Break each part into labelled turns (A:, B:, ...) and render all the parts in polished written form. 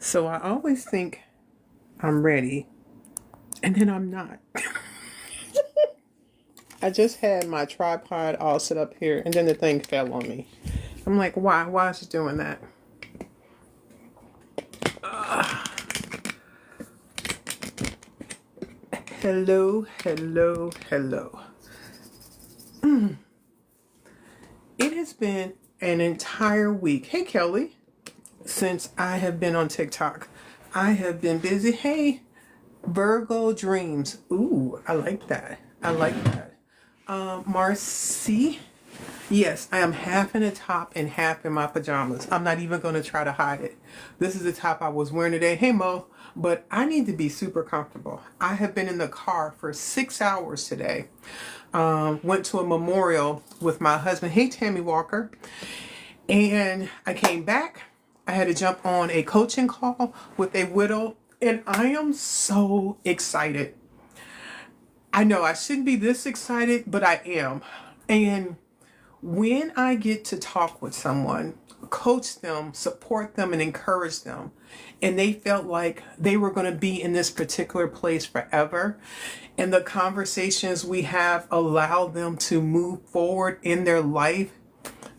A: So I always think I'm ready, and then I'm not. I just had my tripod all set up here, and then the thing fell on me. I'm like, why? Why is it doing that? Hello, hello, hello. It has been an entire week. Hey, Kelly, since I have been on TikTok. I have been busy. Hey, Virgo Dreams. Ooh, I like that. I like that. Marcy. Yes, I am half in a top and half in my pajamas. I'm not even going to try to hide it. This is the top I was wearing today. Hey, Mo. But I need to be super comfortable. I have been in the car for 6 hours today. Went to a memorial with my husband. Hey, Tammy Walker. And I came back. I had to jump on a coaching call with a widow. And I am so excited. I know I shouldn't be this excited, but I am. And when I get to talk with someone, coach them, support them, and encourage them, and they felt like they were going to be in this particular place forever, and the conversations we have allow them to move forward in their life.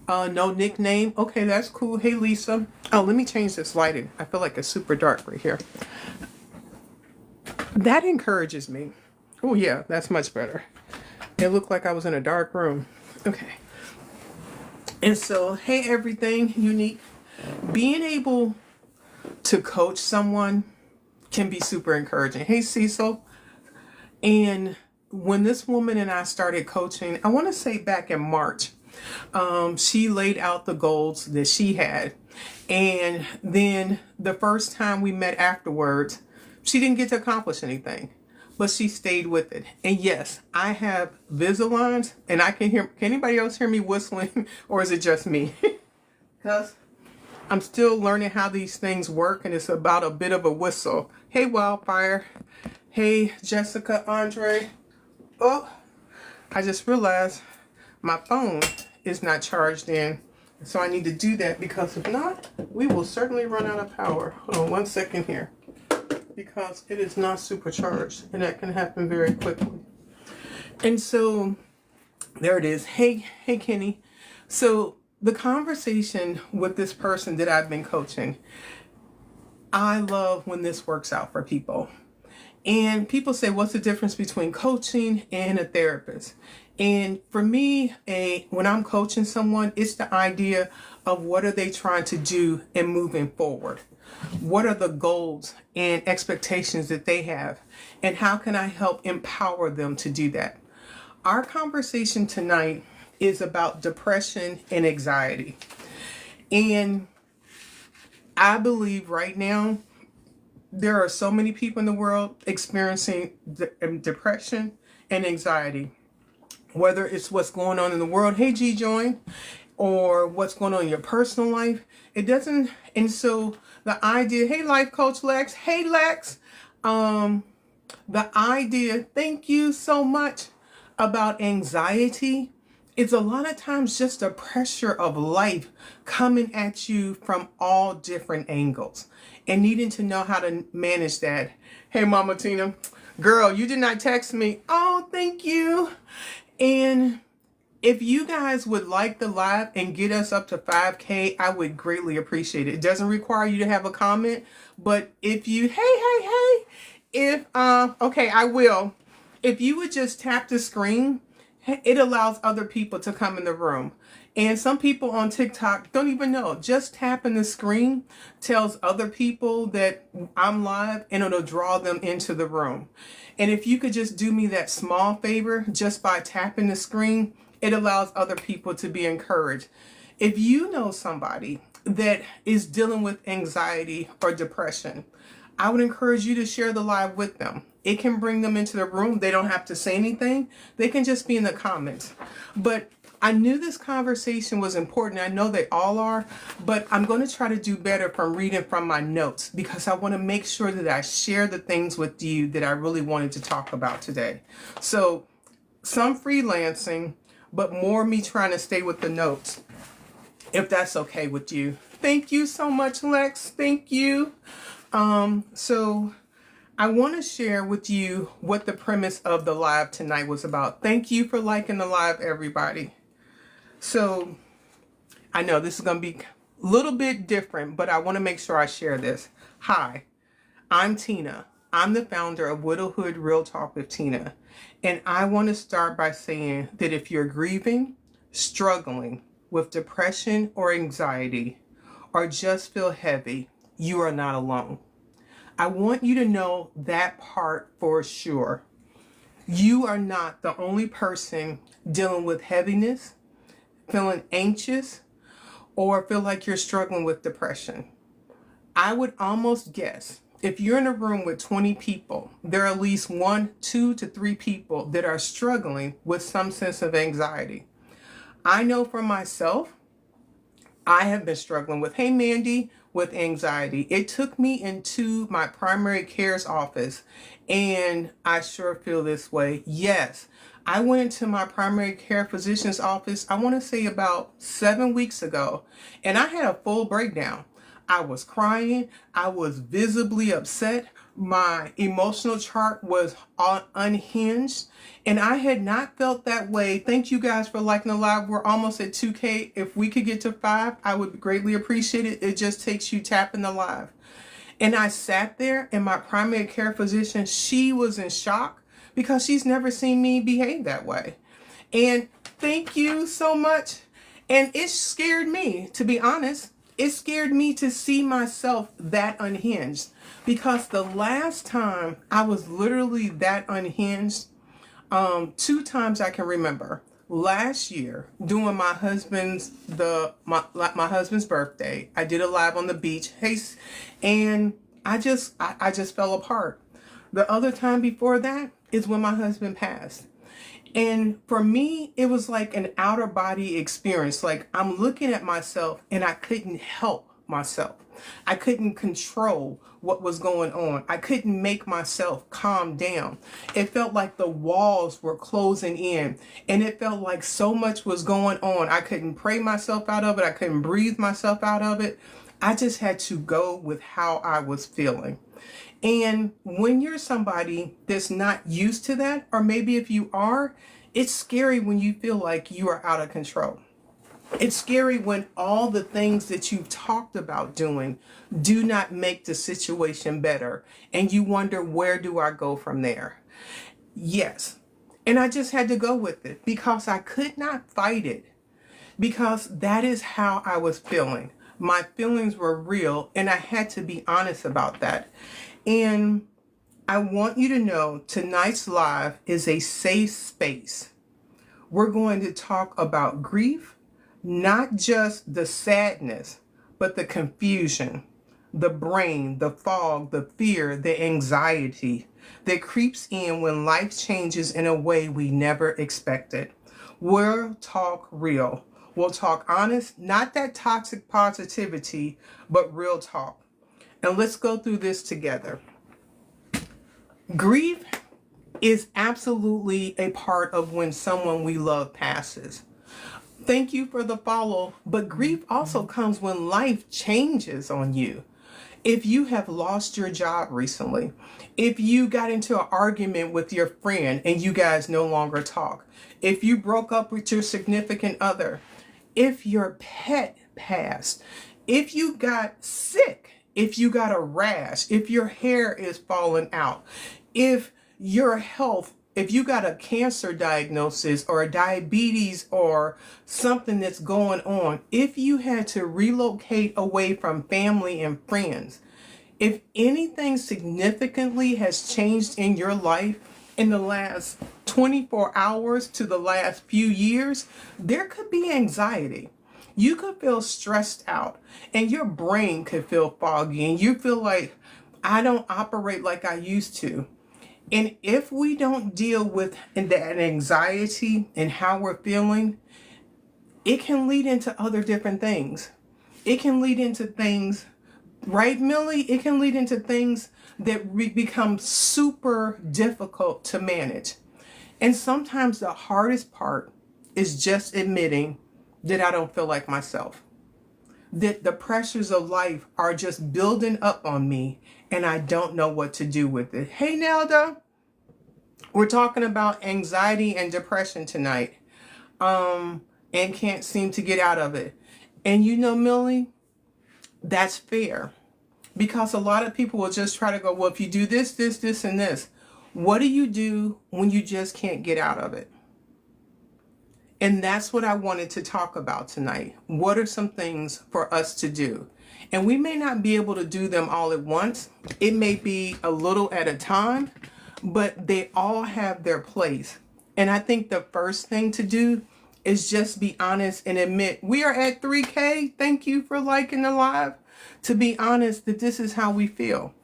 A: No nickname. Okay, that's cool. Hey, Lisa. Oh, let me change this lighting. I feel like it's super dark right here. That encourages me. Oh, yeah, that's much better. It looked like I was in a dark room. Okay. And so, hey, everything unique. Being able to coach someone can be super encouraging. Hey, Cecil. And when this woman and I started coaching, I want to say back in March, she laid out the goals that she had. And then the first time we met afterwards, she didn't get to accomplish anything, but she stayed with it. And yes, I have Visalines, and I can hear. Can anybody else hear me whistling, or is it just me? Because I'm still learning how these things work, and it's about a bit of a whistle. Hey, Wildfire. Hey, Jessica, Andre. Oh, I just realized my phone is not charged in. So I need to do that, because if not, we will certainly run out of power. Hold on 1 second here. Because it is not supercharged, and that can happen very quickly. And so there it is. Hey, Kenny. So the conversation with this person that I've been coaching, I love when this works out for people. And people say, what's the difference between coaching and a therapist? And for me, when I'm coaching someone, it's the idea of what are they trying to do and moving forward. What are the goals and expectations that they have? And how can I help empower them to do that? Our conversation tonight is about depression and anxiety. And I believe right now, there are so many people in the world experiencing depression and anxiety, whether it's what's going on in the world, hey G Join, or what's going on in your personal life. It doesn't, and so the idea, hey Life Coach Lex, hey Lex, the idea, thank you so much, about anxiety, it's a lot of times just the pressure of life coming at you from all different angles and needing to know how to manage that. Hey, Mama Tina, girl, you did not text me. Oh, thank you. And if you guys would like the live and get us up to 5K, I would greatly appreciate it. It doesn't require you to have a comment, but if you, if, okay, I will. If you would just tap the screen, it allows other people to come in the room. And some people on TikTok don't even know. Just tapping the screen tells other people that I'm live, and it'll draw them into the room. And if you could just do me that small favor, just by tapping the screen, it allows other people to be encouraged. If you know somebody that is dealing with anxiety or depression, I would encourage you to share the live with them. It can bring them into the room. They don't have to say anything. They can just be in the comments. But I knew this conversation was important. I know they all are, but I'm going to try to do better from reading from my notes, because I want to make sure that I share the things with you that I really wanted to talk about today. So some freelancing, but more me trying to stay with the notes. if that's okay with you. Thank you so much, Lex. Thank you. So I want to share with you what the premise of the live tonight was about. Thank you for liking the live, everybody. So I know this is going to be a little bit different, but I want to make sure I share this. Hi, I'm Tina. I'm the founder of Widowhood Real Talk with Tina. And I want to start by saying that if you're grieving, struggling with depression or anxiety, or just feel heavy, you are not alone. I want you to know that part for sure. You are not the only person dealing with heaviness, feeling anxious, or feel like you're struggling with depression. I would almost guess if you're in a room with 20 people, there are at least 1, 2 to 3 people that are struggling with some sense of anxiety. I know for myself, I have been struggling with, hey Mandy, with anxiety. It took me into my primary care's office, and I sure feel this way. Yes, I went into my primary care physician's office, I want to say about 7 weeks ago, and I had a full breakdown. I was crying. I was visibly upset. My emotional chart was unhinged, and I had not felt that way. Thank you guys for liking the live. We're almost at 2K. If we could get to 5, I would greatly appreciate it. It just takes you tapping the live. And I sat there, and my primary care physician, she was in shock because she's never seen me behave that way. And thank you so much. And it scared me, to be honest. It scared me to see myself that unhinged, because the last time I was literally that unhinged, 2 times I can remember. Last year, during my husband's birthday, I did a live on the beach, and I just fell apart. The other time before that is when my husband passed. And for me, it was like an outer body experience. Like I'm looking at myself and I couldn't help myself. I couldn't control what was going on. I couldn't make myself calm down. It felt like the walls were closing in, and it felt like so much was going on. I couldn't pray myself out of it. I couldn't breathe myself out of it. I just had to go with how I was feeling. And when you're somebody that's not used to that, or maybe if you are, it's scary when you feel like you are out of control. It's scary when all the things that you've talked about doing do not make the situation better, and you wonder, where do I go from there? Yes. And I just had to go with it because I could not fight it, because that is how I was feeling. My feelings were real, and I had to be honest about that. And I want you to know tonight's live is a safe space. We're going to talk about grief, not just the sadness, but the confusion, the brain, the fog, the fear, the anxiety that creeps in when life changes in a way we never expected. We'll talk real. We'll talk honest, not that toxic positivity, but real talk. And let's go through this together. Grief is absolutely a part of when someone we love passes. Thank you for the follow, but grief also comes when life changes on you. If you have lost your job recently, if you got into an argument with your friend and you guys no longer talk, if you broke up with your significant other, if your pet passed, if you got sick, if you got a rash, if your hair is falling out, if your health, if you got a cancer diagnosis or a diabetes or something that's going on, if you had to relocate away from family and friends, if anything significantly has changed in your life in the last 24 hours to the last few years, there could be anxiety. You could feel stressed out, and your brain could feel foggy, and you feel like, I don't operate like I used to. And if we don't deal with that anxiety and how we're feeling, it can lead into other different things. It can lead into things, right, Millie? It can lead into things that become super difficult to manage. And sometimes the hardest part is just admitting that I don't feel like myself. that the pressures of life are just building up on me and I don't know what to do with it. Hey, Nelda, we're talking about anxiety and depression tonight, and can't seem to get out of it. And you know, Millie, that's fair, because a lot of people will just try to go, well, if you do this, this, this, and this, what do you do when you just can't get out of it? And that's what I wanted to talk about tonight. What are some things for us to do? And we may not be able to do them all at once. It may be a little at a time, but they all have their place. And I think the first thing to do is just be honest and admit, we are at 3K. Thank you for liking the live. To be honest that this is how we feel.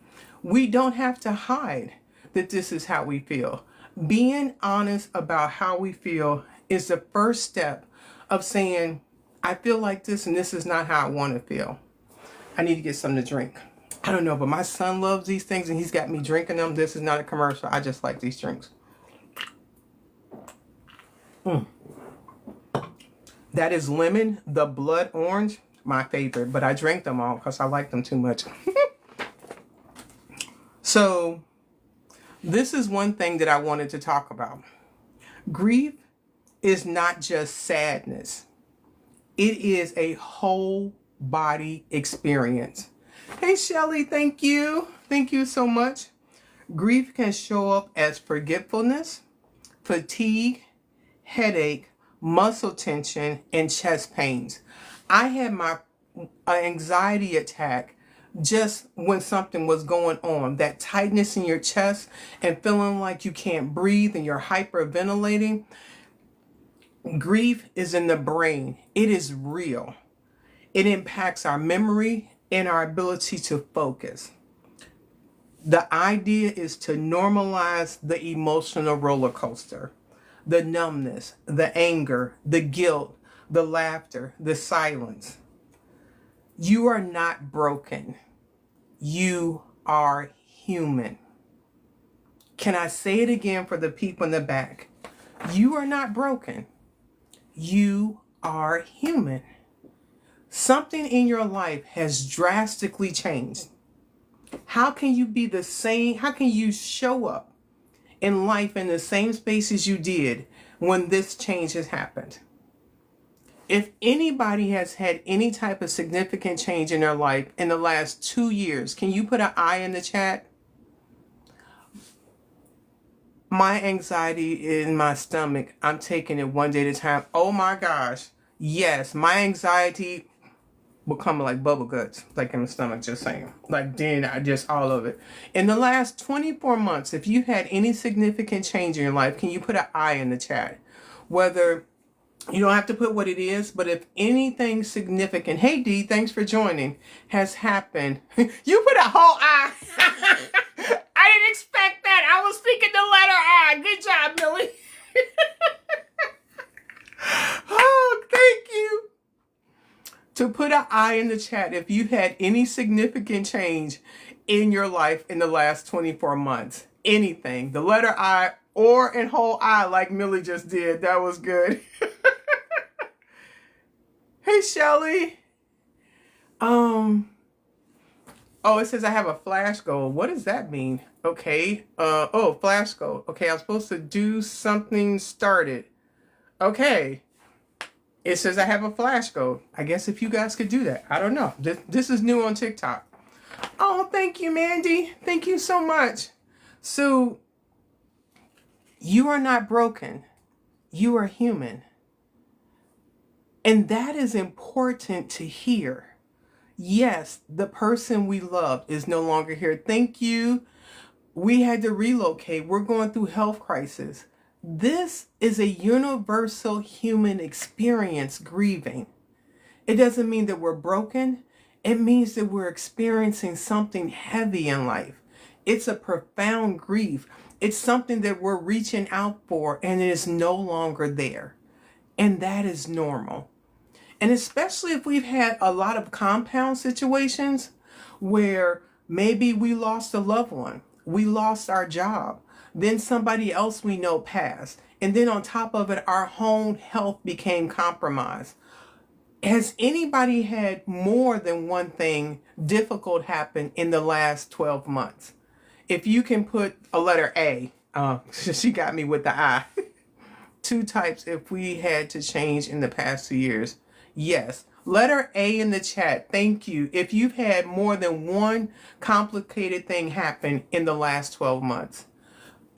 A: We don't have to hide that this is how we feel. Being honest about how we feel is the first step of saying, I feel like this and this is not how I want to feel. I need to get something to drink. I don't know, but my son loves these things and he's got me drinking them. This is not a commercial. I just like these drinks. That is lemon, the blood orange, my favorite, but I drank them all because I like them too much. So this is one thing that I wanted to talk about. Grief is not just sadness. It is a whole body experience. Hey, Shelly, thank you. Thank you so much. Grief can show up as forgetfulness, fatigue, headache, muscle tension, and chest pains. I had my anxiety attack just when something was going on. That tightness in your chest and feeling like you can't breathe and you're hyperventilating. Grief is in the brain. It is real. It impacts our memory and our ability to focus. The idea is to normalize the emotional roller coaster, the numbness, the anger, the guilt, the laughter, the silence. You are not broken. You are human. Can I say it again for the people in the back? You are not broken. You are human. Something in your life has drastically changed. How can you be the same? How can you show up in life in the same space as you did when this change has happened? If anybody has had any type of significant change in their life in the last 2 years, can you put an I in the chat? My anxiety in my stomach, I'm taking it one day at a time. Oh my gosh. Yes, my anxiety will come like bubble guts, like in the stomach, just saying. Like then I just all of it. In the last 24 months, if you had any significant change in your life, can you put an I in the chat? Whether, you don't have to put what it is, but if anything significant, hey D, thanks for joining, has happened, you put a whole I. I didn't expect that. I was thinking the letter I. Good job, Millie. Oh, thank you. To put an I in the chat if you had any significant change in your life in the last 24 months. Anything. The letter I or in whole I like Millie just did. That was good. Hey, Shelly. Oh, it says I have a flash goal. What does that mean? Okay. Oh, flash goal. Okay, I'm supposed to do something started. Okay. It says I have a flash goal. I guess if you guys could do that. I don't know. This is new on TikTok. Oh, thank you, Mandy. Thank you so much. So, you are not broken. You are human. And that is important to hear. Yes, the person we loved is no longer here. Thank you. We had to relocate. We're going through health crisis. This is a universal human experience, grieving. It doesn't mean that we're broken. It means that we're experiencing something heavy in life. It's a profound grief. It's something that we're reaching out for and it is no longer there. And that is normal. And especially if we've had a lot of compound situations where maybe we lost a loved one, we lost our job, then somebody else we know passed, and then on top of it, our home health became compromised. Has anybody had more than one thing difficult happen in the last 12 months? If you can put a letter A, she got me with the I. Two types if we had to change in the past 2 years. Yes. Letter A in the chat. Thank you. If you've had more than one complicated thing happen in the last 12 months.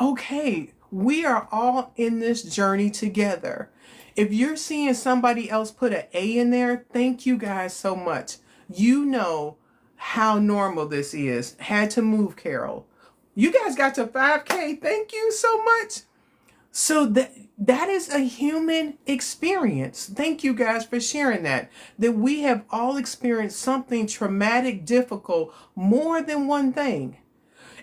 A: Okay, we are all in this journey together. If you're seeing somebody else put an A in there, thank you guys so much. You know how normal this is. Had to move, Carol. You guys got to 5K. Thank you so much. So that is a human experience. Thank you guys for sharing that. That we have all experienced something traumatic, difficult, more than one thing.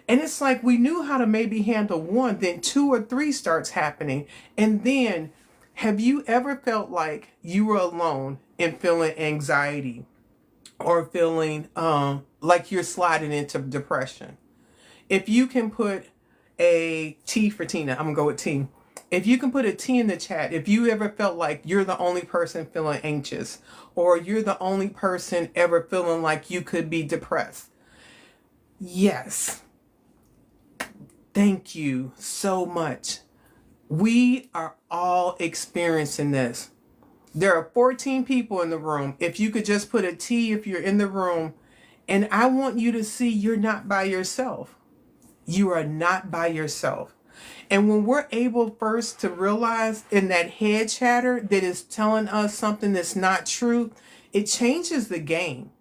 A: And it's like we knew how to maybe handle one, then two or three starts happening. And then have you ever felt like you were alone and feeling anxiety or feeling like you're sliding into depression? If you can put a T for Tina, I'm gonna go with T. If you can put a T in the chat, if you ever felt like you're the only person feeling anxious, or you're the only person ever feeling like you could be depressed. Yes. Thank you so much. We are all experiencing this. There are 14 people in the room. If you could just put a T if you're in the room, and I want you to see you're not by yourself. You are not by yourself. And when we're able first to realize in that head chatter that is telling us something that's not true, it changes the game.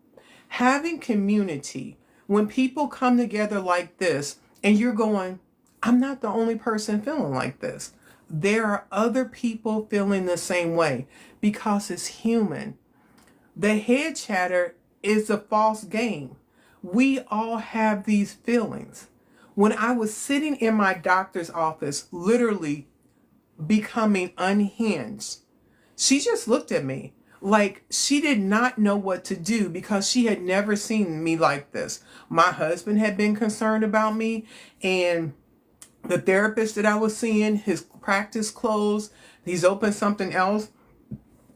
A: Having community, when people come together like this and you're going, I'm not the only person feeling like this. There are other people feeling the same way because it's human. The head chatter is a false game. We all have these feelings. When I was sitting in my doctor's office, literally becoming unhinged, she just looked at me like she did not know what to do because she had never seen me like this. My husband had been concerned about me, and the therapist that I was seeing, his practice closed. He's opened something else.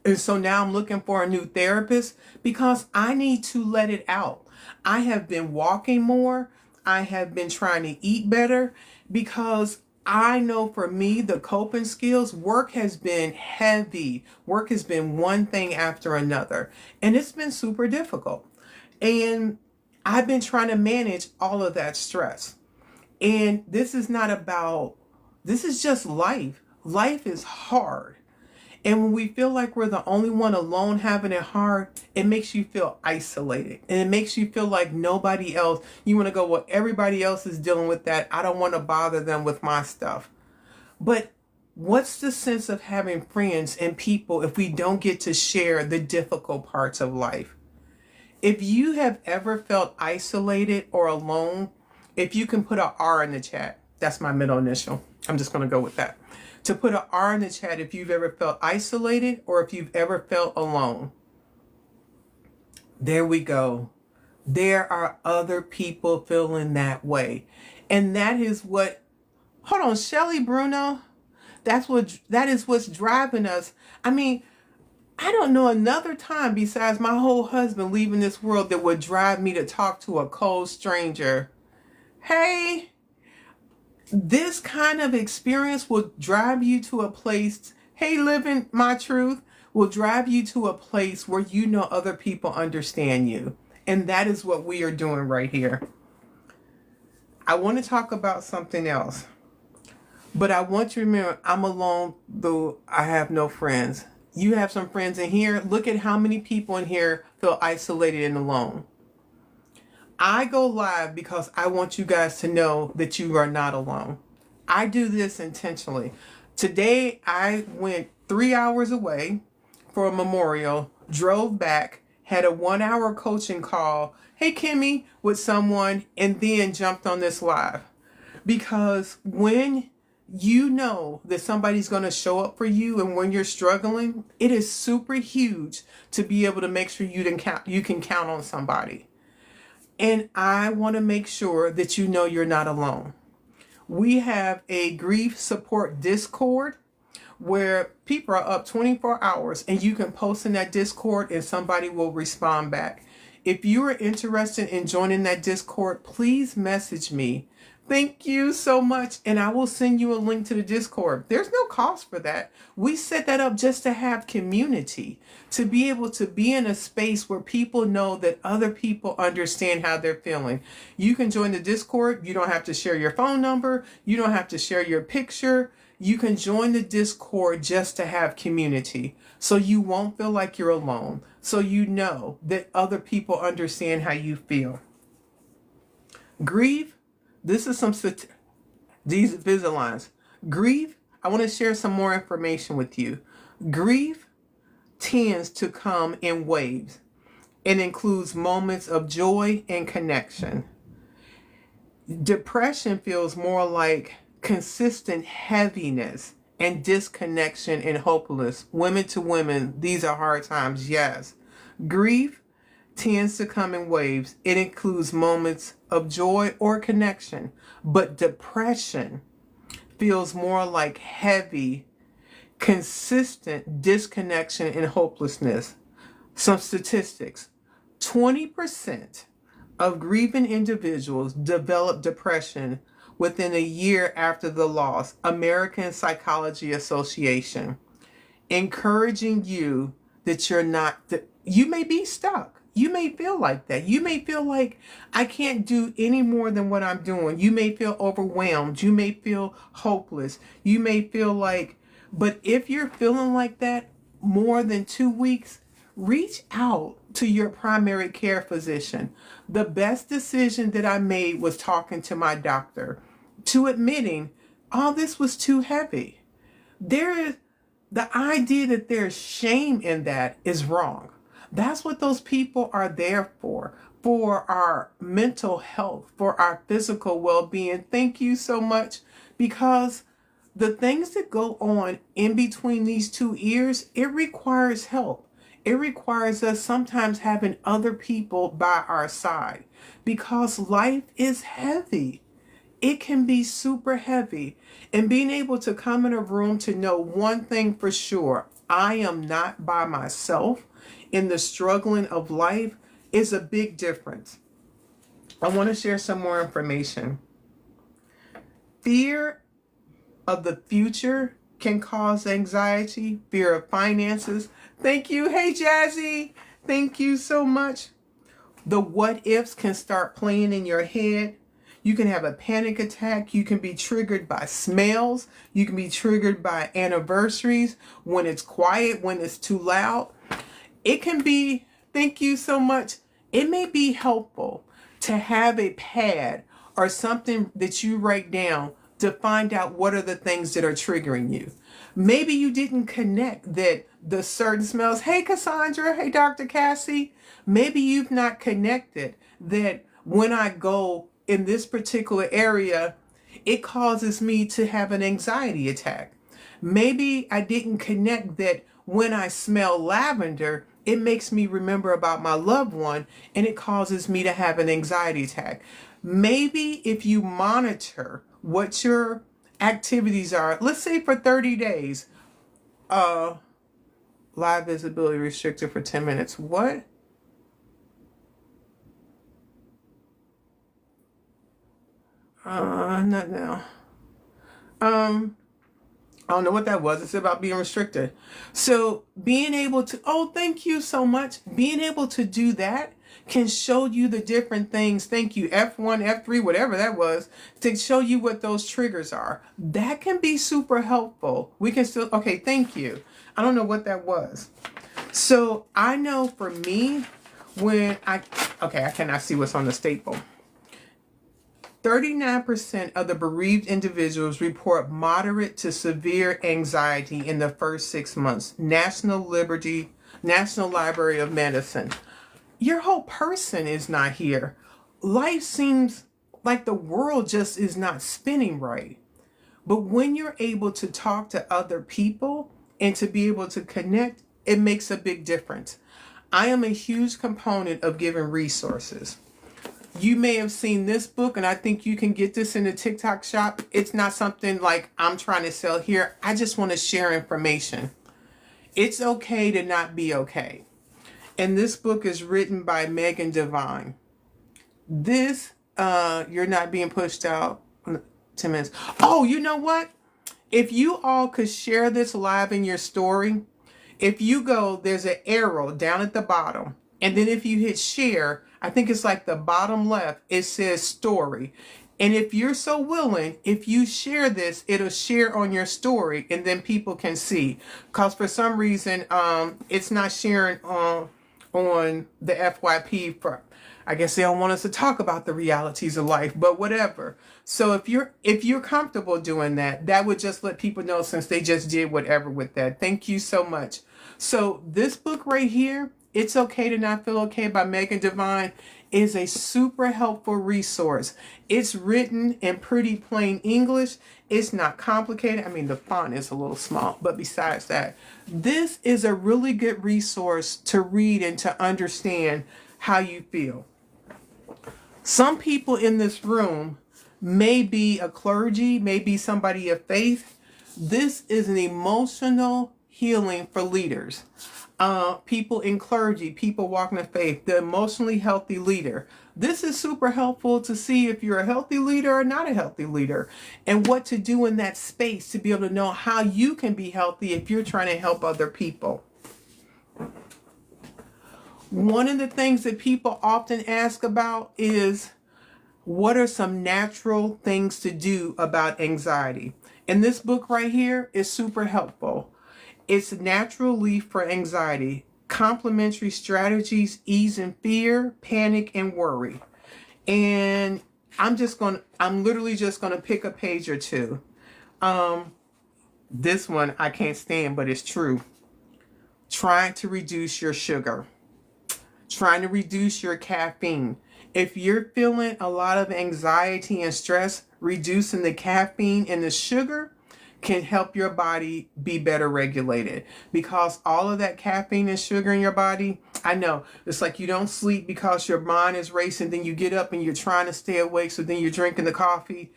A: And so now I'm looking for a new therapist because I need to let it out. I have been walking more. I have been trying to eat better because I know for me, the coping skills, work has been heavy. Work has been one thing after another. And it's been super difficult. And I've been trying to manage all of that stress. And this is just life. Life is hard. And when we feel like we're the only one alone having it hard, it makes you feel isolated. And it makes you feel like nobody else, you want to go, well, everybody else is dealing with that. I don't want to bother them with my stuff. But what's the sense of having friends and people if we don't get to share the difficult parts of life? If you have ever felt isolated or alone, if you can put an R in the chat, that's my middle initial. I'm just going to go with that. To put an R in the chat if you've ever felt isolated or if you've ever felt alone. There we go. There are other people feeling that way. And that is what, hold on, Shelly Bruno, that is what's driving us. I mean, I don't know another time besides my whole husband leaving this world that would drive me to talk to a cold stranger. Hey, this kind of experience will drive you to a place, hey, living my truth, will drive you to a place where you know other people understand you. And that is what we are doing right here. I want to talk about something else. But I want you to remember, I'm alone, though I have no friends. You have some friends in here. Look at how many people in here feel isolated and alone. I go live because I want you guys to know that you are not alone. I do this intentionally. Today, I went 3 hours away for a memorial, drove back, had a 1-hour coaching call, hey Kimmy, with someone, and then jumped on this live. Because when you know that somebody's going to show up for you and when you're struggling, it is super huge to be able to make sure you can count on somebody. And I want to make sure that you know you're not alone. We have a grief support Discord where people are up 24 hours and you can post in that Discord and somebody will respond back. If you are interested in joining that Discord, please message me. Thank you so much. And I will send you a link to the Discord. There's no cost for that. We set that up just to have community, to be able to be in a space where people know that other people understand how they're feeling. You can join the Discord. You don't have to share your phone number. You don't have to share your picture. You can join the Discord just to have community, so you won't feel like you're alone. So you know that other people understand how you feel. Grieve. This is these Invisaligns. Grief, I want to share some more information with you. Grief tends to come in waves. It includes moments of joy and connection. Depression feels more like consistent heaviness and disconnection and hopelessness. Women to women, these are hard times, yes. Grief tends to come in waves. It includes moments of joy or connection, but depression feels more like heavy, consistent disconnection and hopelessness. Some statistics: 20% of grieving individuals develop depression within a year after the loss. American Psychology Association, encouraging you that you may be stuck. You may feel like that. You may feel like, I can't do any more than what I'm doing. You may feel overwhelmed. You may feel hopeless. You may feel like, but if you're feeling like that more than 2 weeks, reach out to your primary care physician. The best decision that I made was talking to my doctor, to admitting all this was too heavy. The idea that there's shame in that is wrong. That's what those people are there for our mental health, for our physical well-being. Thank you so much, because the things that go on in between these 2 ears, it requires help. It requires us sometimes having other people by our side, because life is heavy. It can be super heavy. And being able to come in a room to know one thing for sure: I am not by myself in the struggling of life is a big difference. I want to share some more information. Fear of the future can cause anxiety, fear of finances. Thank you. Hey, Jazzy. Thank you so much. The what ifs can start playing in your head. You can have a panic attack. You can be triggered by smells. You can be triggered by anniversaries, when it's quiet, when it's too loud. It can be, thank you so much. It may be helpful to have a pad or something that you write down to find out what are the things that are triggering you. Maybe you didn't connect that the certain smells. Hey, Cassandra. Hey, Dr. Cassie. Maybe you've not connected that when I go in this particular area, it causes me to have an anxiety attack. Maybe I didn't connect that when I smell lavender, it makes me remember about my loved one and it causes me to have an anxiety attack. Maybe if you monitor what your activities are, let's say for 30 days, live visibility restricted for 10 minutes. What? Not now. I don't know what that was. It's about being restricted. So being able to, oh, thank you so much. Being able to do that can show you the different things. Thank you. F1, F3, whatever that was, to show you what those triggers are. That can be super helpful. We can still, okay, thank you. I don't know what that was. So I know for me, I cannot see what's on the staple. 39% of the bereaved individuals report moderate to severe anxiety in the first 6 months. National Library of Medicine. Your whole person is not here. Life seems like the world just is not spinning right. But when you're able to talk to other people and to be able to connect, it makes a big difference. I am a huge component of giving resources. You may have seen this book, and I think you can get this in the TikTok shop. It's not something like I'm trying to sell here. I just want to share information. It's okay to not be okay. And this book is written by Megan Devine. This, you're not being pushed out. 10 minutes. Oh, you know what? If you all could share this live in your story, if you go, there's an arrow down at the bottom. And then if you hit share, I think it's like the bottom left, it says story. And if you're so willing, if you share this, it'll share on your story and then people can see. Because for some reason, it's not sharing on the FYP for, I guess they don't want us to talk about the realities of life, but whatever. So if you're comfortable doing that, that would just let people know since they just did whatever with that. Thank you so much. So this book right here, It's Okay to Not Feel Okay by Megan Devine, is a super helpful resource. It's written in pretty plain English. It's not complicated. I mean, the font is a little small, but besides that, this is a really good resource to read and to understand how you feel. Some people in this room may be a clergy, may be somebody of faith. This is an emotional healing for leaders. People in clergy, people walking in faith, the emotionally healthy leader. This is super helpful to see if you're a healthy leader or not a healthy leader and what to do in that space to be able to know how you can be healthy if you're trying to help other people. One of the things that people often ask about is, what are some natural things to do about anxiety? And this book right here is super helpful. It's Natural Relief for Anxiety, Complementary Strategies Easing Fear, Panic, and Worry. And I'm literally just going to pick a page or two. This one I can't stand, but it's true. Trying to reduce your sugar. Trying to reduce your caffeine. If you're feeling a lot of anxiety and stress, reducing the caffeine and the sugar can help your body be better regulated, because all of that caffeine and sugar in your body, I know it's like you don't sleep because your mind is racing, then you get up and you're trying to stay awake, so then you're drinking the coffee.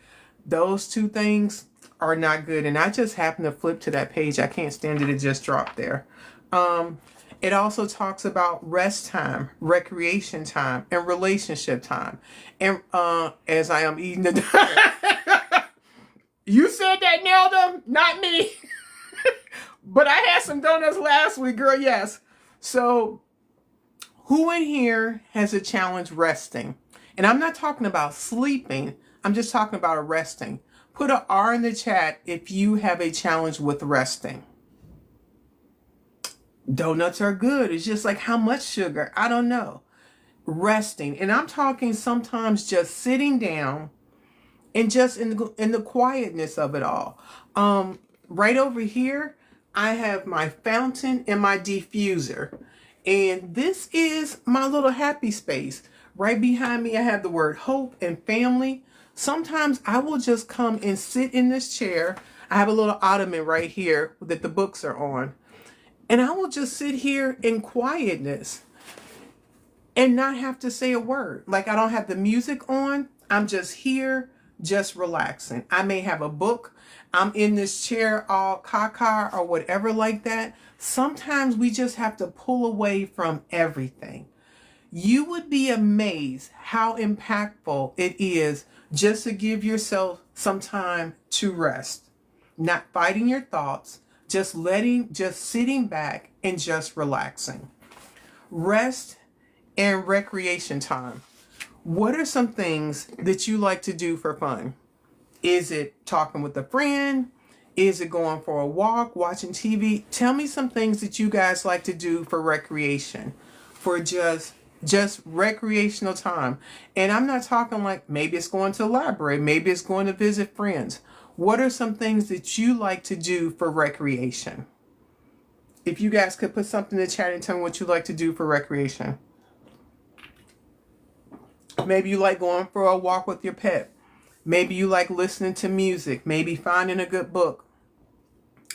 A: Those two things are not good. And I just happened to flip to that page. I can't stand it. It just dropped there. It also talks about rest time, recreation time, and relationship time. And as I am eating the... You said that, Nelda, not me. But I had some donuts last week, girl, yes. So who in here has a challenge resting? And I'm not talking about sleeping. I'm just talking about resting. Put an R in the chat if you have a challenge with resting. Donuts are good. It's just like how much sugar? I don't know. Resting. And I'm talking sometimes just sitting down and just in the quietness of it all. Right over here, I have my fountain and my diffuser. And this is my little happy space. Right behind me, I have the word hope and family. Sometimes I will just come and sit in this chair. I have a little ottoman right here that the books are on. And I will just sit here in quietness and not have to say a word. Like I don't have the music on. I'm just here, just relaxing. I may have a book. I'm in this chair all caca or whatever like that. Sometimes we just have to pull away from everything. You would be amazed how impactful it is just to give yourself some time to rest. Not fighting your thoughts, just sitting back and just relaxing. Rest and recreation time. What are some things that you like to do for fun? Is it talking with a friend? Is it going for a walk, watching TV? Tell me some things that you guys like to do for recreation, for just recreational time. And I'm not talking like maybe it's going to the library, maybe it's going to visit friends. What are some things that you like to do for recreation? If you guys could put something in the chat and tell me what you like to do for recreation. Maybe you like going for a walk with your pet. Maybe you like listening to music. Maybe finding a good book.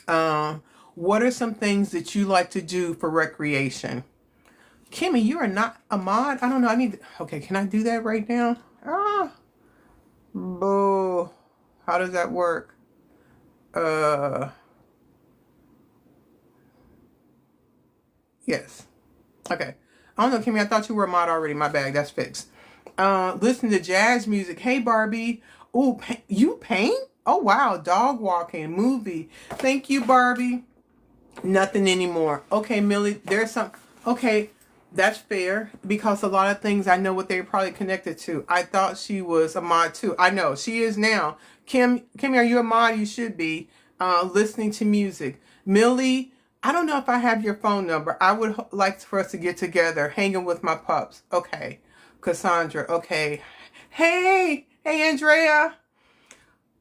A: What are some things that you like to do for recreation? Kimmy, you are not a mod. I don't know. I need. Okay, can I do that right now? Ah, boo. How does that work? Uh, yes. Okay. I don't know, Kimmy. I thought you were a mod already. My bag. That's fixed. Listen to jazz music. Hey, Barbie. Ooh, you paint? Oh wow, dog walking movie. Thank you, Barbie. Nothing anymore. Okay, Millie. There's some. Okay, that's fair because a lot of things I know what they're probably connected to. I thought she was a mod too. I know she is now. Kimmy, are you a mod? You should be. Listening to music. Millie, I don't know if I have your phone number. I would like for us to get together, hanging with my pups. Okay, Cassandra. Okay. Hey, Andrea.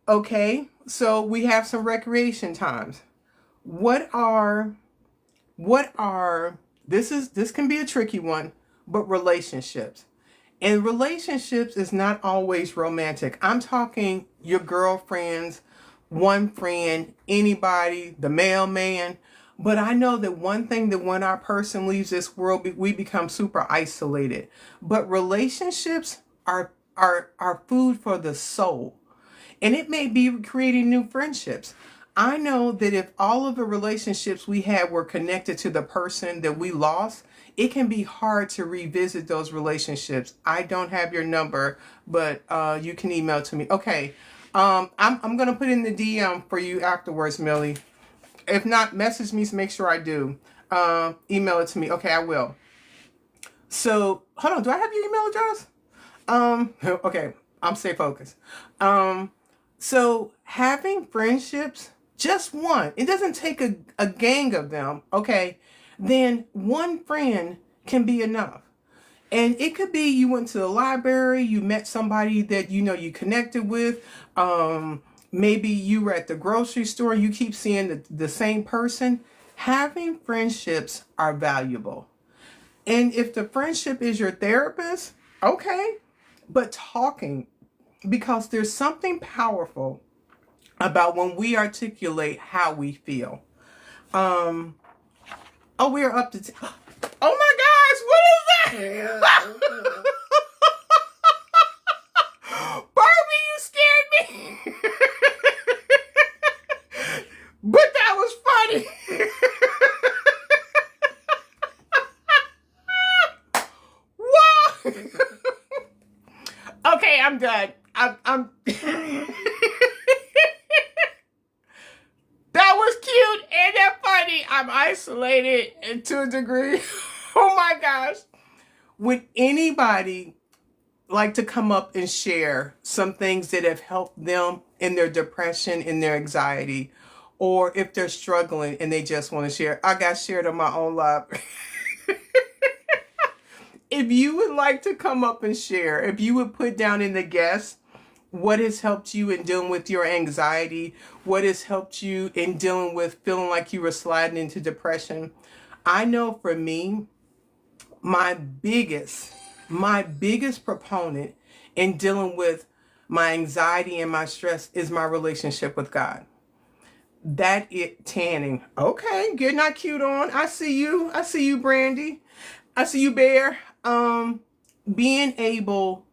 A: Okay, so we have some recreation times. What are what are this can be a tricky one, but relationships. And relationships is not always romantic. I'm talking your girlfriends, one friend, anybody, the mailman. But I know that one thing that when our person leaves this world, we become super isolated. But relationships are food for the soul. And it may be creating new friendships. I know that if all of the relationships we had were connected to the person that we lost, it can be hard to revisit those relationships. I don't have your number, but you can email to me. Okay. I'm going to put in the DM for you afterwards, Millie. If not, message me to make sure I do. Email it to me. Okay, I will. So, hold on. Do I have your email address? Okay. I'm stay focused. So having friendships, just one, it doesn't take a gang of them, okay? Then one friend can be enough. And it could be you went to the library, you met somebody that you know you connected with. Maybe you were at the grocery store, you keep seeing the same person. Having friendships are valuable. And if the friendship is your therapist, okay, but talking, because there's something powerful about when we articulate how we feel. Oh, we're up to. Oh my gosh, what is that? Barbie, you scared me. But that was funny. Whoa. Okay, I'm done. I'm That was cute and that funny. I'm isolated to a degree. Oh my gosh. Would anybody like to come up and share some things that have helped them in their depression, in their anxiety, or if they're struggling and they just want to share? I got shared on my own live. If you would like to come up and share, if you would put down in the guests what has helped you in dealing with your anxiety, what has helped you in dealing with feeling like you were sliding into depression. I know for me, my biggest, my biggest proponent in dealing with my anxiety and my stress is my relationship with God. That it tanning. Okay, get not cute on. I see you. I see you, Brandy. I see you, Bear. Being able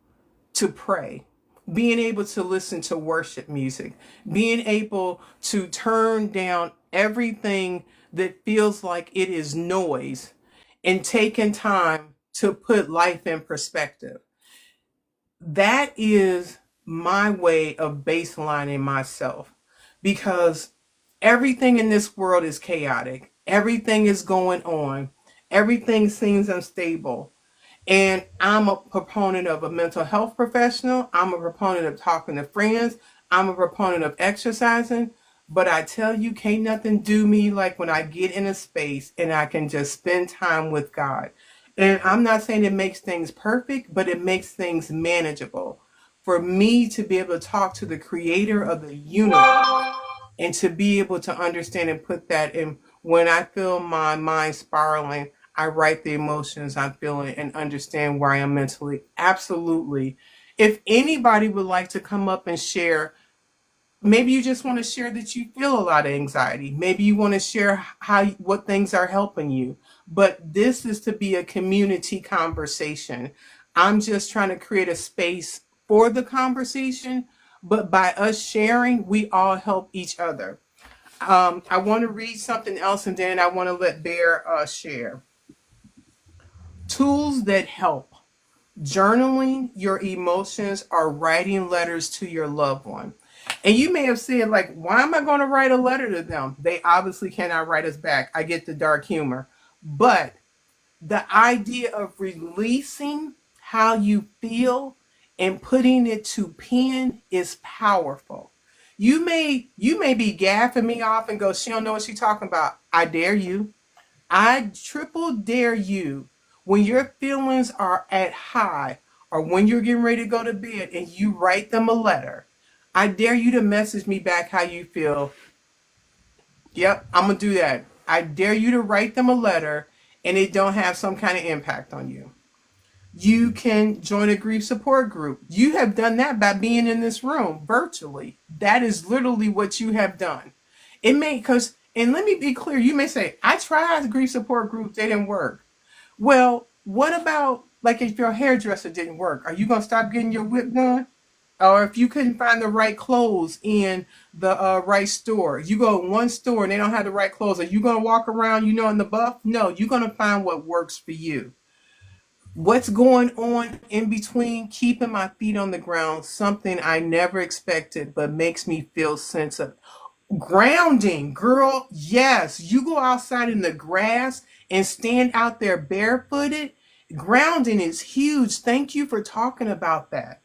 A: to pray, being able to listen to worship music, being able to turn down everything that feels like it is noise and taking time to put life in perspective. That is my way of baselining myself because everything in this world is chaotic. Everything is going on. Everything seems unstable. And I'm a proponent of a mental health professional. I'm a proponent of talking to friends. I'm a proponent of exercising. But I tell you, can't nothing do me like when I get in a space and I can just spend time with God. And I'm not saying it makes things perfect, but it makes things manageable. For me to be able to talk to the creator of the universe and to be able to understand and put that in when I feel my mind spiraling, I write the emotions I'm feeling and understand where I am mentally. Absolutely. If anybody would like to come up and share maybe you just want to share that you feel a lot of anxiety. Maybe you want to share what things are helping you. But this is to be a community conversation. I'm just trying to create a space for the conversation, but by us sharing, we all help each other. I want to read something else, and then I want to let Bear share. Tools that help. Journaling your emotions or writing letters to your loved one. And you may have said, like, why am I going to write a letter to them? They obviously cannot write us back. I get the dark humor. But the idea of releasing how you feel and putting it to pen is powerful. You may be gaffing me off and go, she don't know what she's talking about. I dare you. I triple dare you, when your feelings are at high or when you're getting ready to go to bed and you write them a letter, I dare you to message me back how you feel. Yep, I'm going to do that. I dare you to write them a letter and it don't have some kind of impact on you. You can join a grief support group. You have done that by being in this room virtually. That is literally what you have done. It may, because, and let me be clear, you may say, I tried grief support groups, they didn't work. Well, what about, like, if your hairdresser didn't work? Are you going to stop getting your whip done? Or if you couldn't find the right clothes in the right store, you go in one store and they don't have the right clothes. Are you going to walk around, in the buff? No, you're going to find what works for you. What's going on in between keeping my feet on the ground? Something I never expected, but makes me feel sense of grounding. Girl, yes, you go outside in the grass and stand out there barefooted. Grounding is huge. Thank you for talking about that.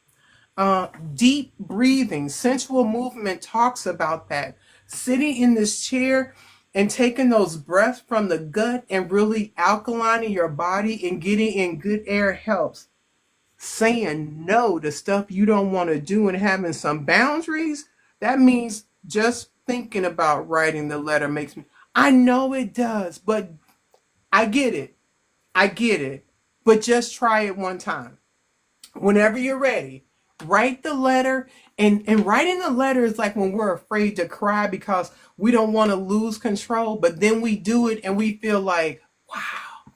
A: Deep breathing, sensual movement talks about that. Sitting in this chair and taking those breaths from the gut and really alkalining your body and getting in good air helps. Saying no to stuff you don't want to do and having some boundaries, that means just thinking about writing the letter makes me, I know it does, but I get it. I get it. But just try it one time. Whenever you're ready, write the letter. And writing the letter is like when we're afraid to cry because we don't want to lose control, but then we do it and we feel like, wow,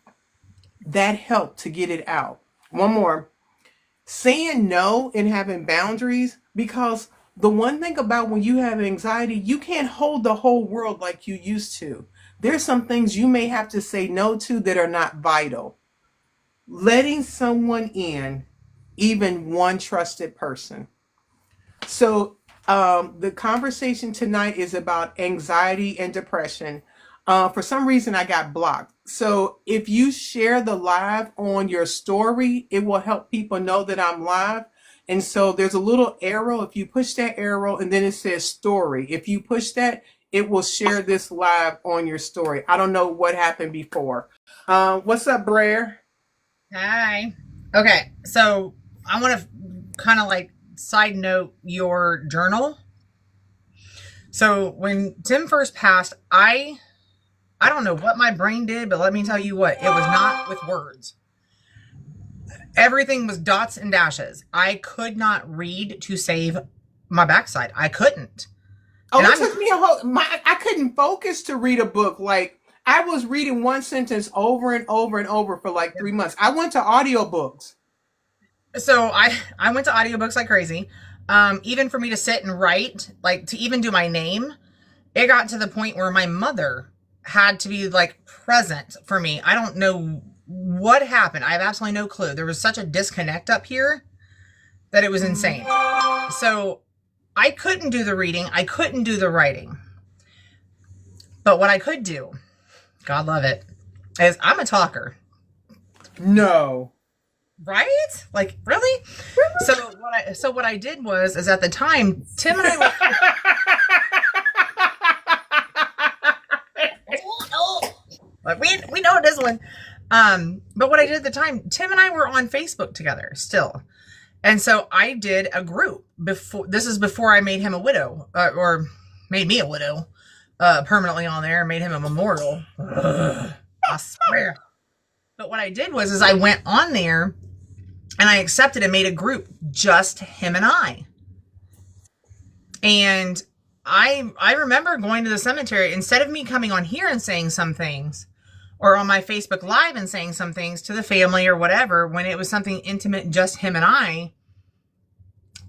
A: that helped to get it out. One more. Saying no and having boundaries, because the one thing about when you have anxiety, you can't hold the whole world like you used to. There's some things you may have to say no to that are not vital. Letting someone in, even one trusted person. So the conversation tonight is about anxiety and depression. For some reason, I got blocked. So if you share the live on your story, it will help people know that I'm live. And so there's a little arrow. If you push that arrow and then it says story, if you push that, it will share this live on your story. I don't know what happened before. What's up, Brer?
B: Hi. Okay, so I want to kind of like side note your journal. So when Tim first passed, I don't know what my brain did, but let me tell you what, it was not with words. Everything was dots and dashes. I could not read to save my backside. I couldn't.
A: Oh, it took me I couldn't focus to read a book. Like, I was reading one sentence over and over and over for like 3 months. I went to audiobooks.
B: So I went to audiobooks like crazy. Even for me to sit and write, like to even do my name, it got to the point where my mother had to be like present for me. I don't know what happened. I have absolutely no clue. There was such a disconnect up here that it was insane. So I couldn't do the reading. I couldn't do the writing. But what I could do, God love it, is I'm a talker.
A: No.
B: Right? Like, really? So what I did was at the time, Tim and I were like, we know this one. But what I did at the time, Tim and I were on Facebook together still. And so I did a group before I made him a widow, or made me a widow, permanently on there, made him a memorial. I swear. But what I did was I went on there and I accepted and made a group, just him and I. And I remember going to the cemetery, instead of me coming on here and saying some things, or on my Facebook Live and saying some things to the family or whatever, when it was something intimate, just him and I,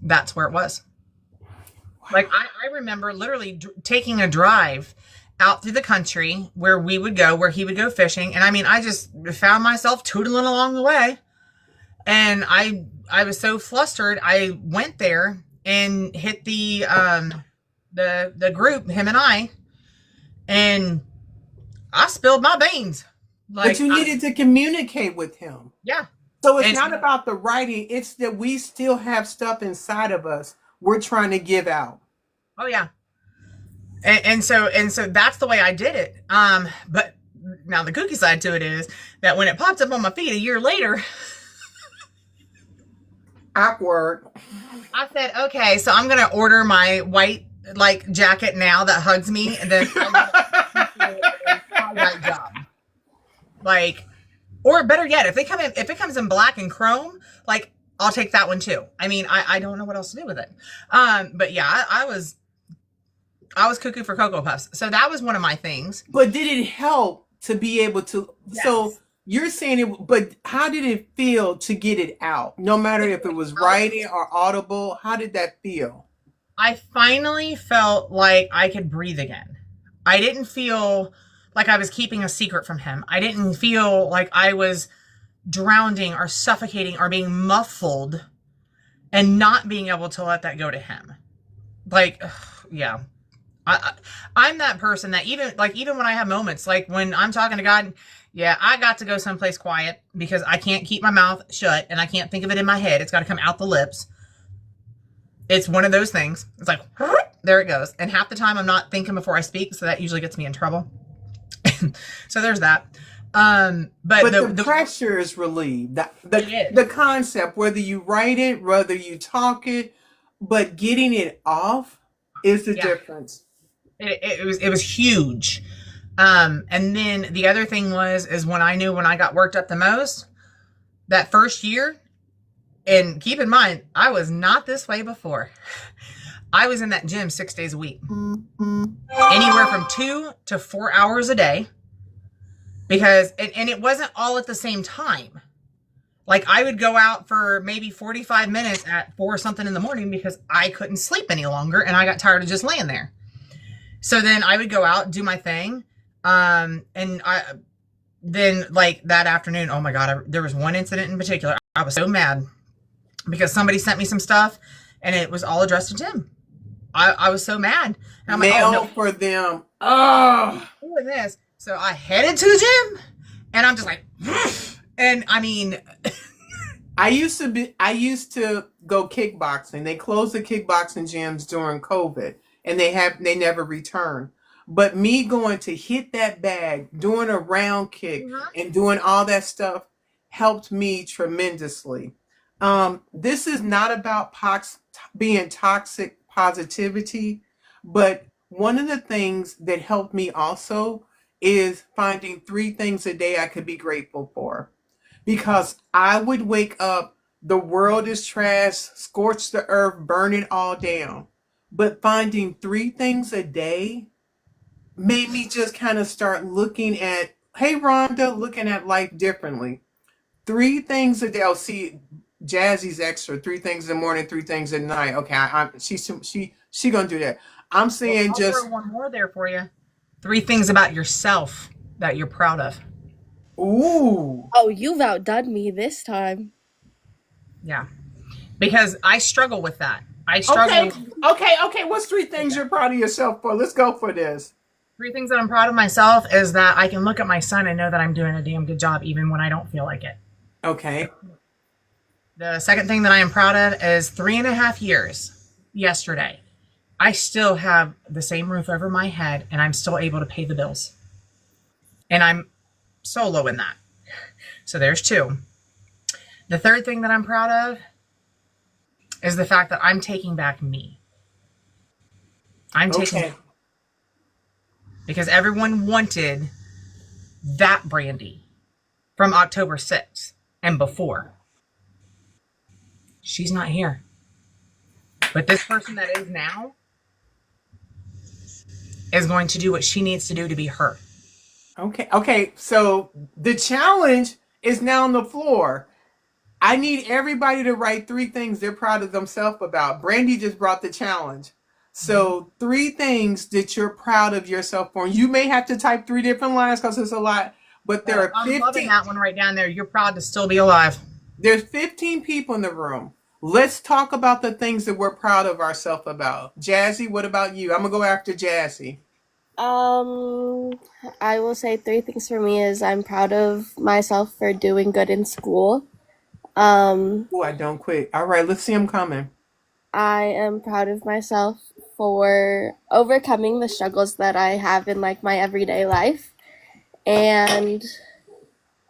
B: that's where it was. Like, I remember literally taking a drive out through the country where we would go, where he would go fishing. And I mean, I just found myself tootling along the way. And I was so flustered. I went there and hit the group, him and I spilled my beans. Like,
A: but you needed to communicate with him.
B: Yeah.
A: So it's not about the writing. It's that we still have stuff inside of us we're trying to give out.
B: Oh yeah. And so that's the way I did it. But now the kooky side to it is that when it popped up on my feed a year later,
A: awkward.
B: I said, okay, so I'm gonna order my white like jacket now that hugs me, and then that job. Like, or better yet, if it comes in black and chrome, like, I'll take that one too. I mean, I don't know what else to do with it. But yeah, I was cuckoo for Cocoa Puffs. So that was one of my things.
A: But did it help to be able to? Yes. So you're saying it, but how did it feel to get it out? No matter if it was writing or audible, how did that feel?
B: I finally felt like I could breathe again. I didn't feel like I was keeping a secret from him. I didn't feel like I was drowning or suffocating or being muffled and not being able to let that go to him. Like, yeah. I'm that person that even when I have moments, like when I'm talking to God, yeah, I got to go someplace quiet because I can't keep my mouth shut and I can't think of it in my head. It's got to come out the lips. It's one of those things. It's like, there it goes. And half the time I'm not thinking before I speak, so that usually gets me in trouble. So there's that. But
A: the pressure is relieved. The concept, whether you write it, whether you talk it, but getting it off is the difference.
B: It was huge. And then the other thing is when I knew when I got worked up the most, that first year, and keep in mind, I was not this way before. I was in that gym 6 days a week, anywhere from 2 to 4 hours a day, because, and it wasn't all at the same time. Like, I would go out for maybe 45 minutes at 4 something in the morning because I couldn't sleep any longer and I got tired of just laying there. So then I would go out, do my thing. Then like that afternoon, oh my God, there was one incident in particular. I was so mad because somebody sent me some stuff and it was all addressed to Tim. I was so mad. And I'm
A: like, oh no, for them. Oh,
B: doing this. So I headed to the gym and I'm just like, and I mean,
A: I used to go kickboxing. They closed the kickboxing gyms during COVID and they never returned. But me going to hit that bag, doing a round kick and doing all that stuff helped me tremendously. This is not about being toxic positivity, but one of the things that helped me also is finding 3 things a day I could be grateful for. Because I would wake up, the world is trash, scorch the earth, burn it all down. But finding 3 things a day made me just kind of start looking at, hey, Rhonda, looking at life differently. 3 things a day. Oh, see, Jazzy's extra. 3 things in the morning, 3 things at night. Okay, she gonna do that. I'm saying
B: I'll throw one more there for you. 3 things about yourself that you're proud of.
A: Ooh.
C: Oh, you've outdone me this time.
B: Yeah, because I struggle with that. I struggle.
A: Okay. What's 3 things you're proud of yourself for? Let's go for this.
B: 3 things that I'm proud of myself is that I can look at my son and know that I'm doing a damn good job even when I don't feel like it.
A: Okay.
B: The second thing that I am proud of is 3.5 years yesterday. I still have the same roof over my head and I'm still able to pay the bills. And I'm solo in that. So there's 2. The third thing that I'm proud of is the fact that I'm taking back me. Because everyone wanted that Brandy from October 6th and before. She's not here. But this person that is now, is going to do what she needs to do to be her.
A: Okay. So the challenge is now on the floor. I need everybody to write 3 things they're proud of themselves about. Brandy just brought the challenge. So 3 things that you're proud of yourself for. You may have to type 3 different lines because it's a lot, but there are
B: I'm
A: 15.
B: loving that one right down there. You're proud to still be alive.
A: There's 15 people in the room. Let's talk about the things that we're proud of ourselves about. Jazzy, what about you? I'm gonna go after Jazzy.
C: I will say 3 things for me is I'm proud of myself for doing good in school.
A: Oh, I don't quit. All right, let's see them coming.
C: I am proud of myself for overcoming the struggles that I have in like my everyday life. And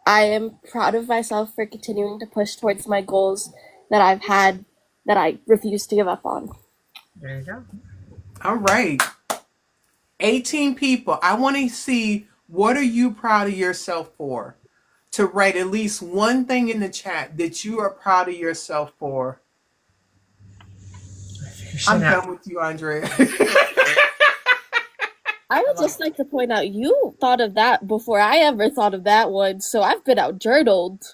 C: I am proud of myself for continuing to push towards my goals that I've had that I refuse to give up on.
B: There you go.
A: All right. 18 people. I want to see, what are you proud of yourself for? To write at least one thing in the chat that you are proud of yourself for. I'm done with you, Andrea.
C: I would just like to point out you thought of that before I ever thought of that one, so I've been out journaled.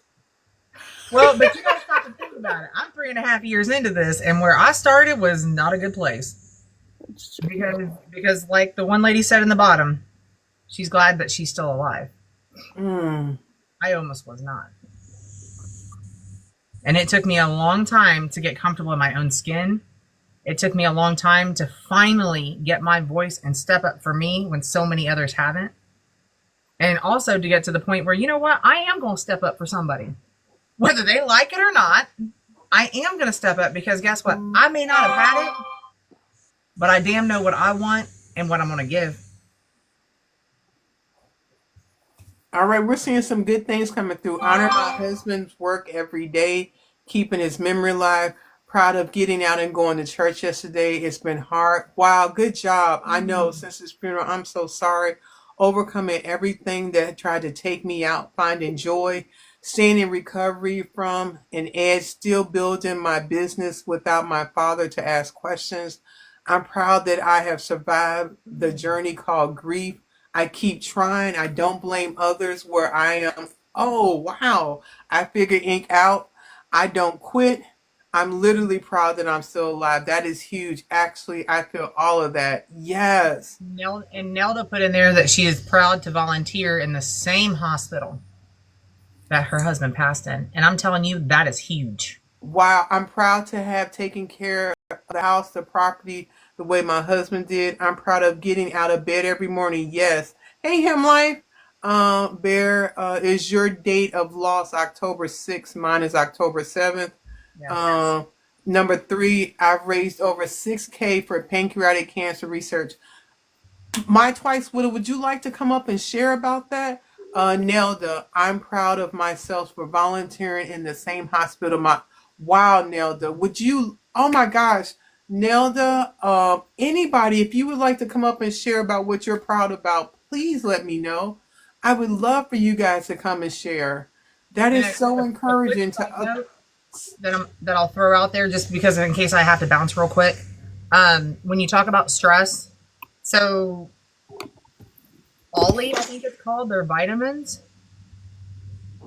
B: Well, but you gotta stop and think about it. I'm 3.5 years into this, and where I started was not a good place. Because like the one lady said in the bottom, she's glad that she's still alive. I almost was not. And it took me a long time to get comfortable in my own skin. It took me a long time to finally get my voice and step up for me when so many others haven't. And also to get to the point where, you know what, I am going to step up for somebody. Whether they like it or not, I am going to step up because guess what? I may not have had it, but I damn know what I want and what I'm going to give.
A: All right, we're seeing some good things coming through. Honor my husband's work every day, keeping his memory alive. Proud of getting out and going to church yesterday. It's been hard. Wow, good job. I know since his funeral, I'm so sorry. Overcoming everything that tried to take me out, finding joy, staying in recovery from, and Ed still building my business without my father to ask questions. I'm proud that I have survived the journey called grief. I keep trying. I don't blame others where I am. Oh, wow. I figure ink out. I don't quit. I'm literally proud that I'm still alive. That is huge. Actually, I feel all of that. Yes.
B: And Nelda put in there that she is proud to volunteer in the same hospital that her husband passed in. And I'm telling you, that is huge.
A: Wow. I'm proud to have taken care of the house, the property, the way my husband did. I'm proud of getting out of bed every morning. Yes. Hey, Him Life. Bear, is your date of loss October 6th? Mine is October 7th.
B: Yeah.
A: Number 3, I've raised over $6,000 for pancreatic cancer research. My Twice Widow, would you like to come up and share about that? Nelda, I'm proud of myself for volunteering in the same hospital. Wow, Nelda, would you, oh my gosh, Nelda, anybody, if you would like to come up and share about what you're proud about, please let me know. I would love for you guys to come and share. That is so encouraging to
B: that I'll throw out there just because in case I have to bounce real quick. When you talk about stress, so Ollie, I think it's called, their vitamins.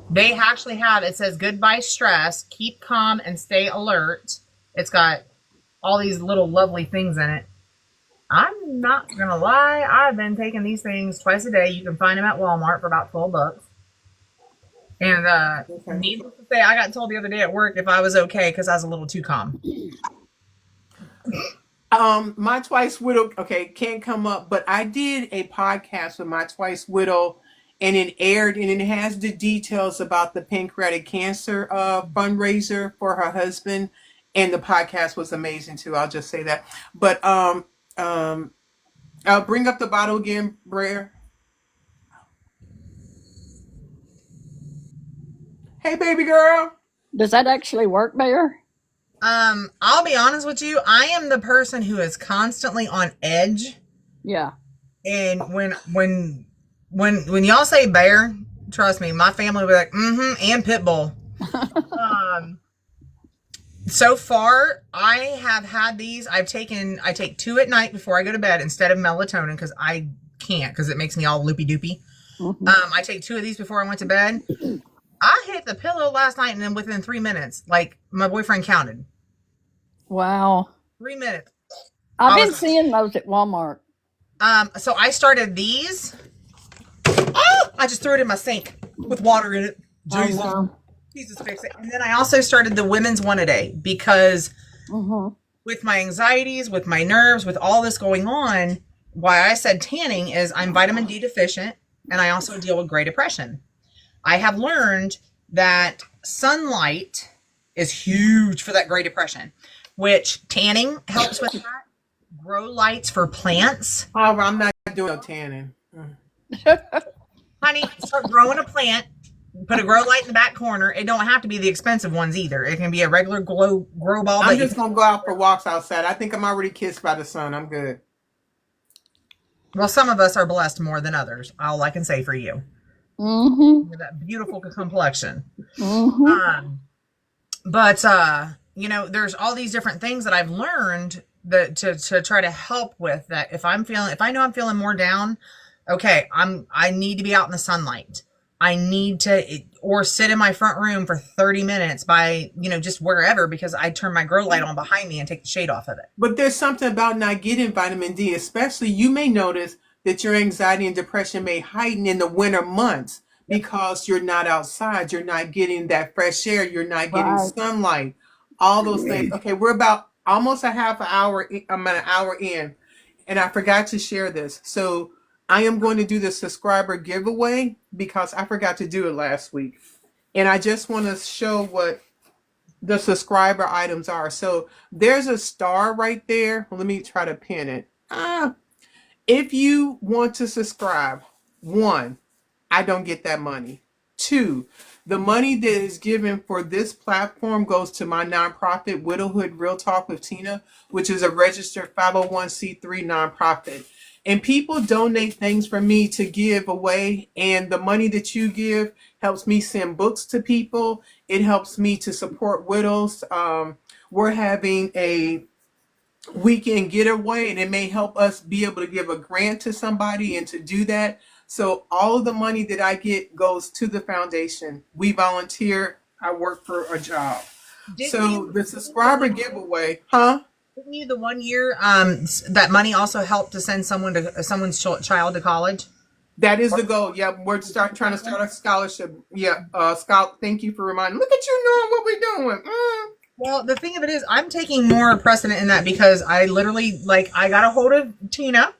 B: They actually have, it says goodbye stress, keep calm and stay alert. It's got all these little lovely things in it. I'm not gonna lie, I've been taking these things twice a day. You can find them at Walmart for about $12. And needless to say, I got told the other day at work if I was okay because I was a little too calm.
A: My Twice Widow, okay, can't come up, but I did a podcast with My Twice Widow, and it aired, and it has the details about the pancreatic cancer fundraiser for her husband, and the podcast was amazing too. I'll just say that. But I'll bring up the bottle again, Brer. Hey, baby girl.
D: Does that actually work, Bear?
B: I'll be honest with you. I am the person who is constantly on edge.
D: Yeah.
B: And when y'all say bear, trust me, my family will be like, and Pitbull. So far, I have had these. I take 2 at night before I go to bed instead of melatonin because I can't because it makes me all loopy doopy.
D: Mhm.
B: I take 2 of these before I went to bed. I hit the pillow last night and then within 3 minutes, like my boyfriend counted.
D: Wow.
B: 3 minutes.
D: I've
B: I
D: been
B: was-
D: seeing those at Walmart.
B: So I started these. Oh, I just threw it in my sink with water in it. Jesus.
D: Oh, wow.
B: Jesus fix it. And then I also started the women's one a day because
D: Mhm.
B: with my anxieties, with my nerves, with all this going on, why I said tanning is I'm vitamin D deficient and I also deal with Great Depression. I have learned that sunlight is huge for that Great Depression, which tanning helps with that. Grow lights for plants.
A: However, I'm not doing no tanning.
B: Honey, start growing a plant. Put a grow light in the back corner. It don't have to be the expensive ones either. It can be a regular grow ball.
A: I'm just gonna go out for walks outside. I think I'm already kissed by the sun. I'm good.
B: Well, some of us are blessed more than others. All I can say for you.
D: Mhm.
B: With that beautiful complexion.
D: Mhm.
B: But there's all these different things that I've learned that to try to help with that. If I know I'm feeling more down, okay, I need to be out in the sunlight. I need to or sit in my front room for 30 minutes by, just wherever because I turn my grow light on behind me and take the shade off of it.
A: But there's something about not getting vitamin D, especially you may notice that your anxiety and depression may heighten in the winter months because you're not outside, you're not getting that fresh air, you're not getting
D: Right.
A: sunlight, all those things. Okay, we're about almost a half an hour, I'm an hour in, and I forgot to share this. So I am going to do the subscriber giveaway because I forgot to do it last week. And I just want to show what the subscriber items are. So there's a star right there. Let me try to pin it. If you want to subscribe, one, I don't get that money. Two, the money that is given for this platform goes to my nonprofit, Widowhood Real Talk with Tina, which is a registered 501c3 nonprofit. And people donate things for me to give away. And the money that you give helps me send books to people. It helps me to support widows. We're having a weekend getaway, and it may help us be able to give a grant to somebody and to do that. So all of the money that I get goes to the foundation. We volunteer. I work for a job. So the subscriber giveaway,
B: Didn't you the 1 year that money also helped to send someone's child to college?
A: That is the goal. Yeah, we're trying to start a scholarship. Yeah, Scout. Thank you for reminding. Look at you knowing what we're doing.
B: Well, the thing of it is, I'm taking more precedent in that because I literally, I got a hold of Tina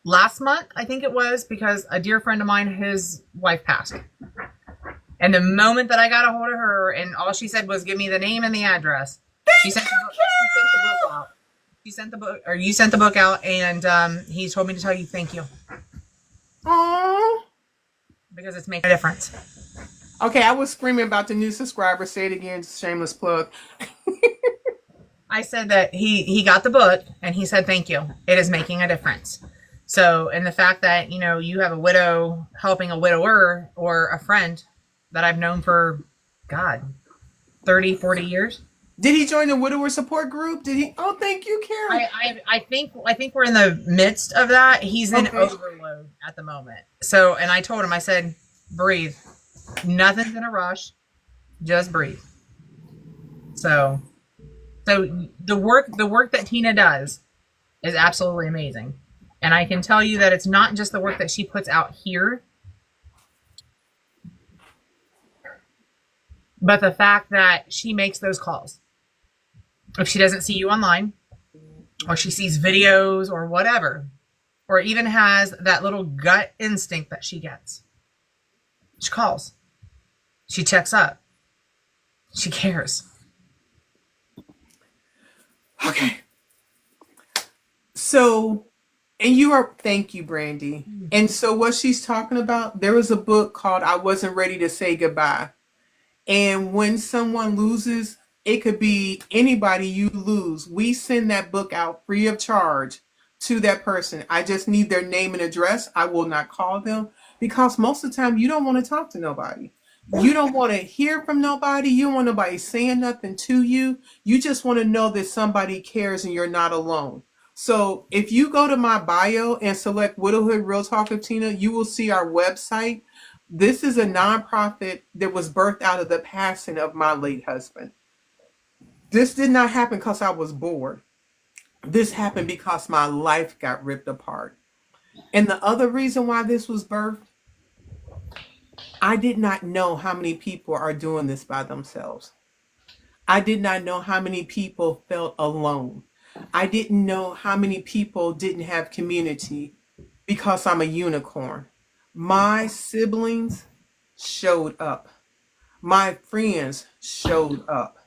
B: last month, I think it was, because a dear friend of mine, his wife passed. And the moment that I got a hold of her, and all she said was, give me the name and the address. She sent the book out. You sent the book out, and he told me to tell you thank you.
A: Aww.
B: Because it's making a difference.
A: Okay, I was screaming about the new subscriber. Say it again, shameless plug.
B: I said that he got the book and he said thank you. It is making a difference. So, and the fact that, you have a widow helping a widower or a friend that I've known for, God, 30, 40 years.
A: Did he join the widower support group? Did he? Oh, thank you, Karen.
B: I think we're in the midst of that. He's in overload at the moment. So, and I told him, I said, breathe. Nothing's in a rush. Just breathe. So the work that Tina does is absolutely amazing. And I can tell you that it's not just the work that she puts out here, but the fact that she makes those calls. If she doesn't see you online, or she sees videos or whatever, or even has that little gut instinct that she gets, she calls. She checks up. She cares.
A: Okay. So, thank you, Brandy. And so what she's talking about, there was a book called I Wasn't Ready to Say Goodbye. And when someone loses, it could be anybody you lose. We send that book out free of charge to that person. I just need their name and address. I will not call them because most of the time you don't want to talk to nobody. You don't want to hear from nobody. You don't want nobody saying nothing to you. You just want to know that somebody cares and you're not alone. So if you go to my bio and select Widowhood Real Talk with Tina, you will see our website. This is a nonprofit that was birthed out of the passing of my late husband. This did not happen because I was bored. This happened because my life got ripped apart. And the other reason why this was birthed, I did not know how many people are doing this by themselves. I did not know how many people felt alone. I didn't know how many people didn't have community because I'm a unicorn. My siblings showed up. My friends showed up.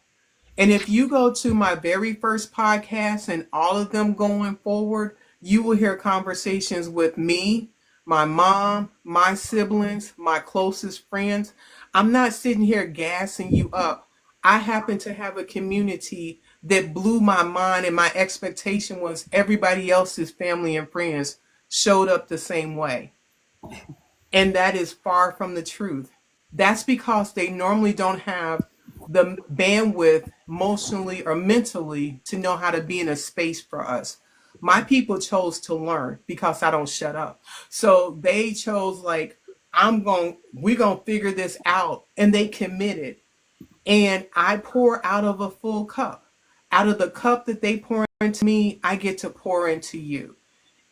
A: And if you go to my very first podcast and all of them going forward, you will hear conversations with me, my mom, my siblings, my closest friends. I'm not sitting here gassing you up. I happen to have a community that blew my mind, and my expectation was everybody else's family and friends showed up the same way. And that is far from the truth. That's because they normally don't have the bandwidth emotionally or mentally to know how to be in a space for us. My people chose to learn because I don't shut up. So they chose like, we're going to figure this out. And they committed. And I pour out of a full cup. Out of the cup that they pour into me, I get to pour into you.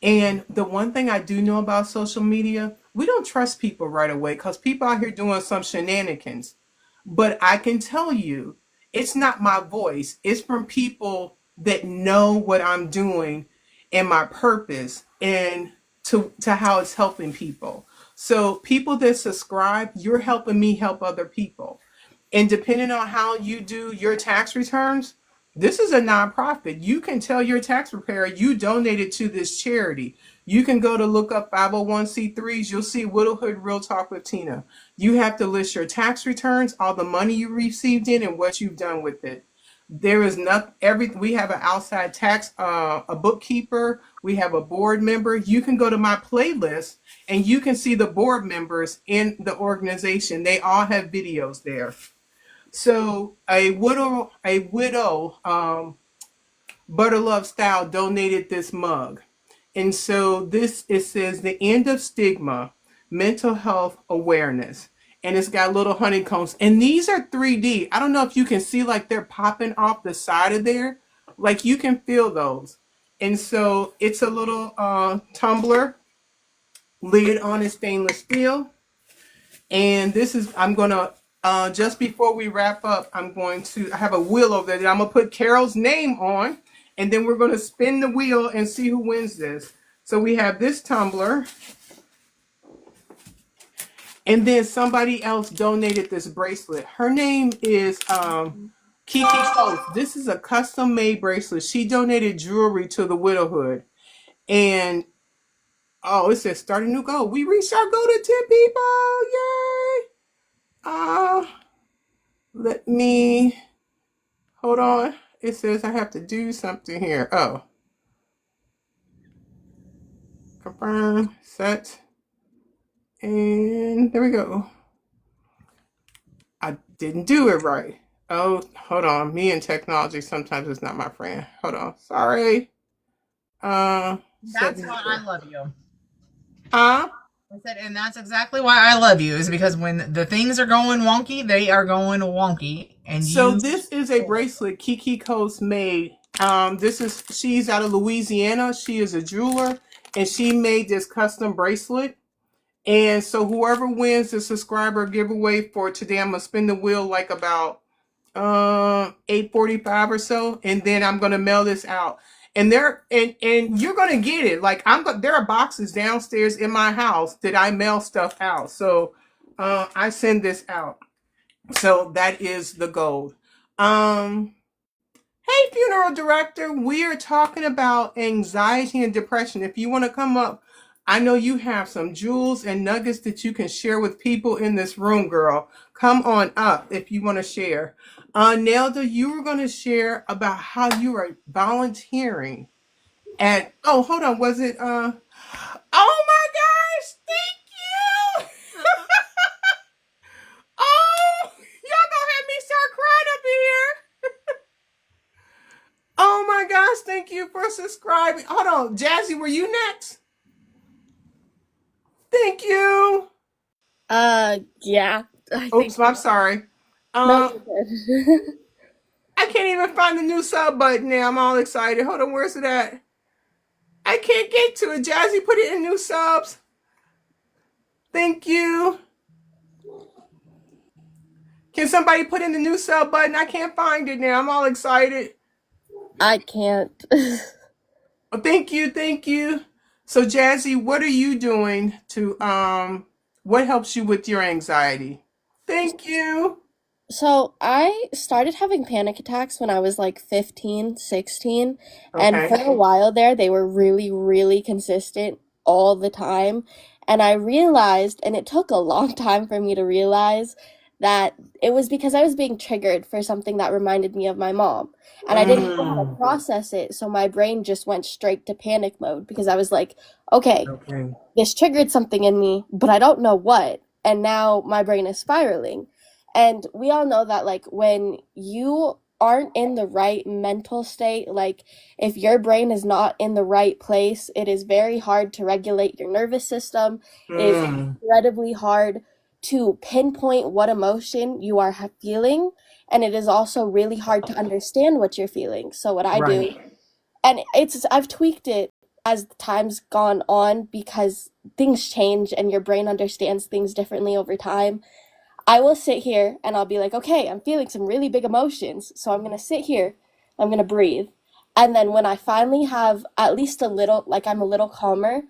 A: And the one thing I do know about social media, we don't trust people right away because people out here doing some shenanigans. But I can tell you, it's not my voice. It's from people that know what I'm doing and my purpose and to how it's helping people. So people that subscribe, you're helping me help other people. And depending on how you do your tax returns, this is a nonprofit. You can tell your tax preparer you donated to this charity. You can go to look up 501c3s. You'll see Widowhood Real Talk with Tina. You have to list your tax returns, all the money you received in, and what you've done with it. There is not everything. We have an outside tax, a bookkeeper. We have a board member. You can go to my playlist and you can see the board members in the organization. They all have videos there. So a widow, Butter Love Style donated this mug. And so it says the end of stigma, mental health awareness. And it's got little honeycombs. And these are 3D. I don't know if you can see like they're popping off the side of there. Like you can feel those. And so it's a little tumbler, lid on is stainless steel. And I'm going to, just before we wrap up, I have a wheel over there that I'm going to put Carol's name on. And then we're going to spin the wheel and see who wins this. So we have this tumbler. And then somebody else donated this bracelet. Her name is Kiki Coates. This is a custom made bracelet. She donated jewelry to the Widowhood. And it says start a new goal. We reached our goal to 10 people. Yay! Let me hold on. It says I have to do something here. Oh. Confirm, set. And there we go. I didn't do it right. Oh, hold on. Me and technology sometimes is not my friend. Hold on. Sorry.
B: That's why I love you.
A: Huh?
B: I said, and that's exactly why I love you, is because when the things are going wonky, they are going wonky. And
A: this is a bracelet Kiki Coates made. She's out of Louisiana. She is a jeweler, and she made this custom bracelet. And so whoever wins the subscriber giveaway for today, I'm gonna spin the wheel like about 8:45 or so, and then I'm gonna mail this out. And you're gonna get it. Like there are boxes downstairs in my house that I mail stuff out. So I send this out. So that is the gold. Hey, funeral director, we are talking about anxiety and depression. If you want to come up, I know you have some jewels and nuggets that you can share with people in this room, girl. Come on up if you want to share. Nelda, you were going to share about how you are volunteering at, hold on, was it, oh my gosh, thank you. Oh gosh, thank you for subscribing. Hold on, Jazzy, were you next? Thank you.
C: Yeah, I
A: Oops,
C: think.
A: I'm sorry.
C: No,
A: Um,
C: you're good.
A: I can't even find the new sub button now. I'm all excited. Hold on, where's it at? I can't get to it. Jazzy, put it in new subs. Thank you. Can somebody put in the new sub button? I can't find it now. I'm all excited.
C: I can't.
A: Oh, thank you, thank you. So Jazzy, what are you doing to what helps you with your anxiety? Thank you.
C: So I started having panic attacks when I was like 15, 16, and for
A: Okay.
C: a while there, they were really, really consistent all the time. And I realized, and it took a long time for me to realize, that it was because I was being triggered for something that reminded me of my mom. And I didn't know how to
A: Mm,
C: process it, so my brain just went straight to panic mode because I was like, okay,
A: okay.
C: this triggered something in me, but I don't know what. And now my brain is spiraling. And we all know that, like, when you aren't in the right mental state, like, if your brain is not in the right place, it is very hard to regulate your nervous system. It is
A: Mm,
C: incredibly hard to pinpoint what emotion you are feeling. And it is also really hard to understand what you're feeling. So, what I do,
A: right.
C: and I've tweaked it as time's gone on because things change and your brain understands things differently over time. I will sit here and I'll be like, okay, I'm feeling some really big emotions, so I'm gonna sit here, I'm gonna breathe. And then when I finally have at least a little, like I'm a little calmer,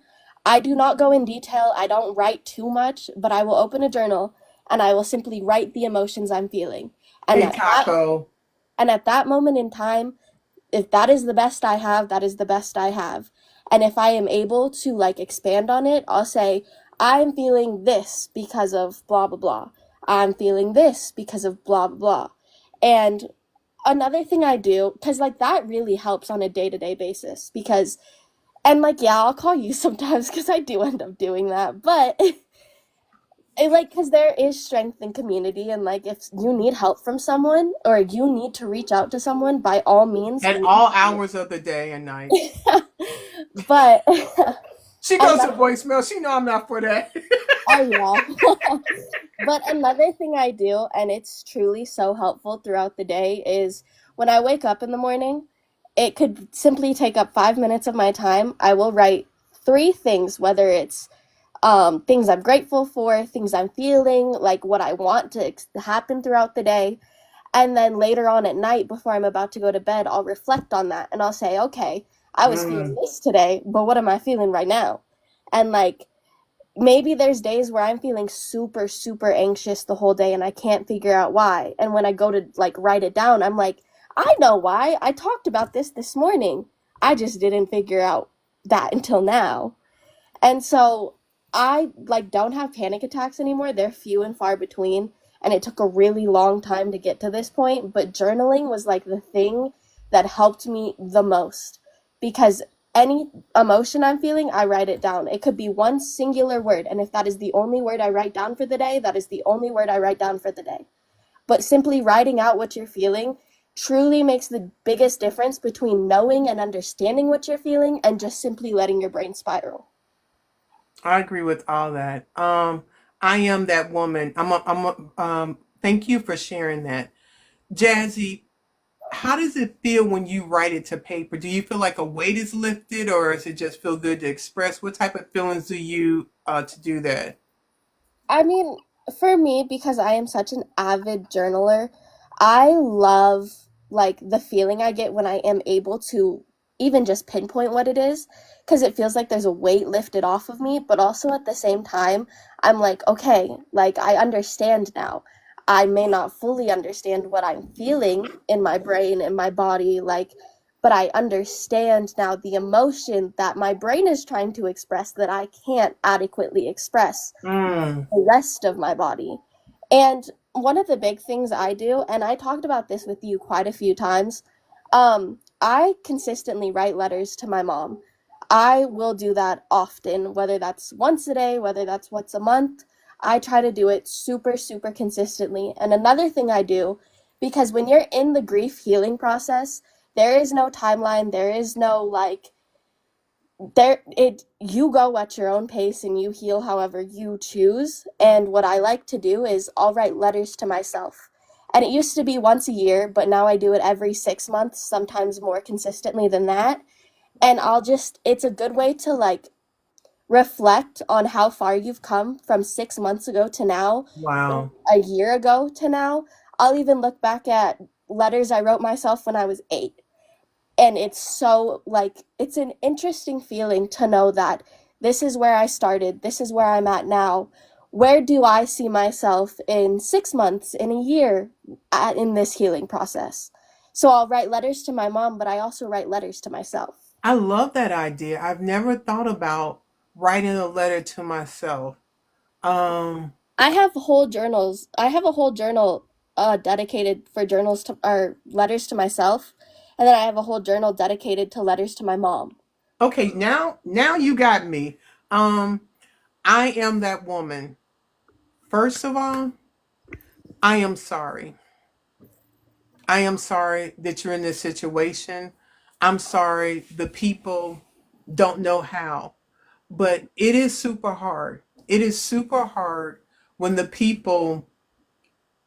C: I do not go in detail, I don't write too much, but I will open a journal and I will simply write the emotions I'm feeling. And
A: Hey
C: at that
A: Taco.
C: and at that moment in time, if that is the best I have, that is the best I have. And if I am able to like expand on it, I'll say, I'm feeling this because of blah, blah, blah. I'm feeling this because of blah, blah, blah. And another thing I do, because like that really helps on a day to day basis, because, and like, yeah, I'll call you sometimes because I do end up doing that, but like, because there is strength in community, and like, if you need help from someone or you need to reach out to someone, by all means,
A: At all hours of the day and night.
C: but
A: She goes to
C: another,
A: voicemail. She know I'm not for that.
C: oh yeah. But another thing I do, and it's truly so helpful throughout the day, is when I wake up in the morning, it could simply take up 5 minutes of my time. I will write three things, whether it's things I'm grateful for, things I'm feeling, like what I want to happen throughout the day. And then later on at night, before I'm about to go to bed, I'll reflect on that and I'll say, okay, I was feeling
A: Mm,
C: this today, but what am I feeling right now? And like, maybe there's days where I'm feeling super, super anxious the whole day and I can't figure out why. And when I go to like write it down, I'm like, I know why. I talked about this morning. I just didn't figure out that until now. And so I like don't have panic attacks anymore. They're few and far between, and it took a really long time to get to this point, but journaling was like the thing that helped me the most because any emotion I'm feeling, I write it down. It could be one singular word, and if that is the only word I write down for the day, that is the only word I write down for the day. But simply writing out what you're feeling truly makes the biggest difference between knowing and understanding what you're feeling and just simply letting your brain spiral.
A: I agree with all that. I am that woman. Thank you for sharing that. Jazzy, how does it feel when you write it to paper? Do you feel like a weight is lifted, or does it just feel good to express? What type of feelings do you to do that?
C: I mean, for me, because I am such an avid journaler, I love like the feeling I get when I am able to even just pinpoint what it is, because it feels like there's a weight lifted off of me, but also at the same time, I'm like, okay, like I understand now. I may not fully understand what I'm feeling in my brain and my body, like, but I understand now the emotion that my brain is trying to express that I can't adequately express
A: Mm,
C: the rest of my body. And one of the big things I do, and I talked about this with you quite a few times, I consistently write letters to my mom. I will do that often, whether that's once a day, whether that's once a month. I try to do it super, super consistently. And another thing I do, because when you're in the grief healing process, there is no timeline, there is no like there it you go at your own pace and you heal however you choose. And what I like to do is I'll write letters to myself. And it used to be once a year, but now I do it every 6 months, sometimes more consistently than that. And it's a good way to like reflect on how far you've come from 6 months ago to now,
A: Wow.
C: a year ago to now. I'll even look back at letters I wrote myself when I was 8. And it's so like, it's an interesting feeling to know that this is where I started, this is where I'm at now. Where do I see myself in 6 months, in a year, in this healing process? So I'll write letters to my mom, but I also write letters to myself.
A: I love that idea. I've never thought about writing a letter to myself. Um,
C: I have whole journals. I have a whole journal dedicated for journals to or letters to myself, and then I have a whole journal dedicated to letters to my mom.
A: okay, now you got me. Um, I am that woman. First of all, I am sorry. I am sorry that you're in this situation. I'm sorry the people don't know how. But it is super hard. It is super hard when the people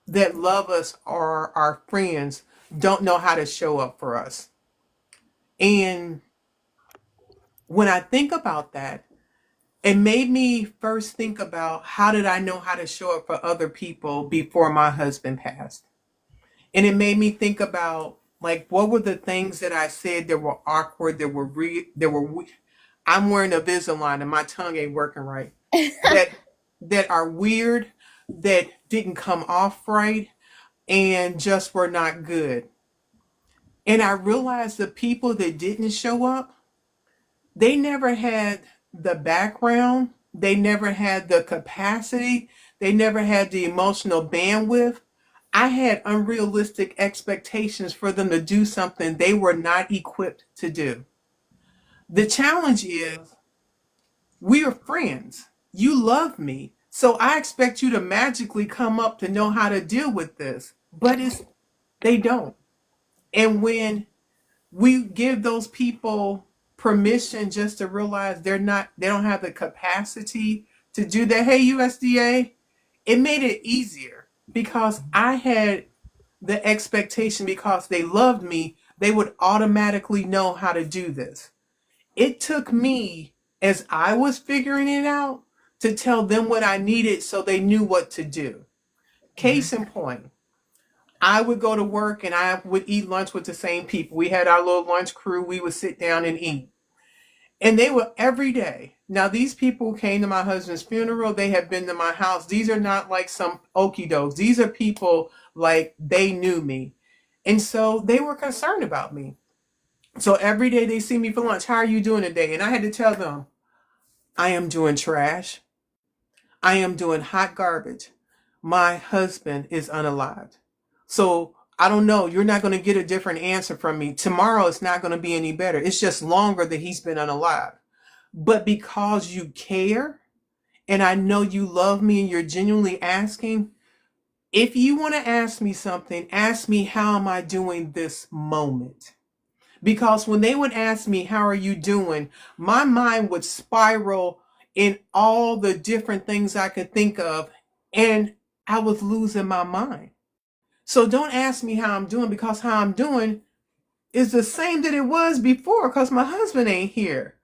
A: that love us or our friends don't know how to show up for us. And when I think about that, it made me first think about how did I know how to show up for other people before my husband passed. And it made me think about like what were the things that I said that were awkward, I'm wearing a Invisalign and my tongue ain't working right. That that are weird, that didn't come off right, and just were not good. And I realized the people that didn't show up, they never had the background, they never had the capacity, they never had the emotional bandwidth. I had unrealistic expectations for them to do something they were not equipped to do. The challenge is we are friends. You love me. So I expect you to magically come up to know how to deal with this. But they don't. And when we give those people permission just to realize they don't have the capacity to do that. Hey, USDA, it made it easier because I had the expectation because they loved me, they would automatically know how to do this. It took me, as I was figuring it out, to tell them what I needed so they knew what to do. Case in point, I would go to work and I would eat lunch with the same people. We had our little lunch crew. We would sit down and eat. And they were every day. Now, these people came to my husband's funeral. They have been to my house. These are not like some okie dokes. These are people like they knew me. And so they were concerned about me. So every day they see me for lunch. How are you doing today? And I had to tell them, I am doing trash. I am doing hot garbage. My husband is unalived. So I don't know. You're not going to get a different answer from me. Tomorrow it's not going to be any better. It's just longer that he's been unalive. But because you care and I know you love me and you're genuinely asking, if you want to ask me something, ask me how am I doing this moment? Because when they would ask me, how are you doing? My mind would spiral in all the different things I could think of. And I was losing my mind. So don't ask me how I'm doing because how I'm doing is the same that it was before because my husband ain't here.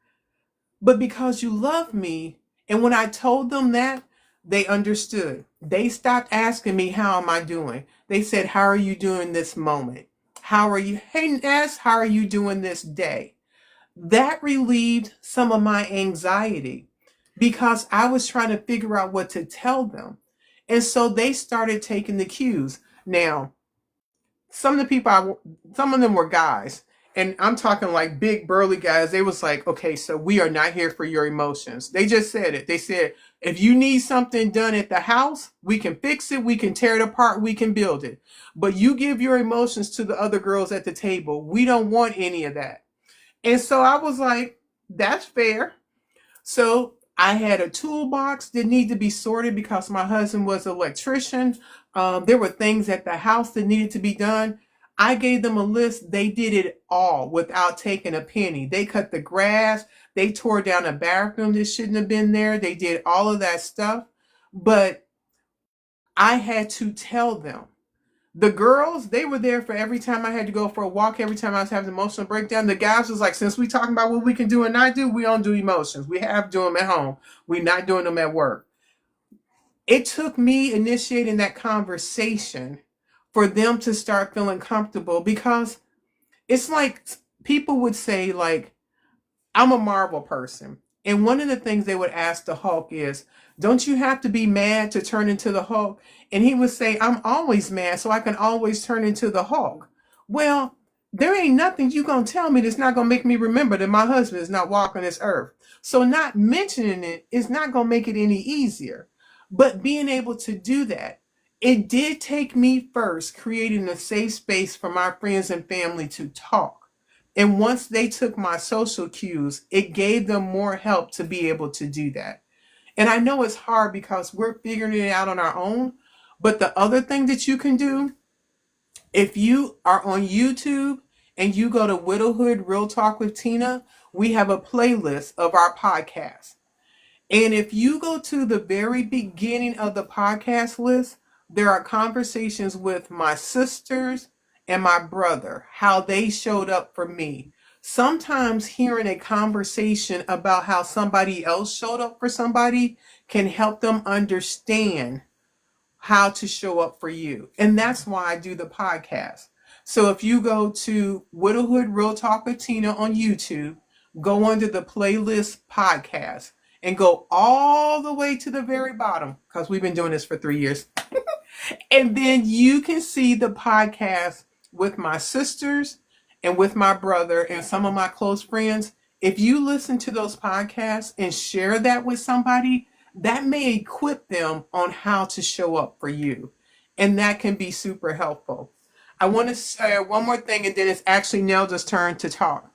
A: But because you love me, and when I told them that, they understood. They stopped asking me, how am I doing? They said, how are you doing this moment? How are you? Hey, Ness, how are you doing this day? That relieved some of my anxiety because I was trying to figure out what to tell them. And so they started taking the cues. Now, some of them were guys, and I'm talking like big burly guys. They was like, okay, so we are not here for your emotions. They just said it. They said, if you need something done at the house, we can fix it, we can tear it apart, we can build it. But you give your emotions to the other girls at the table. We don't want any of that. And so I was like, that's fair. So I had a toolbox that needed to be sorted because my husband was an electrician. There were things at the house that needed to be done. I gave them a list. They did it all without taking a penny. They cut the grass. They tore down a bathroom that shouldn't have been there. They did all of that stuff. But I had to tell them. The girls, they were there for every time I had to go for a walk, every time I was having an emotional breakdown. The guys was like, since we talking about what we can do and not do, we don't do emotions. We have to do them at home. We're not doing them at work. It took me initiating that conversation for them to start feeling comfortable, because it's like people would say, like, I'm a Marvel person. And one of the things they would ask the Hulk is, don't you have to be mad to turn into the Hulk? And he would say, I'm always mad, so I can always turn into the Hulk. Well, there ain't nothing you gonna tell me that's not gonna make me remember that my husband is not walking this earth. So not mentioning it is not gonna make it any easier. But being able to do that, it did take me first creating a safe space for my friends and family to talk. And once they took my social cues, it gave them more help to be able to do that. And I know it's hard because we're figuring it out on our own. But the other thing that you can do, if you are on YouTube and you go to Widowhood Real Talk with Tina, we have a playlist of our podcast. And if you go to the very beginning of the podcast list, there are conversations with my sisters and my brother, how they showed up for me. Sometimes hearing a conversation about how somebody else showed up for somebody can help them understand how to show up for you. And that's why I do the podcast. So if you go to Widowhood Real Talk with Tina on YouTube, go under the playlist podcast and go all the way to the very bottom, because we've been doing this for 3 years. And then you can see the podcast with my sisters and with my brother and some of my close friends. If you listen to those podcasts and share that with somebody, that may equip them on how to show up for you. And that can be super helpful. I want to say one more thing, and then it's actually Nelda's turn to talk.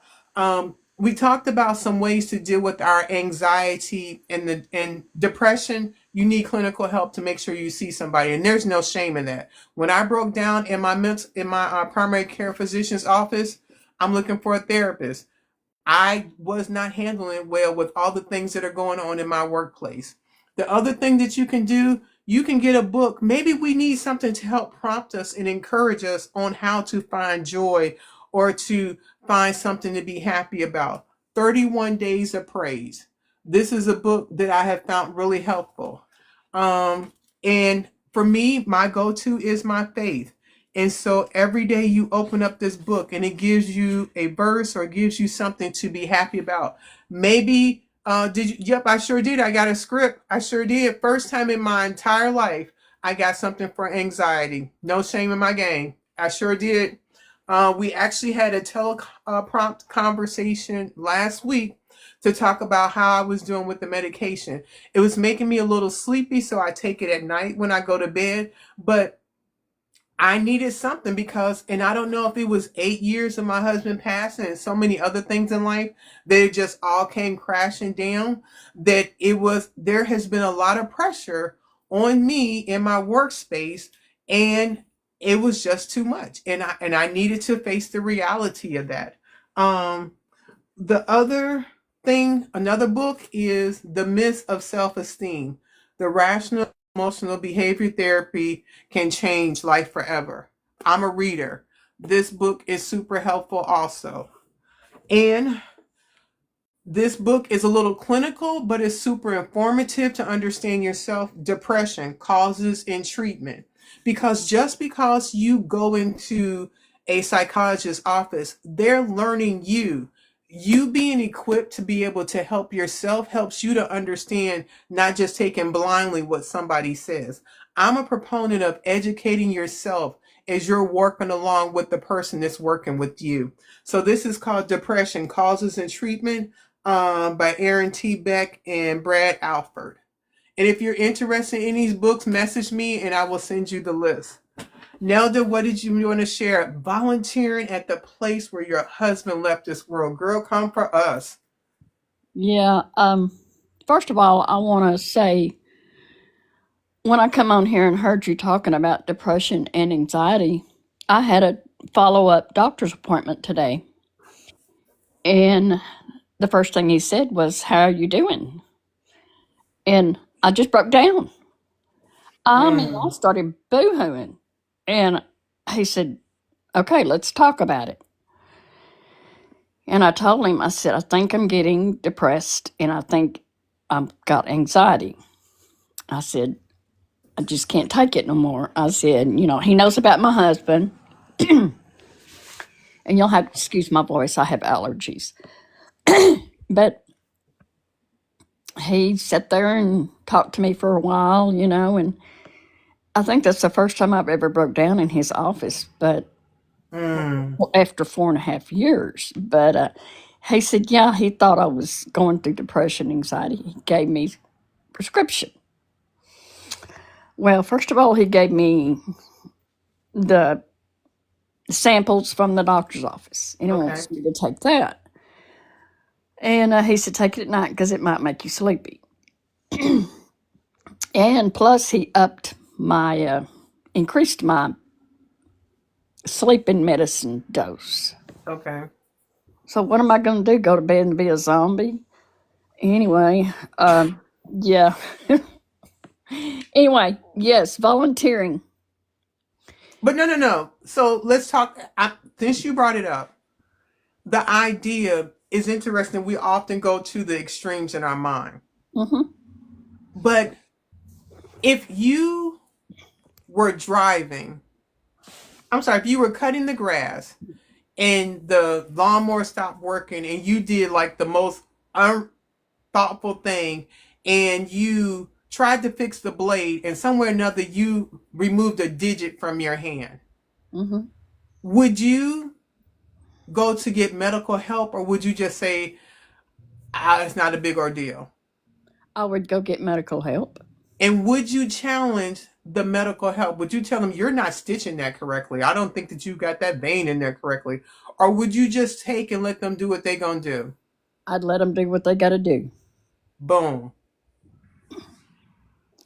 A: We talked about some ways to deal with our anxiety and depression. You need clinical help to make sure you see somebody, and there's no shame in that. When I broke down in my primary care physician's office, I'm looking for a therapist. I was not handling it well with all the things that are going on in my workplace. The other thing that you can do, you can get a book. Maybe we need something to help prompt us and encourage us on how to find joy or to find something to be happy about. 31 Days of Praise. This is a book that I have found really helpful. And for me, my go-to is my faith. And so every day you open up this book and it gives you a verse or gives you something to be happy about. Maybe, did you? Yep, I sure did. I got a script. I sure did. First time in my entire life, I got something for anxiety. No shame in my game. I sure did. We actually had a teleprompt conversation last week to talk about how I was doing with the medication. It was making me a little sleepy, so I take it at night when I go to bed. But I needed something because, and I don't know if it was 8 years of my husband passing and so many other things in life that it just all came crashing down, that there has been a lot of pressure on me in my workspace, and it was just too much. And I needed to face the reality of that. The other thing, another book is The Myth of Self-Esteem. The Rational Emotional Behavior Therapy Can Change Life Forever. I'm a reader. This book is super helpful also. And this book is a little clinical, but it's super informative to understand yourself. Depression, Causes and Treatment. Because just because you go into a psychologist's office, they're learning you. You being equipped to be able to help yourself helps you to understand, not just taking blindly what somebody says. I'm a proponent of educating yourself as you're working along with the person that's working with you. So this is called Depression, Causes and Treatment by Aaron T. Beck and Brad Alford. And if you're interested in these books, message me and I will send you the list. Nelda, what did you want to share? Volunteering at the place where your husband left this world. Girl, come for us.
D: Yeah. First of all, I want to say, when I come on here and heard you talking about depression and anxiety, I had follow up doctor's appointment today. And the first thing he said was, "How are you doing?" And I just broke down. I mean, I
A: Mm.
D: started boo hooing. And he said, "Okay, let's talk about it." And I told him, I said, "I think I'm getting depressed and I think I've got anxiety." I said, "I just can't take it no more." I said, he knows about my husband, and you'll have to excuse my voice. I have allergies. But he sat there and talked to me for a while, and I think that's the first time I've ever broke down in his office, but
A: Mm.
D: after 4.5 years. But he said, yeah, he thought I was going through depression, anxiety. He gave me prescription. Well, first of all, he gave me the samples from the doctor's office, and he
A: Okay.
D: wants me to take that. And he said, take it at night because it might make you sleepy. And plus, he increased my sleeping medicine dose.
A: Okay.
D: So what am I going to do? Go to bed and be a zombie? Anyway, yeah. Anyway, yes, volunteering.
A: But no. So let's talk. Since you brought it up, the idea is interesting. We often go to the extremes in our mind.
D: Hmm.
A: But if you were driving, I'm sorry, if you were cutting the grass and the lawnmower stopped working and you did like the most unthoughtful thing and you tried to fix the blade and somewhere or another you removed a digit from your hand,
D: Hmm.
A: would you go to get medical help or would you just say, it's not a big ordeal?
D: I would go get medical help.
A: And would you challenge the medical help? Would you tell them you're not stitching that correctly? I don't think that you got that vein in there correctly. Or would you just take and let them do what they gonna do?
D: I'd let them do what they got to do.
A: Boom.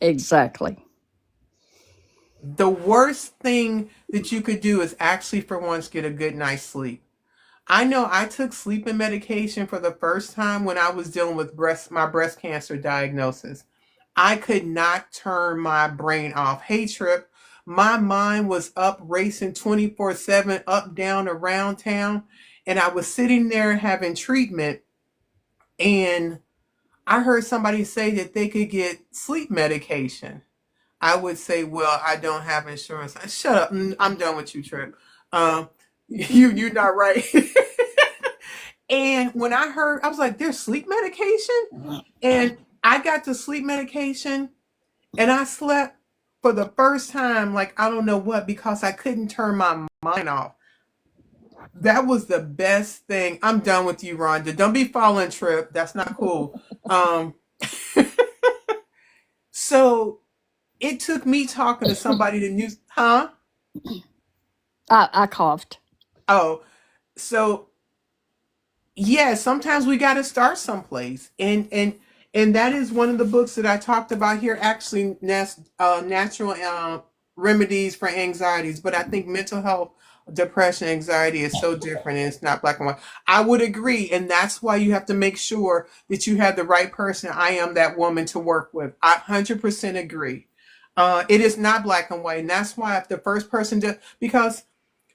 D: Exactly.
A: The worst thing that you could do is actually for once get a good night's sleep. I know I took sleeping medication for the first time when I was dealing with my breast cancer diagnosis. I could not turn my brain off. Hey, Trip, my mind was up racing 24/7, up, down, around town. And I was sitting there having treatment. And I heard somebody say that they could get sleep medication. I would say, well, I don't have insurance. Shut up. I'm done with you, Trip. You're not right. And when I heard, I was like, there's sleep medication? And I got the sleep medication and I slept for the first time, like I don't know what, because I couldn't turn my mind off. That was the best thing. I'm done with you, Rhonda. Don't be following Trip. That's not cool. Um, so it took me talking to somebody that knew, huh?
D: I coughed.
A: Oh, so yeah, sometimes we got to start someplace, and that is one of the books that I talked about here. Actually, natural remedies for anxieties, but I think mental health, depression, anxiety is so different, and it's not black and white. I would agree, and that's why you have to make sure that you have the right person. I am that woman to work with. I 100% agree. It is not black and white, and that's why if the first person to because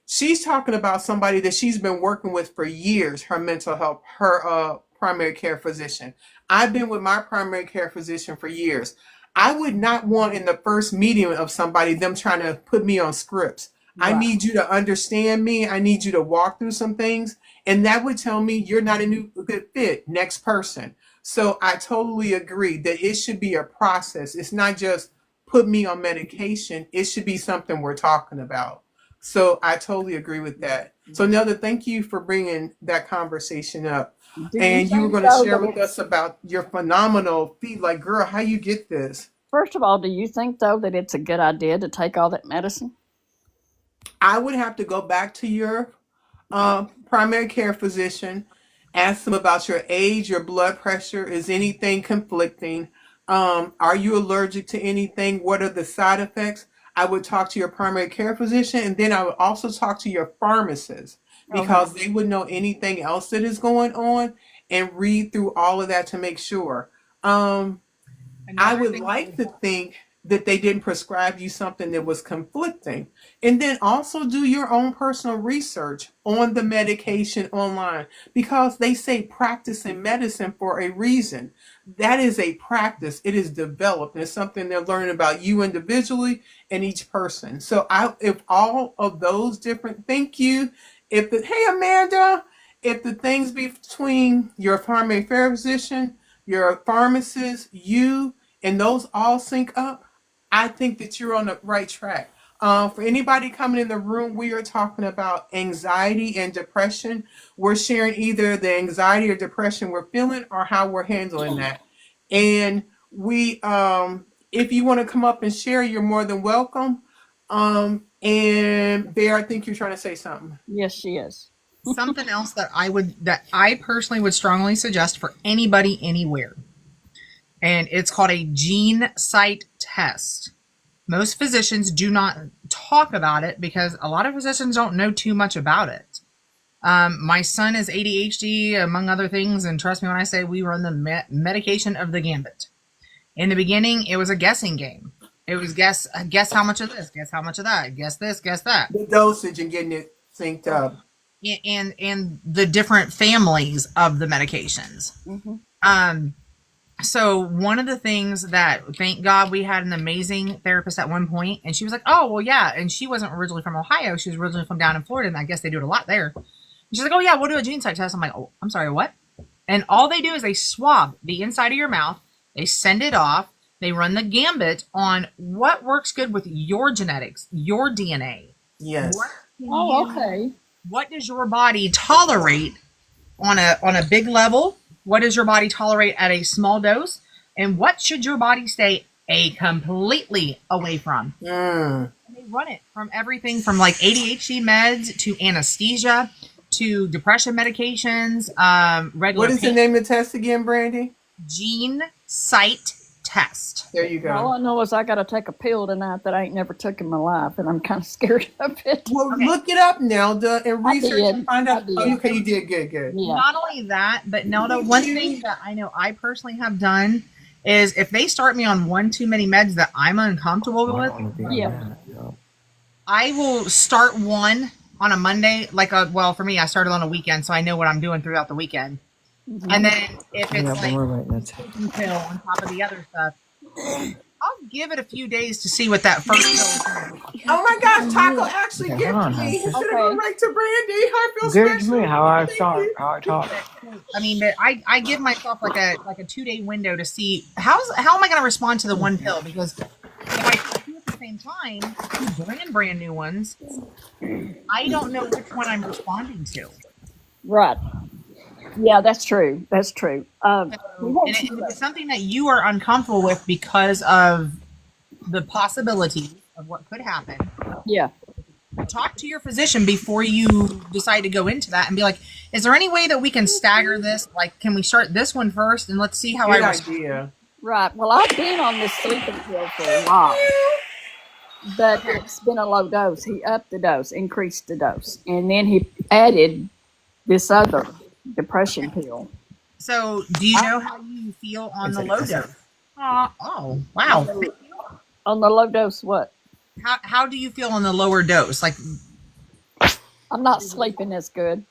A: she's talking about somebody that she's been working with for years, her mental health, her primary care physician. I've been with my primary care physician for years. I would not want in the first meeting of somebody them trying to put me on scripts. I
D: Right.
A: need you to understand me. I need you to walk through some things. And that would tell me you're not a good fit. Next person. So I totally agree that it should be a process. It's not just put me on medication. It should be something we're talking about. So I totally agree with that. So Nelda, thank you for bringing that conversation up.
D: Do you
A: And you were
D: think
A: going to
D: though
A: share
D: that
A: with
D: it's
A: us about your phenomenal feat. Like, girl, how you get this?
D: First of all, do you think though that it's a good idea to take all that medicine?
A: I would have to go back to your primary care physician, ask them about your age, your blood pressure, is anything conflicting? Are you allergic to anything? What are the side effects? I would talk to your primary care physician, and then I would also talk to your pharmacist
D: Okay.
A: because they would know anything else that is going on and read through all of that to make sure. Um, I
B: Another
A: would
B: thing.
A: like to think that they didn't prescribe you something that was conflicting. And then also do your own personal research on the medication online because they say practice in medicine for a reason. That is a practice. It is developed. It's something they're learning about you individually and each person. So if all of those different, thank you. Hey Amanda, if the things between your primary care physician, your pharmacist, you, and those all sync up, I think that you're on the right track. For anybody coming in the room, we are talking about anxiety and depression. We're sharing either the anxiety or depression we're feeling or how we're handling that. And if you want to come up and share, you're more than welcome. And Bear, I think you're trying to say something.
D: Yes, she is.
B: Something else that I personally would strongly suggest for anybody anywhere. And it's called a GeneSight test. Most physicians do not talk about it because a lot of physicians don't know too much about it. My son is ADHD, among other things, and trust me when I say we run the medication of the gambit. In the beginning, it was a guessing game. It was guess how much of this, guess how much of that, guess this, guess that.
A: The dosage and getting it synced up.
B: And the different families of the medications. So one of the things that, thank God, we had an amazing therapist at one point, and she was like, oh, well, yeah. And she wasn't originally from Ohio. She was originally from down in Florida, and I guess they do it a lot there. And she's like, oh, yeah, we'll do a GeneSight test. I'm like, oh, I'm sorry, what? And all they do is they swab the inside of your mouth. They send it off. They run the gambit on what works good with your genetics, your DNA.
A: Yes.
D: Okay.
B: What does your body tolerate on a big level? What does your body tolerate at a small dose? And what should your body stay completely away from? And they run it from everything from like ADHD meds to anesthesia to depression medications, regular.
A: What is the name of the test again, Brandy?
B: GeneSight test.
A: There you go.
D: All I know is I got to take a pill tonight that I ain't never took in my life, and I'm kind of scared of it.
A: Well, look it up, Nelda, and research
D: did.
A: and find out.
D: I did.
A: Oh, okay, you did good.
D: Yeah.
B: Not only that, but Nelda, one thing that I know I personally have done is if they start me on one too many meds that I'm uncomfortable with,
D: Yeah.
B: I will start one on a Monday, well, for me, I started on a weekend, so I know what I'm doing throughout the weekend. And then if it's like pill on top of the other stuff, I'll give it a few days to see what that first pill is doing.
A: Oh my gosh, Taco actually gave me. He should have gone right to Brandy. I feel special.
E: Give me how I
A: Thank
E: talk.
A: you.
E: How I talk.
B: I mean, but I give myself like a 2-day window to see how am I going to respond to the one pill, because if I take two at the same time, brand new ones, I don't know which one I'm responding to.
D: Right. Yeah, that's true. That's true.
B: And if it's something that you are uncomfortable with because of the possibility of what could happen,
D: Yeah.
B: talk to your physician before you decide to go into that and be like, is there any way that we can stagger this? Like, can we start this one first and let's see how
A: Good
B: I respond?
A: idea.
D: Right. Well, I've been on this sleeping pill for a while, but it's been a low dose. He upped the dose, increased the dose, and then he added this other depression pill.
B: So do you know how you feel on the low dose? Oh, wow.
D: On the low dose, what?
B: How do you feel on the lower dose? Like,
D: I'm not sleeping as good.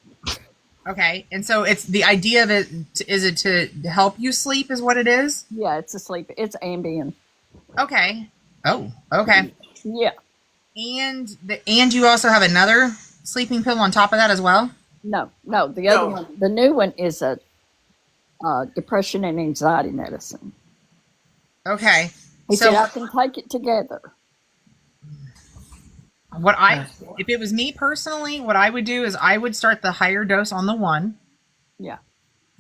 B: okay. And so it's the idea of it, is it to help you sleep is what it is?
D: Yeah, it's a sleep. It's Ambien.
B: Okay. Oh, okay.
D: Yeah.
B: And you also have another sleeping pill on top of that as well?
D: No. The other one, the new one is a depression and anxiety medicine.
B: Okay.
D: He
B: So
D: said I can take it together.
B: if it was me personally, what I would do is I would start the higher dose on the one,
D: Yeah.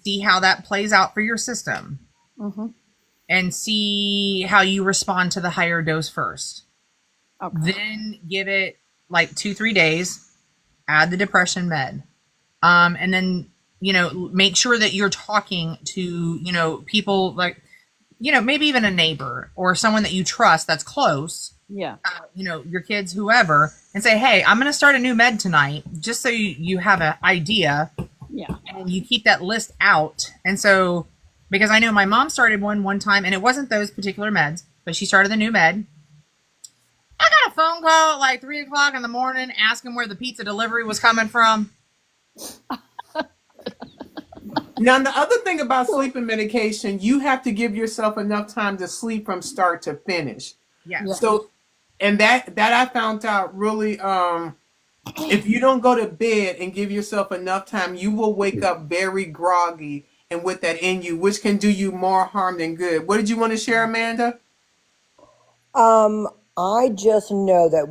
B: see how that plays out for your system, and see how you respond to the higher dose first.
D: Okay.
B: Then give it like 2-3 days, add the depression med. And then, make sure that you're talking to, people like, maybe even a neighbor or someone that you trust that's close
D: Yeah.
B: your kids, whoever, and say, hey, I'm going to start a new med tonight, just so you have an idea,
D: Yeah.
B: and you keep that list out. And so, because I know my mom started one time, and it wasn't those particular meds, but she started the new med. I got a phone call at like 3 o'clock in the morning asking where the pizza delivery was coming from.
A: Now, the other thing about sleeping medication, you have to give yourself enough time to sleep from start to finish.
B: Yes.
D: Yeah.
A: So, and that I found out really, if you don't go to bed and give yourself enough time, you will wake up very groggy and with that in you, which can do you more harm than good. What did you want to share, Amanda?
E: I just know that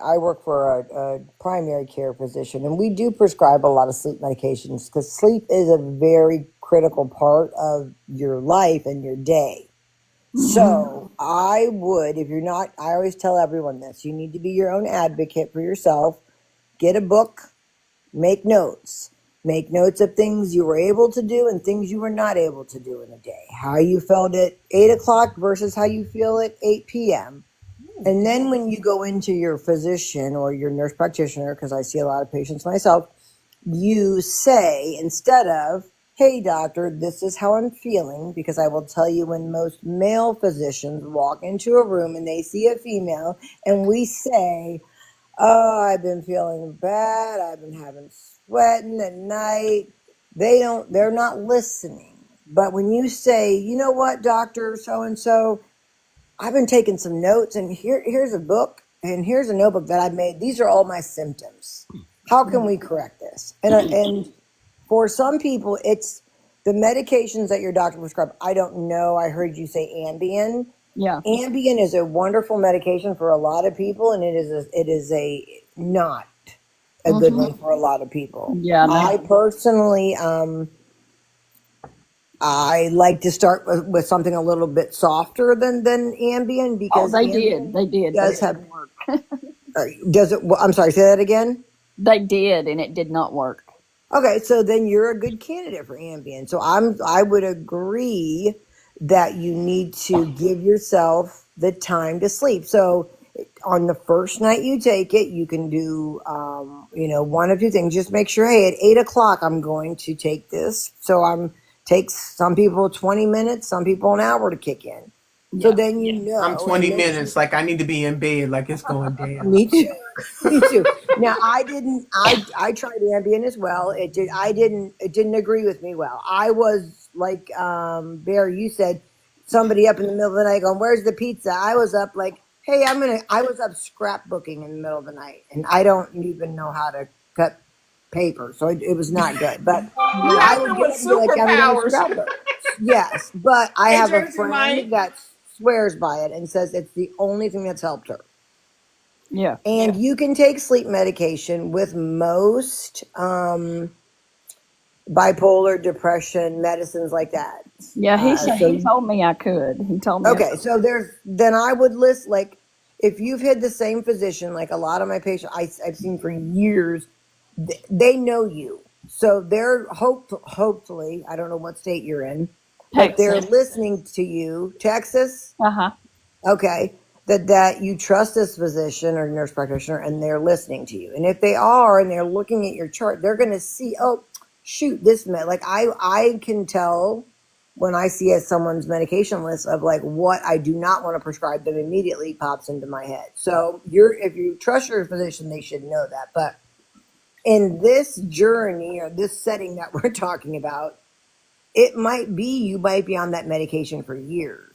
E: I work for a primary care physician, and we do prescribe a lot of sleep medications because sleep is a very critical part of your life and your day. So I would, if you're not, I always tell everyone this, you need to be your own advocate for yourself. Get a book, make notes. Make notes of things you were able to do and things you were not able to do in a day. How you felt at 8 o'clock versus how you feel at 8 p.m. And then when you go into your physician or your nurse practitioner, because I see a lot of patients myself, you say, instead of, hey, doctor, this is how I'm feeling, because I will tell you when most male physicians walk into a room and they see a female and we say, oh, I've been feeling bad, I've been having sweating at night, they're not listening. But when you say, you know what, doctor so-and-so, I've been taking some notes, and here's a book, and here's a notebook that I've made. These are all my symptoms. How can we correct this? And for some people, it's the medications that your doctor prescribed. I don't know. I heard you say Ambien.
D: Yeah.
E: Ambien is a wonderful medication for a lot of people, and it is a not a good one for a lot of people.
D: Yeah.
E: I personally, I like to start with something a little bit softer than Ambien
D: Oh,
E: because
D: they
E: Ambien
D: did. They did.
E: does
D: But
E: have. Does it? I'm sorry. Say that again.
D: they did, and it did not work.
E: Okay, so then you're a good candidate for Ambien. So I would agree that you need to give yourself the time to sleep. So on the first night you take it, you can do one of two things. Just make sure, hey, at 8 o'clock I'm going to take this. So takes some people 20 minutes, some people an hour to kick in. So
D: Yeah.
E: then you know.
A: I'm 20
E: and then-
A: minutes, like I need to be in bed, like it's going down.
E: Me too. Me too. Now I tried Ambien as well. It didn't agree with me well. I was like Bear, you said, somebody up in the middle of the night going, where's the pizza? I was up like, hey, I was up scrapbooking in the middle of the night, and I don't even know how to cut paper, so it was not good. But I would get up and be like, I'm going to scrapbook. Yes, but I have a friend that swears by it and says it's the only thing that's helped her.
D: Yeah.
E: And you can take sleep medication with most bipolar depression medicines like that.
D: Yeah. He said
E: so-
D: he told me I could. He told me.
E: Okay, so then I would list, like, if you've had the same physician, like a lot of my patients I've seen for years, they know you. So they're hopefully, I don't know what state you're in, but they're
D: Texas.
E: listening to you. Texas?
D: Uh-huh.
E: Okay. That you trust this physician or nurse practitioner and they're listening to you. And if they are and they're looking at your chart, they're going to see, oh, shoot, like I can tell when I see someone's medication list of like what I do not want to prescribe them immediately pops into my head. So if you trust your physician, they should know that. But in this journey or this setting that we're talking about, you might be on that medication for years.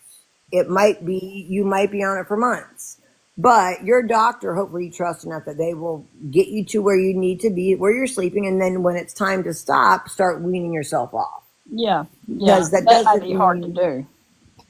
E: It might be, you might be on it for months, but your doctor, hopefully you trust enough that they will get you to where you need to be, where you're sleeping. And then when it's time to stop, start weaning yourself off.
D: Yeah. Yeah.
E: Because that
D: might
E: doesn't
D: be hard to do.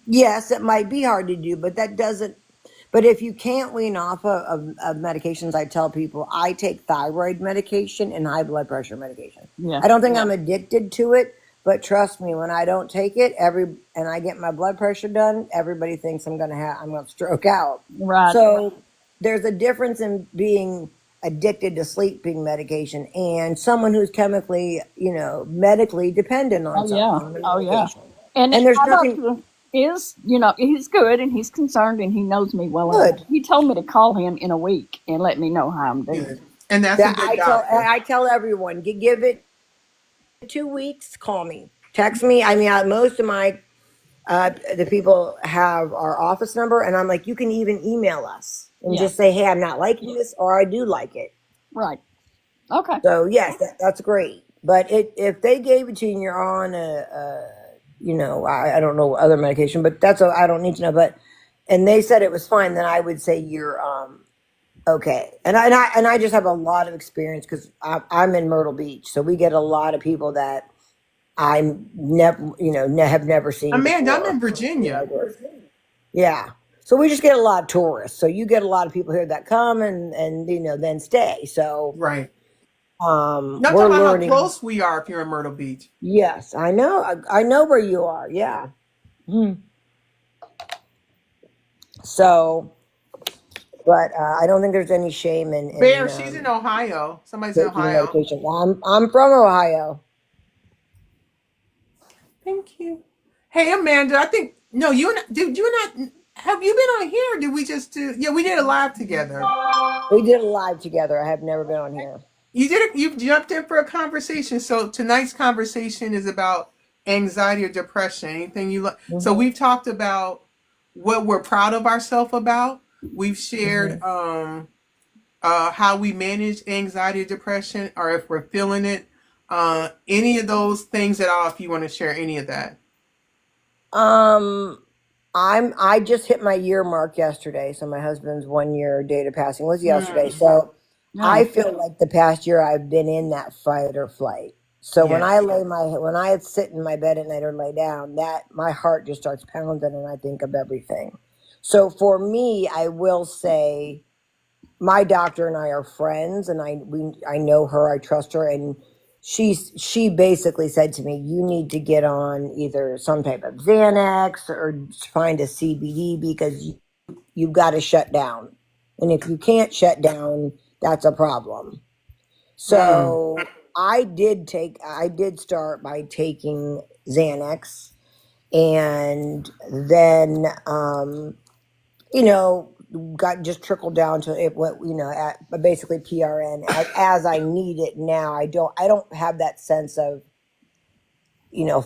E: Yes, it might be hard to do, but but if you can't wean off of medications, I tell people I take thyroid medication and high blood pressure medication.
D: Yeah.
E: I don't think I'm addicted to it, but trust me, when I don't take it and I get my blood pressure done, everybody thinks I'm going to stroke out.
D: Right.
E: So there's a difference in being addicted to sleeping medication and someone who's chemically, medically dependent on
D: Oh, yeah.
E: something.
D: Oh, yeah.
E: medication.
D: And
E: And there's
D: my
E: nothing.
D: doctor, is, he's good and he's concerned and he knows me well enough.
E: Good.
D: He told me to call him in a week and let me know how I'm doing.
A: Good. And that's a
E: That
A: good doctor.
E: I tell everyone, give it 2 weeks. Call me, text me. I mean, most of my the people have our office number, and I'm like, you can even email us and
D: Yeah,
E: just say, hey, I'm not liking this, or I do like it.
D: right. Okay.
E: So yes, that's great. But if they gave it to you and you're on I don't know other medication, but I don't need to know. But and they said it was fine, then I would say you're okay. And I just have a lot of experience because I'm in Myrtle Beach, so we get a lot of people that I'm never have never seen
A: Amanda, I'm in
E: before.
A: Virginia.
E: Yeah. So we just get a lot of tourists. So you get a lot of people here that come and then stay. So
A: Right. Not talking
E: we're
A: about how
E: learning.
A: close we are if you're in Myrtle Beach.
E: Yes, I know. I know where you are. Yeah. Hmm. So, but I don't think there's any shame in
A: Bear, she's in Ohio. Somebody's in
E: taking
A: Ohio.
E: medication. I'm from Ohio.
A: Thank you. Hey, Amanda, I think no, did you not have you been on here? Or did we just do? Yeah, we did a live together.
E: We did a live together. I have never been on here.
A: You did it. You jumped in for a conversation. So tonight's conversation is about anxiety or depression. Anything you like? So
E: Hmm.
A: we've talked about what we're proud of ourselves about. We've shared
E: Hmm.
A: how we manage anxiety or depression, or if we're feeling it. Any of those things at all? If you want to share any of that.
E: Um, I just hit my year mark yesterday. So my husband's 1 year date of passing was yesterday.
A: Mm,
E: So I
D: No.
E: feel like the past year I've been in that fight or flight. So
A: yeah.
E: when I sit in my bed at night or lay down, that my heart just starts pounding and I think of everything. So for me, I will say my doctor and I are friends, and I know her, I trust her, and she basically said to me, you need to get on either some type of Xanax or find a CBD because you've got to shut down, and if you can't shut down, that's a problem.
A: Mm,
E: So I did start by taking Xanax, and then you know, got just trickled down to it. What at basically PRN as I need it now. I don't have that sense of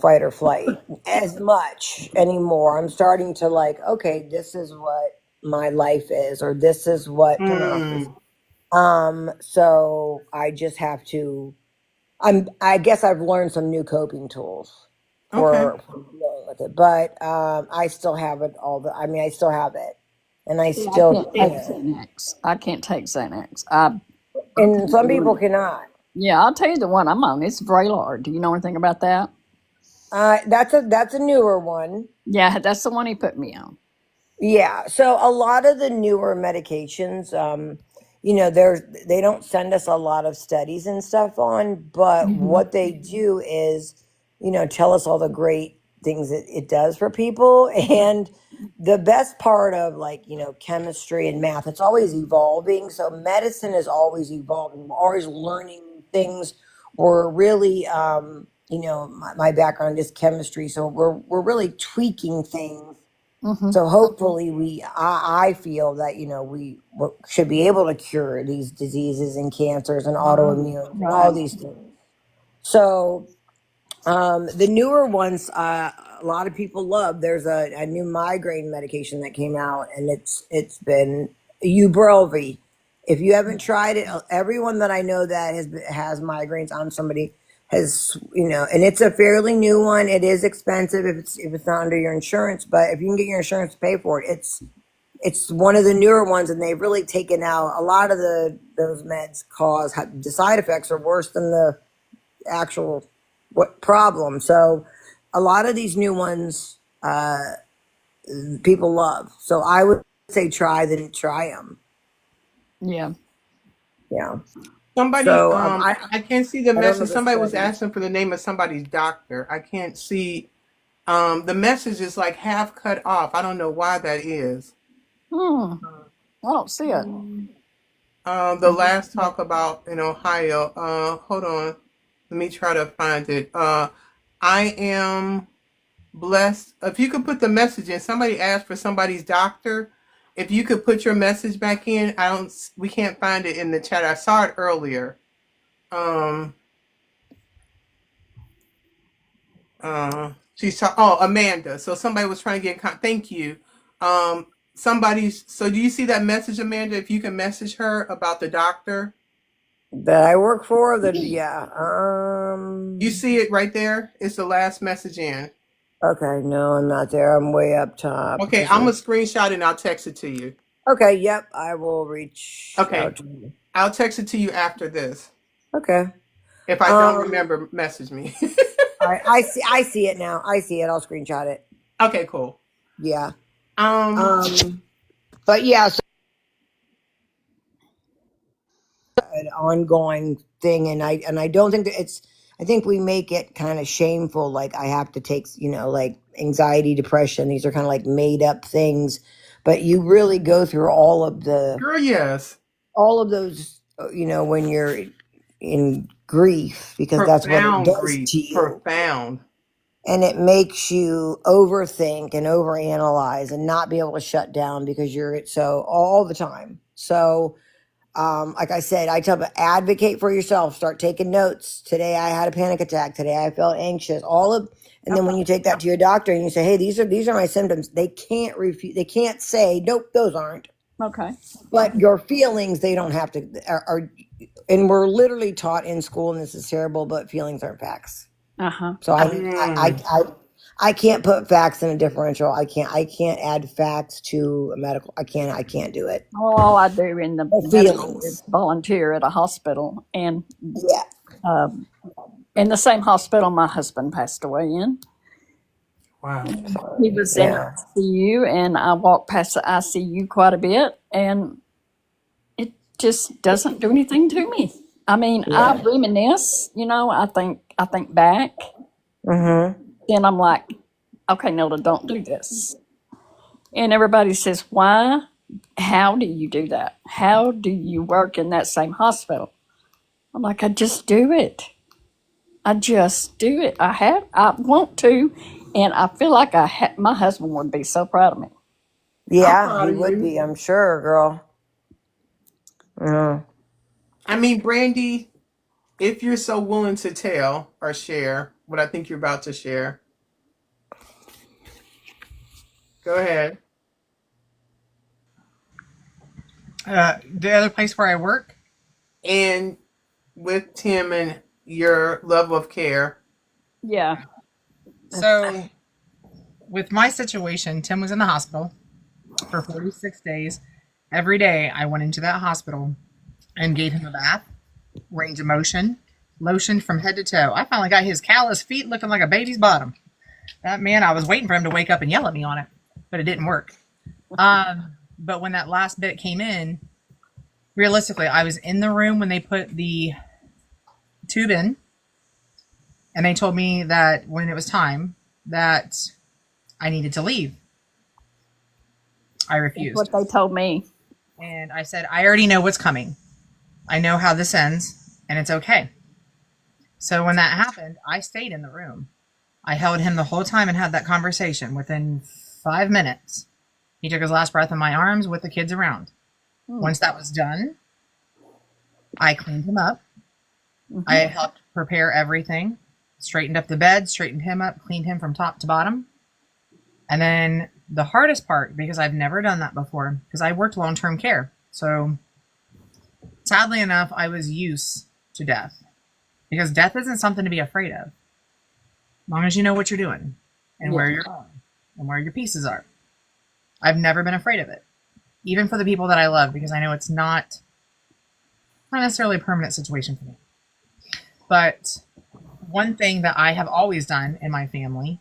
E: fight or flight as much anymore. I'm starting to like, okay, this is what my life is, or this is what turn it off.
A: mm,
E: So I just have to. I guess I've learned some new coping tools
A: okay.
E: for dealing with it, but I still have it I mean, I still have it, and I
D: See, I
E: still,
D: can't take Xanax. I can't take Xanax. I'll tell
E: and
D: you
E: some
D: the
E: people
D: one.
E: cannot.
D: Yeah, I'll tell you the one I'm on. It's Vraylar. Do you know anything about that?
E: That's a newer one.
D: Yeah, that's the one he put me on.
E: Yeah. So a lot of the newer medications, they don't send us a lot of studies and stuff on, but
D: Hmm.
E: what they do is, tell us all the great things that it does for people. And the best part of like, chemistry and math, it's always evolving. So medicine is always evolving. We're always learning things. We're really, my background is chemistry. So we're really tweaking things,
D: Hmm.
E: so hopefully I feel that, we should be able to cure these diseases and cancers and autoimmune and all
D: Right.
E: these things. So the newer ones, a lot of people love. There's a new migraine medication that came out, and it's been Ubrelvy. If you haven't tried it, everyone that I know that has migraines on somebody has, and it's a fairly new one. It is expensive if it's not under your insurance, but if you can get your insurance to pay for it, it's one of the newer ones, and they've really taken out a lot of those meds. The side effects are worse than the actual what problem. So a lot of these new ones people love. So I would say try them.
D: Yeah.
E: Yeah.
A: Somebody,
E: So
A: I can't see the
E: I don't know
A: message.
E: the
A: Somebody was
E: studies.
A: asking for the name of somebody's doctor. I can't see. The message is like half cut off. I don't know why that is.
D: Hmm. I don't see it.
A: The last talk about in Ohio. Hold on. Let me try to find it. I am blessed. If you could put the message in, somebody asked for somebody's doctor. If you could put your message back in, we can't find it in the chat. I saw it earlier. Um, Amanda. So somebody was trying to get thank you. So do you see that message, Amanda? If you can message her about the doctor.
E: That I work for, yeah.
A: You see it right there? It's the last message in.
E: Okay, no, I'm not there. I'm way up top.
A: Okay, I'm gonna screenshot it and I'll text it to you.
E: Okay, yep, I will reach
A: Okay.
E: out to you.
A: I'll text it to you after this.
E: Okay.
A: If I don't remember, message me.
E: I see it now. I see it. I'll screenshot it.
A: Okay, cool.
E: Yeah.
A: But
E: yeah, so an ongoing thing, and I don't think that I think we make it kind of shameful, like I have to take, like anxiety, depression, these are kind of like made up things, but you really go through all of
A: yes.
E: all of those, when you're in grief, because that's what it does to you.
A: Profound.
E: And it makes you overthink and overanalyze and not be able to shut down because you're so all the time. So, like I said, I tell them, advocate for yourself. Start taking notes. Today I had a panic attack. Today I felt anxious. And then when you take that to your doctor and you say, "Hey, these are my symptoms," they can't refute. They can't say, "Nope, those aren't."
D: Okay.
E: But your feelings, they don't have to. And we're literally taught in school, and this is terrible, but feelings aren't facts. So I can't put facts in a differential. I can't add facts to a medical. I can't do it.
D: All I do in the
E: feelings
D: is volunteer at a hospital, and
E: yeah,
D: in the same hospital my husband passed away in.
A: Wow.
D: He was in ICU, and I walked past the ICU quite a bit, and it just doesn't do anything to me. I mean, I reminisce, I think back, and I'm like, okay, Nilda, don't do this. And everybody says, why? How do you do that? How do you work in that same hospital? I'm like, I just do it. I want to, and I feel like my husband would be so proud of me.
E: Yeah, he would be, I'm sure, girl.
A: I mean, Brandy, if you're so willing to tell or share what I think you're about to share, go ahead.
B: The other place where I work?
A: And with Tim and your level of care.
D: Yeah.
B: So, with my situation, Tim was in the hospital for 46 days. Every day I went into that hospital and gave him a bath, range of motion, lotion from head to toe. I finally got his callous feet looking like a baby's bottom. That man, I was waiting for him to wake up and yell at me on it, but it didn't work. But when that last bit came in, realistically, I was in the room when they put the tube in, and they told me that when it was time that I needed to leave. I refused.
D: That's what they told me.
B: And I said, I already know what's coming. I know how this ends, and it's okay. So when that happened, I stayed in the room. I held him the whole time and had that conversation. Within 5 minutes, he took his last breath in my arms with the kids around. Once that was done, I cleaned him up. I helped prepare everything, straightened up the bed, straightened him up, cleaned him from top to bottom. And then the hardest part, because I've never done that before, because I worked long-term care. So sadly enough, I was used to death, because death isn't something to be afraid of. As long as you know what you're doing and where you're going and where your pieces are. I've never been afraid of it, even for the people that I love, because I know it's not necessarily a permanent situation for me. But one thing that I have always done in my family,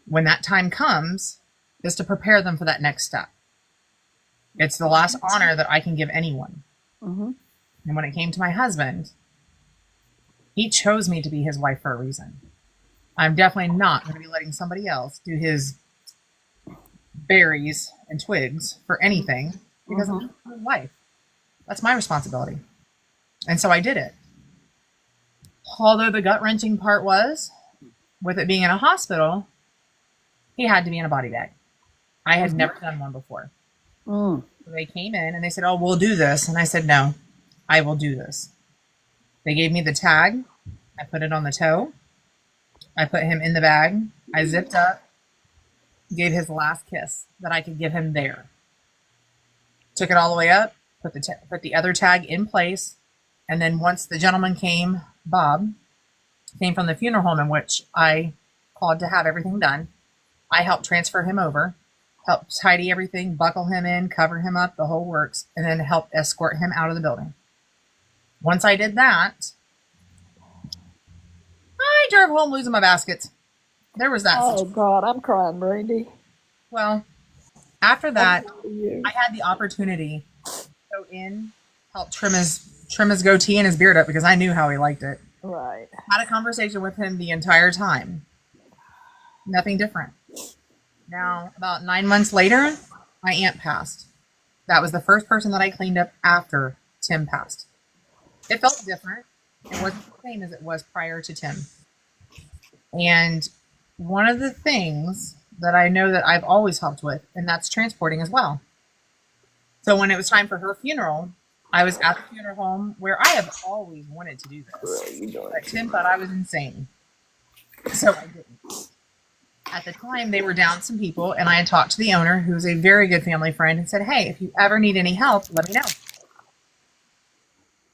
B: when that time comes, is to prepare them for that next step. It's the last honor that I can give anyone. And when it came to my husband, he chose me to be his wife for a reason. I'm definitely not going to be letting somebody else do his berries and twigs for anything, because I'm his wife. That's my responsibility. And so I did it. Although the gut-wrenching part was, with it being in a hospital, He had to be in a body bag. I had never done one before.
D: Mm.
B: So they came in and they said, "Oh, we'll do this." And I said, "No, I will do this." They gave me the tag. I put it on the toe. I put him in the bag. I zipped up, gave his last kiss that I could give him there. Took it all the way up, put the other tag in place, and then once the gentleman came, Bob, came from the funeral home in which I called to have everything done, I helped transfer him over, helped tidy everything, buckle him in, cover him up, the whole works, and then helped escort him out of the building. Once I did that, I drove home losing my baskets. There was that
D: Oh
B: situation.
D: God, I'm crying, Brandy.
B: Well, after that,
D: You.
B: I had the opportunity to go in, help trim his goatee and his beard up because I knew how he liked it.
D: Right.
B: Had a conversation with him the entire time. Nothing different. Now, about 9 months later, my aunt passed. That was the first person that I cleaned up after Tim passed. It felt different. It wasn't the same as it was prior to Tim. And one of the things that I know that I've always helped with, and that's transporting as well. So when it was time for her funeral, I was at the funeral home where I have always wanted to do this. But Tim thought I was insane. So I didn't. At the time, they were down some people, and I had talked to the owner, who was a very good family friend, and said, "Hey, if you ever need any help, let me know."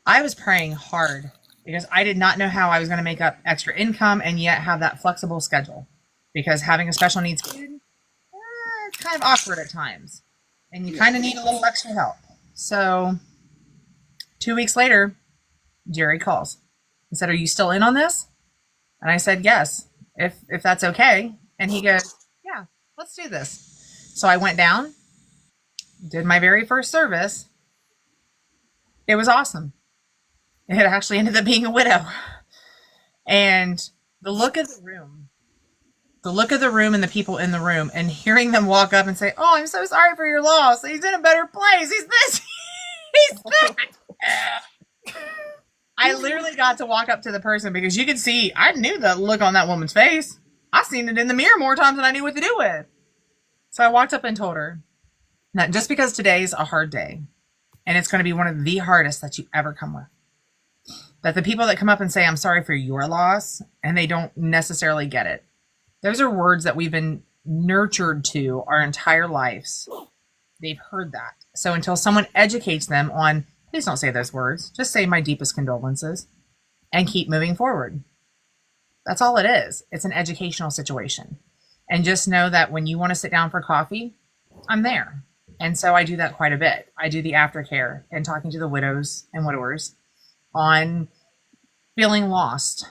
B: I was praying hard because I did not know how I was going to make up extra income and yet have that flexible schedule. Because having a special needs kid, it's kind of awkward at times. And you kind of need a little extra help. So 2 weeks later, Jerry calls and said, "Are you still in on this?" And I said, "Yes, if that's okay." And he goes, "Yeah, let's do this." So I went down, did my very first service. It was awesome. It actually ended up being a widow. And the look of the room and the people in the room, and hearing them walk up and say, "Oh, I'm so sorry for your loss. He's in a better place. He's this, he's that." I literally got to walk up to the person because you could see, I knew the look on that woman's face. I seen it in the mirror more times than I knew what to do with. So I walked up and told her that just because today's a hard day, and it's going to be one of the hardest that you ever come with, that the people that come up and say, "I'm sorry for your loss," and they don't necessarily get it. Those are words that we've been nurtured to our entire lives. They've heard that. So until someone educates them on, please don't say those words, just say "my deepest condolences" and keep moving forward. That's all it is. It's an educational situation. And just know that when you want to sit down for coffee, I'm there. And so I do that quite a bit. I do the aftercare and talking to the widows and widowers on feeling lost,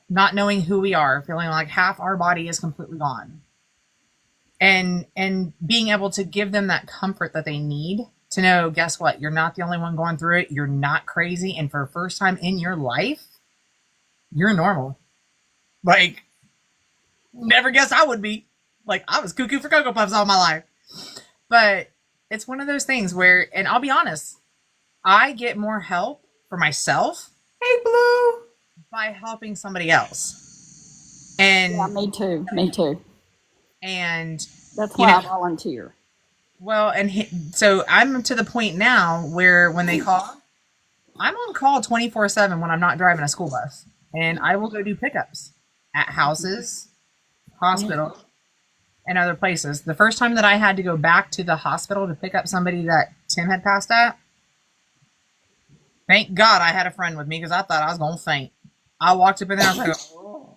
B: not knowing who we are, feeling like half our body is completely gone. And being able to give them that comfort that they need to know, guess what? You're not the only one going through it. You're not crazy. And for the first time in your life, you're normal. Like, never guessed I would be. Like, I was cuckoo for Cocoa Puffs all my life. But it's one of those things where, and I'll be honest, I get more help for myself
A: Hey, Blue.
B: by helping somebody else. And
D: Yeah, me too. Me too.
B: and
D: That's
B: You
D: why
B: know-
D: I volunteer.
B: well, and so I'm to the point now where when they call, I'm on call 24/7 when I'm not driving a school bus, and I will go do pickups at houses, hospital, and other places. The first time that I had to go back to the hospital to pick up somebody that Tim had passed at, thank God I had a friend with me because I thought I was going to faint. I walked up in there, I was like, "Oh."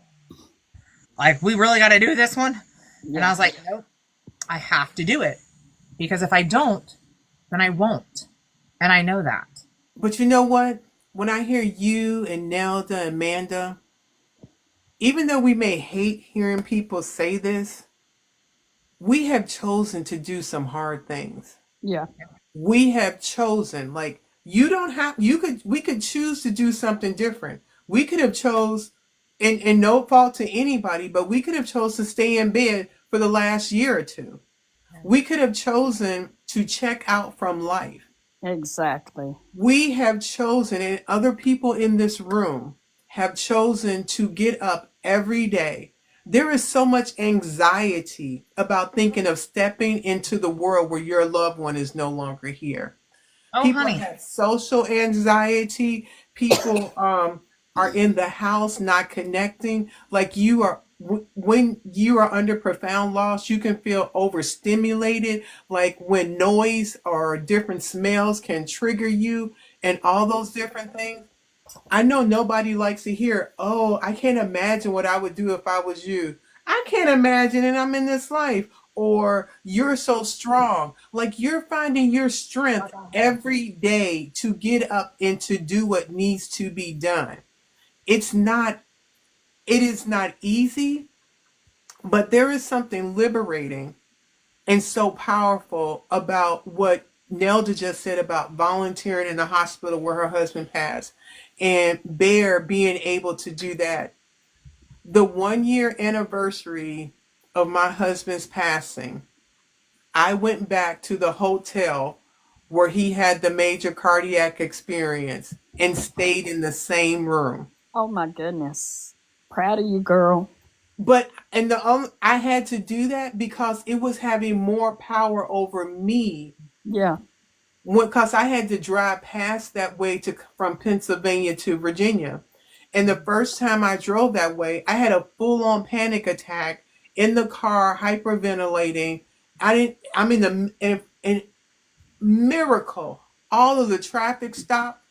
B: Like, we really got to do this one? And I was like, nope, I have to do it. Because if I don't, then I won't. And I know that.
A: But you know what? When I hear you and Nelda and Amanda, even though we may hate hearing people say this, we have chosen to do some hard things.
D: Yeah.
A: We have chosen, like, you don't have, we could choose to do something different. We could have chose, and no fault to anybody, but we could have chose to stay in bed for the last year or two. We could have chosen to check out from life.
D: Exactly.
A: We have chosen, and other people in this room have chosen to get up every day, There is so much anxiety about thinking of stepping into the world where your loved one is no longer here.
B: Oh,
A: People
B: honey.
A: have social anxiety. People are in the house not connecting. Like you are when you are under profound loss, you can feel overstimulated. Like when noise or different smells can trigger you, and all those different things. I know nobody likes to hear, oh, I can't imagine what I would do if I was you. I can't imagine and I'm in this life. Or you're so strong. Like you're finding your strength every day to get up and to do what needs to be done. It's not, it is not easy, but there is something liberating and so powerful about what Nelda just said about volunteering in the hospital where her husband passed and Bear being able to do that. The 1 year anniversary of my husband's passing, I went back to the hotel where he had the major cardiac experience and stayed in the same room.
D: Oh my goodness. Proud of you, girl.
A: But and I had to do that because it was having more power over me
D: Yeah.
A: because I had to drive past that way to from Pennsylvania to Virginia. And the first time I drove that way, I had a full-on panic attack in the car, hyperventilating. I'm in in miracle. All of the traffic stopped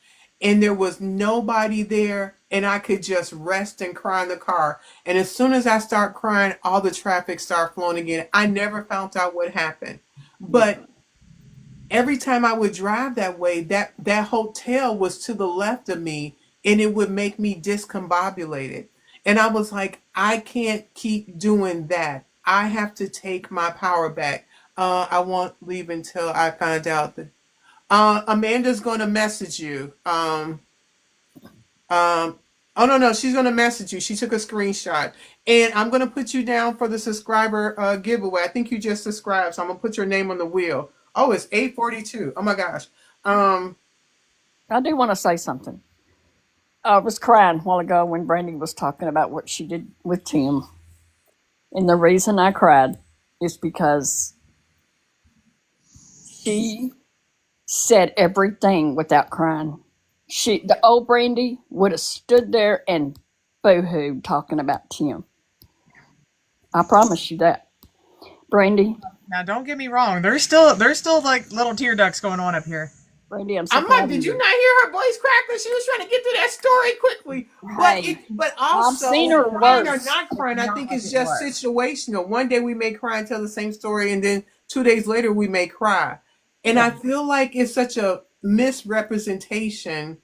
A: and there was nobody there and I could just rest and cry in the car. And as soon as I start crying, all the traffic start flowing again. I never found out what happened. But every time I would drive that way, that hotel was to the left of me and it would make me discombobulated. And I was like, I can't keep doing that. I have to take my power back. I won't leave until I find out that Amanda's going to message you. Oh no, she's going to message you. She took a screenshot, and I'm going to put you down for the subscriber giveaway. I think you just subscribed, so I'm going to put your name on the wheel. Oh, it's 8:42. Oh my gosh. Um,
D: I do want to say something. I was crying a while ago when Brandy was talking about what she did with Tim. And the reason I cried is because she said everything without crying. The old Brandy would have stood there and boo-hoo talking about Tim. I promise you that. Brandy,
B: Now, don't get me wrong. There's still like little tear ducts going on up here.
D: Brandy, I'm so
A: I'm
D: proud
A: like,
D: of
A: did you
D: you.
A: not hear her voice crack when she was trying to get to that story quickly?
D: Hey,
A: But
D: I've seen
A: also
D: her
A: crying or
D: worse.
A: not crying, I
B: Not
A: think
B: like
A: it's
B: it
A: just
B: was.
A: situational. One day we may cry and tell the same story, and then 2 days later we may cry. And I
D: Yeah.
A: feel like it's such a misrepresentation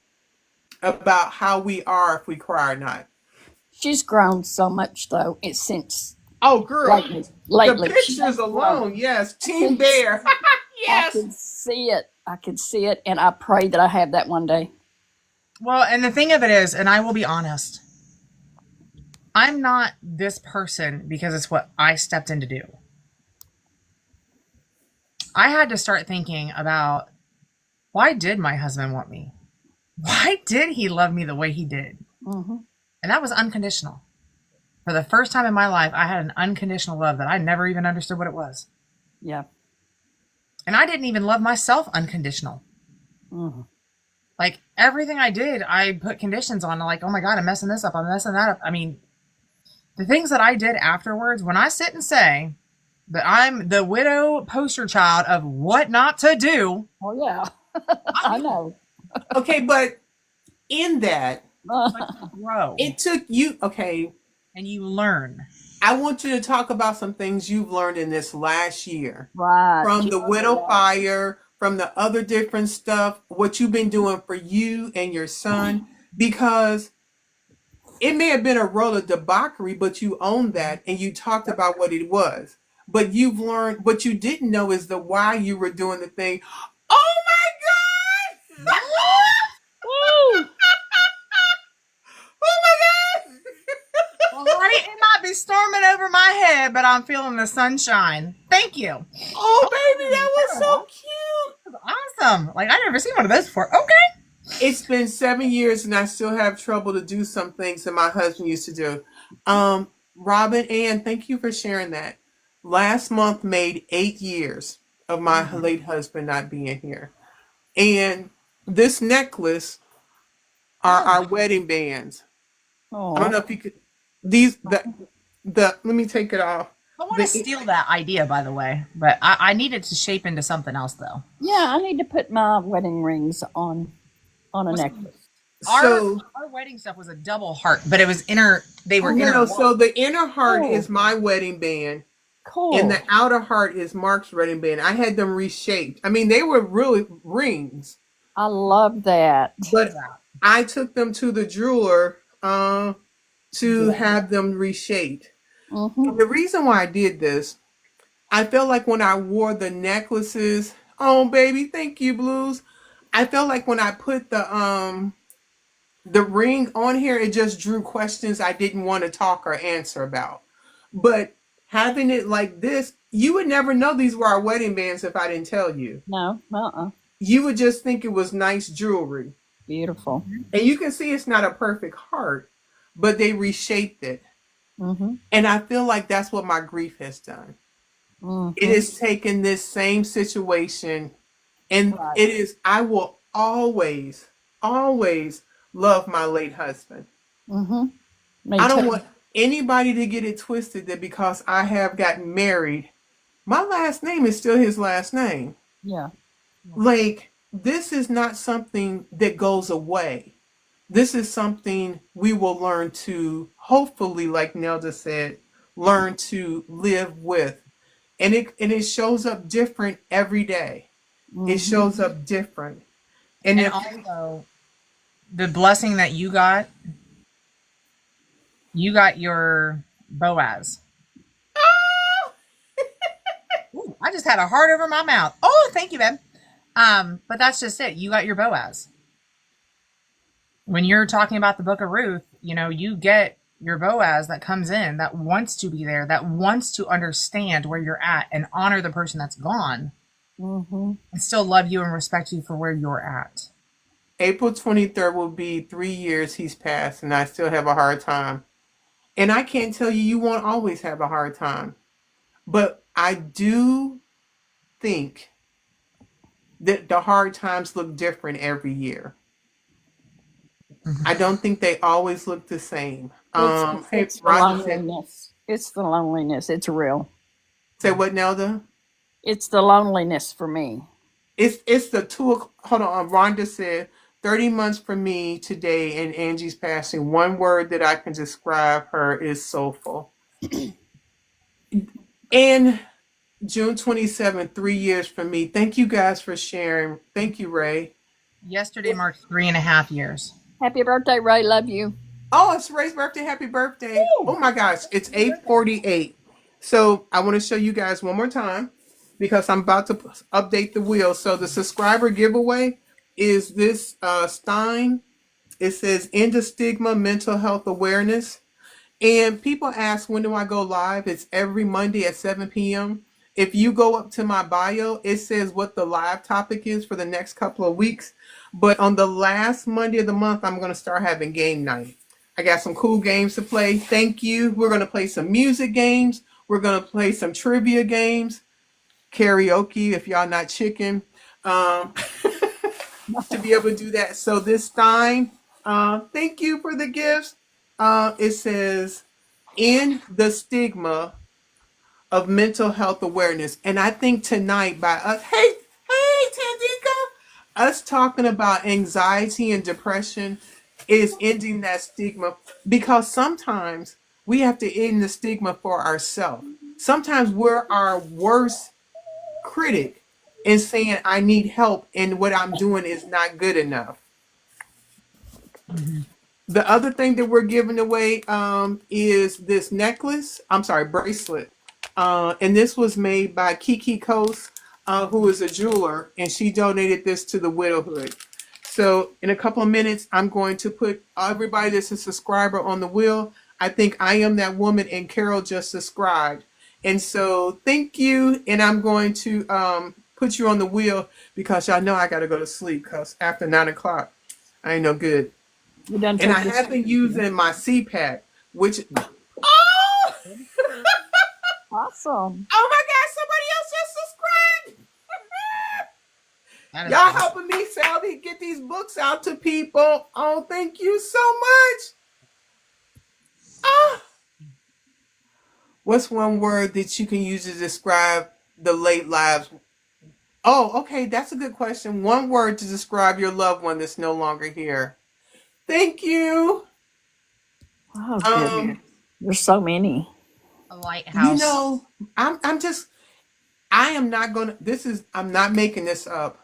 A: about how we are if we cry or not.
D: She's grown so much though. It's since
A: Oh, girl,
D: lately.
A: the
D: Lately, she has
A: pictures
D: grown.
A: alone, yes,
D: I
A: Team
D: can,
A: Bear,
D: I
A: yes.
D: can see it. I can see it, and I pray that I have that one day.
B: Well, and the thing of it is, and I will be honest, I'm not this person because it's what I stepped in to do. I had to start thinking about, why did my husband want me? Why did he love me the way he did?
D: Hmm.
B: And that was unconditional. For the first time in my life, I had an unconditional love that I never even understood what it was.
D: Yeah.
B: And I didn't even love myself unconditional.
D: Hmm.
B: Like everything I did, I put conditions on, like, oh my God, I'm messing this up. I'm messing that up. I mean, the things that I did afterwards, when I sit and say that I'm the widow poster child of what not to do,
D: Oh yeah, I know.
A: Okay, but in that,
B: but you grow
A: it took you, okay,
B: and you learn.
A: I want you to talk about some things you've learned in this last year
D: Right.
A: from
D: You
A: the
D: know
A: widow
D: that.
A: fire, from the other different stuff, what you've been doing for you and your son, because it may have been a role of debauchery, but you owned that and you talked about what it was. But you've learned what you didn't know is the why you were doing the thing. Oh my God!
D: Woo!
A: Oh my God!
B: Well, right, it might be storming over my head, but I'm feeling the sunshine. Thank you.
A: Oh baby, that was so cute.
B: Awesome. Like, I never seen one of those before. Okay.
A: It's been 7 years and I still have trouble to do some things that my husband used to do. Robin Ann, thank you for sharing that. Last month made 8 years of my late husband not being here. And this necklace are
B: Oh,
A: our wedding bands. I don't
D: Oh,
A: know if you could these the let me take it off.
B: I want to
A: The
B: steal that idea, by the way, but I need it to shape into something else, though.
D: yeah. I need to put my wedding rings on a
B: Was
D: necklace.
B: our
A: so
B: our wedding stuff was a double heart, but it was inner. They were
A: no,
B: interlocked.
A: so the inner heart
D: Oh,
A: is my wedding band and the
D: cool.
A: outer heart is Mark's wedding band. I had them reshaped. I mean, they were really rings,
D: I love that.
A: but I took them to the jeweler to
B: Yeah.
A: have them reshaped.
D: Mm-hmm.
A: And the reason why I did this, I felt like when I wore the necklaces, oh baby, thank you, Blues. I felt like when I put the ring on here, it just drew questions I didn't want to talk or answer about. But having it like this, you would never know these were our wedding bands if I didn't tell you.
D: No,
A: You would just think it was nice jewelry.
D: beautiful.
A: And you can see it's not a perfect heart, but they reshaped it.
D: Mm-hmm.
A: And I feel like that's what my grief has done. It
D: Mm-hmm.
A: has taken this same situation and
D: Right.
A: it is, I will always, always love my late husband.
D: Mm-hmm. Me
A: I don't
D: too.
A: want anybody to get it twisted that because I have gotten married, my last name is still his last name.
D: Yeah.
A: Like, this is not something that goes away. This is something we will learn to, hopefully, like Nelda said, learn to live with. And it shows up different every day. It
D: Mm-hmm.
A: shows up different. And
B: And
A: if
B: also, the blessing that you got your Boaz. Ooh, I just had a heart over my mouth. Oh, thank you, babe. But that's just it. You got your Boaz. When you're talking about the book of Ruth, you get your Boaz that comes in, that wants to be there, that wants to understand where you're at and honor the person that's gone
D: Mm-hmm.
B: and still love you and respect you for where you're at.
A: April 23rd will be 3 years he's passed, and I still have a hard time. And I can't tell you, you won't always have a hard time. But I do think that the hard times look different every year. I don't think they always look the same.
D: It's
A: Hey,
D: it's the
A: Rhonda said,
D: loneliness. It's the loneliness. It's real.
A: say what, Nelda?
D: It's the loneliness for me.
A: It's the hold on. Rhonda said 30 months for me today, and Angie's passing. One word that I can describe her is soulful. And June 27th, 3 years for me. Thank you guys for sharing. Thank you, Ray.
B: Yesterday marked 3.5 years.
D: Happy birthday, Ray. Love you.
A: Oh, it's Ray's birthday. Happy birthday. Oh my gosh, it's 8:48. So I want to show you guys one more time because I'm about to update the wheel. So the subscriber giveaway is this Stein. It says End of Stigma Mental Health Awareness. And people ask, when do I go live? It's every Monday at 7 p.m. If you go up to my bio, it says what the live topic is for the next couple of weeks. But on the last Monday of the month, I'm going to start having game night. I got some cool games to play. Thank you. We're going to play some music games. We're going to play some trivia games, karaoke if y'all not chicken, um, to be able to do that. So this time, thank you for the gifts. It says, in the stigma of mental health awareness. And I think tonight by us, hey, Tandika, us talking about anxiety and depression is ending that stigma because sometimes we have to end the stigma for ourselves. Sometimes we're our worst critic in saying, I need help and what I'm doing is not good enough. The other thing that we're giving away is this necklace. I'm sorry, bracelet. And this was made by Kiki Coast, who is a jeweler, and she donated this to the widowhood. So in a couple of minutes, I'm going to put everybody that's a subscriber on the wheel. I think I am that woman, and Carol just subscribed. And so thank you. And I'm going to put you on the wheel because y'all know I got to go to sleep because after 9 o'clock, I ain't no good.
D: You done
A: And
D: took
A: I
D: this.
A: have been using my CPAP, which oh,
D: Awesome.
A: Oh my God, somebody else just subscribed.
B: That is
A: Y'all
B: awesome.
A: helping me, Sally, get these books out to people. Oh, thank you so much. Ah. What's one word that you can use to describe the late lives? Oh, okay, that's a good question. One word to describe your loved one that's no longer here. Thank you.
D: Oh, goodness.
A: Um,
D: There's so many.
B: A
A: you
B: lighthouse.
A: know, I'm just I am not gonna this is I'm not making this up.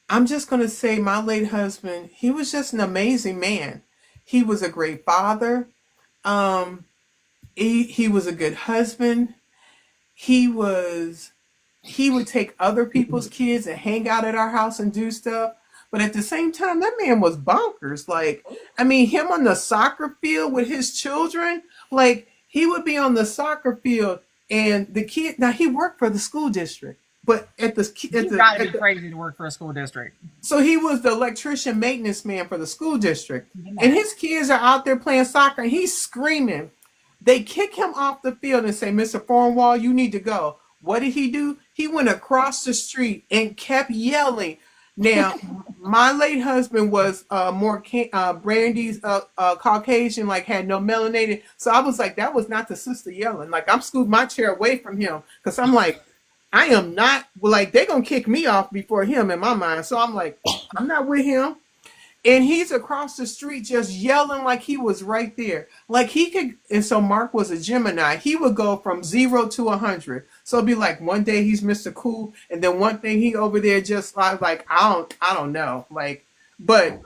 A: I'm just gonna say my late husband, he was just an amazing man. He was a great father. Um, he was a good husband. He was he would take other people's kids and hang out at our house and do stuff. But at the same time, that man was bonkers. Like, I mean, him on the soccer field with his children, like, he would be on the soccer field and the kid, now he worked for the school district, but
B: You got to be crazy to work for a school district.
A: so he was the electrician maintenance man for the school district. And
B: Yeah.
A: his kids are out there playing soccer and he's screaming. They kick him off the field and say, Mr. Thornwall, you need to go. What did he do? He went across the street and kept yelling. Now, my late husband was Brandy's Caucasian, like had no melanated. So I was like, that was not the sister yelling. Like I'm scooting my chair away from him because I'm like, I am not like they're gonna kick me off before him in my mind. So I'm like, I'm not with him. And he's across the street just yelling like he was right there. Like he could, and so Mark was a Gemini. He would go from 0 to 100. So it'd be like one day he's Mr. Cool, and then one thing he over there just like I don't know. Like, but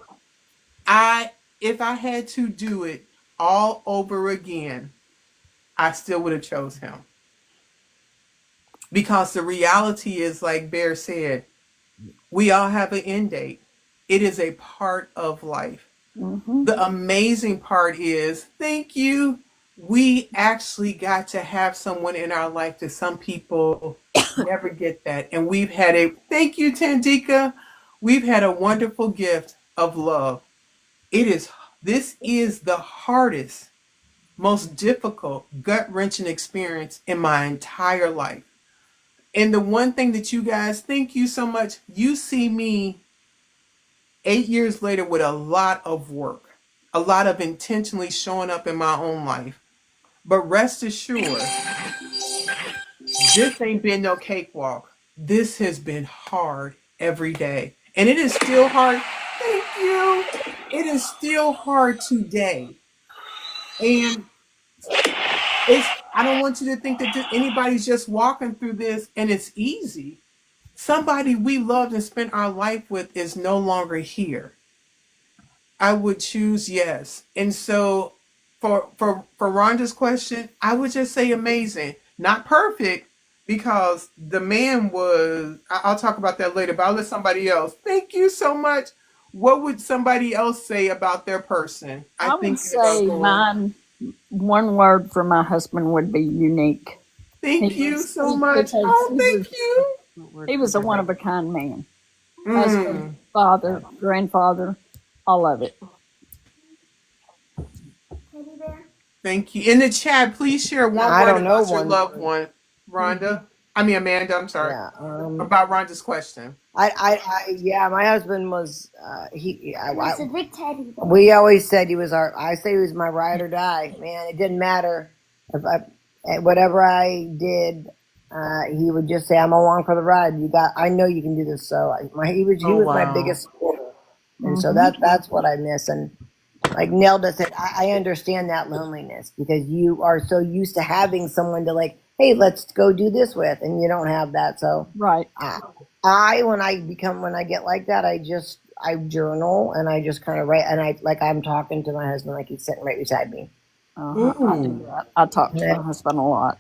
A: I if I had to do it all over again, I still would have chose him. Because the reality is, like Bear said, we all have an end date. It is a part of life.
D: Hmm.
A: The amazing part is, thank you. We actually got to have someone in our life that some people never get that. And we've had thank you, Tandika. We've had a wonderful gift of love. It is, this is the hardest, most difficult, gut wrenching experience in my entire life. And the one thing that you guys, thank you so much. You see me 8 years later with a lot of work, a lot of intentionally showing up in my own life. But rest assured, this ain't been no cakewalk. This has been hard every day. And it is still hard. Thank you. It is still hard today. And I don't want you to think that anybody's just walking through this and it's easy. Somebody we loved and spent our life with is no longer here. I would choose yes. And so for Rhonda's question, I would just say amazing. Not perfect because the man was I'll talk about that later, but I'll let somebody else. Thank you so much. What would somebody else say about their person? I
D: I would
A: think about
D: say
A: going.
D: mine, one word for my husband would be unique.
A: Thank
D: He
A: you
D: was,
A: so much.
D: because
A: Oh, thank you.
D: he was a one of a kind man.
A: Mm,
D: Husband, father, grandfather, all of it.
A: thank you. In the chat, please share one
E: I
A: word
E: don't know
A: about your
E: one
A: loved
E: word.
A: one, Rhonda. I mean Amanda, I'm sorry.
E: Yeah.
A: About Rhonda's question.
E: Yeah, my husband was, we always said he was I say he was my ride or die, man. It didn't matter if whatever I did, he would just say, I'm along for the ride. I know you can do this. So he
A: Oh
E: was my
A: wow.
E: biggest supporter. And so
D: Hmm.
E: that's what I miss. And like Nelda said, I understand that loneliness because you are so used to having someone to like, hey, let's go do this with, and you don't have that. So
D: Right.
E: when I get like that, I journal and I just kind of write, and I'm talking to my husband like he's sitting right beside me.
D: I do
A: Ooh.
D: that. I talk to
E: Yeah.
D: my husband a lot.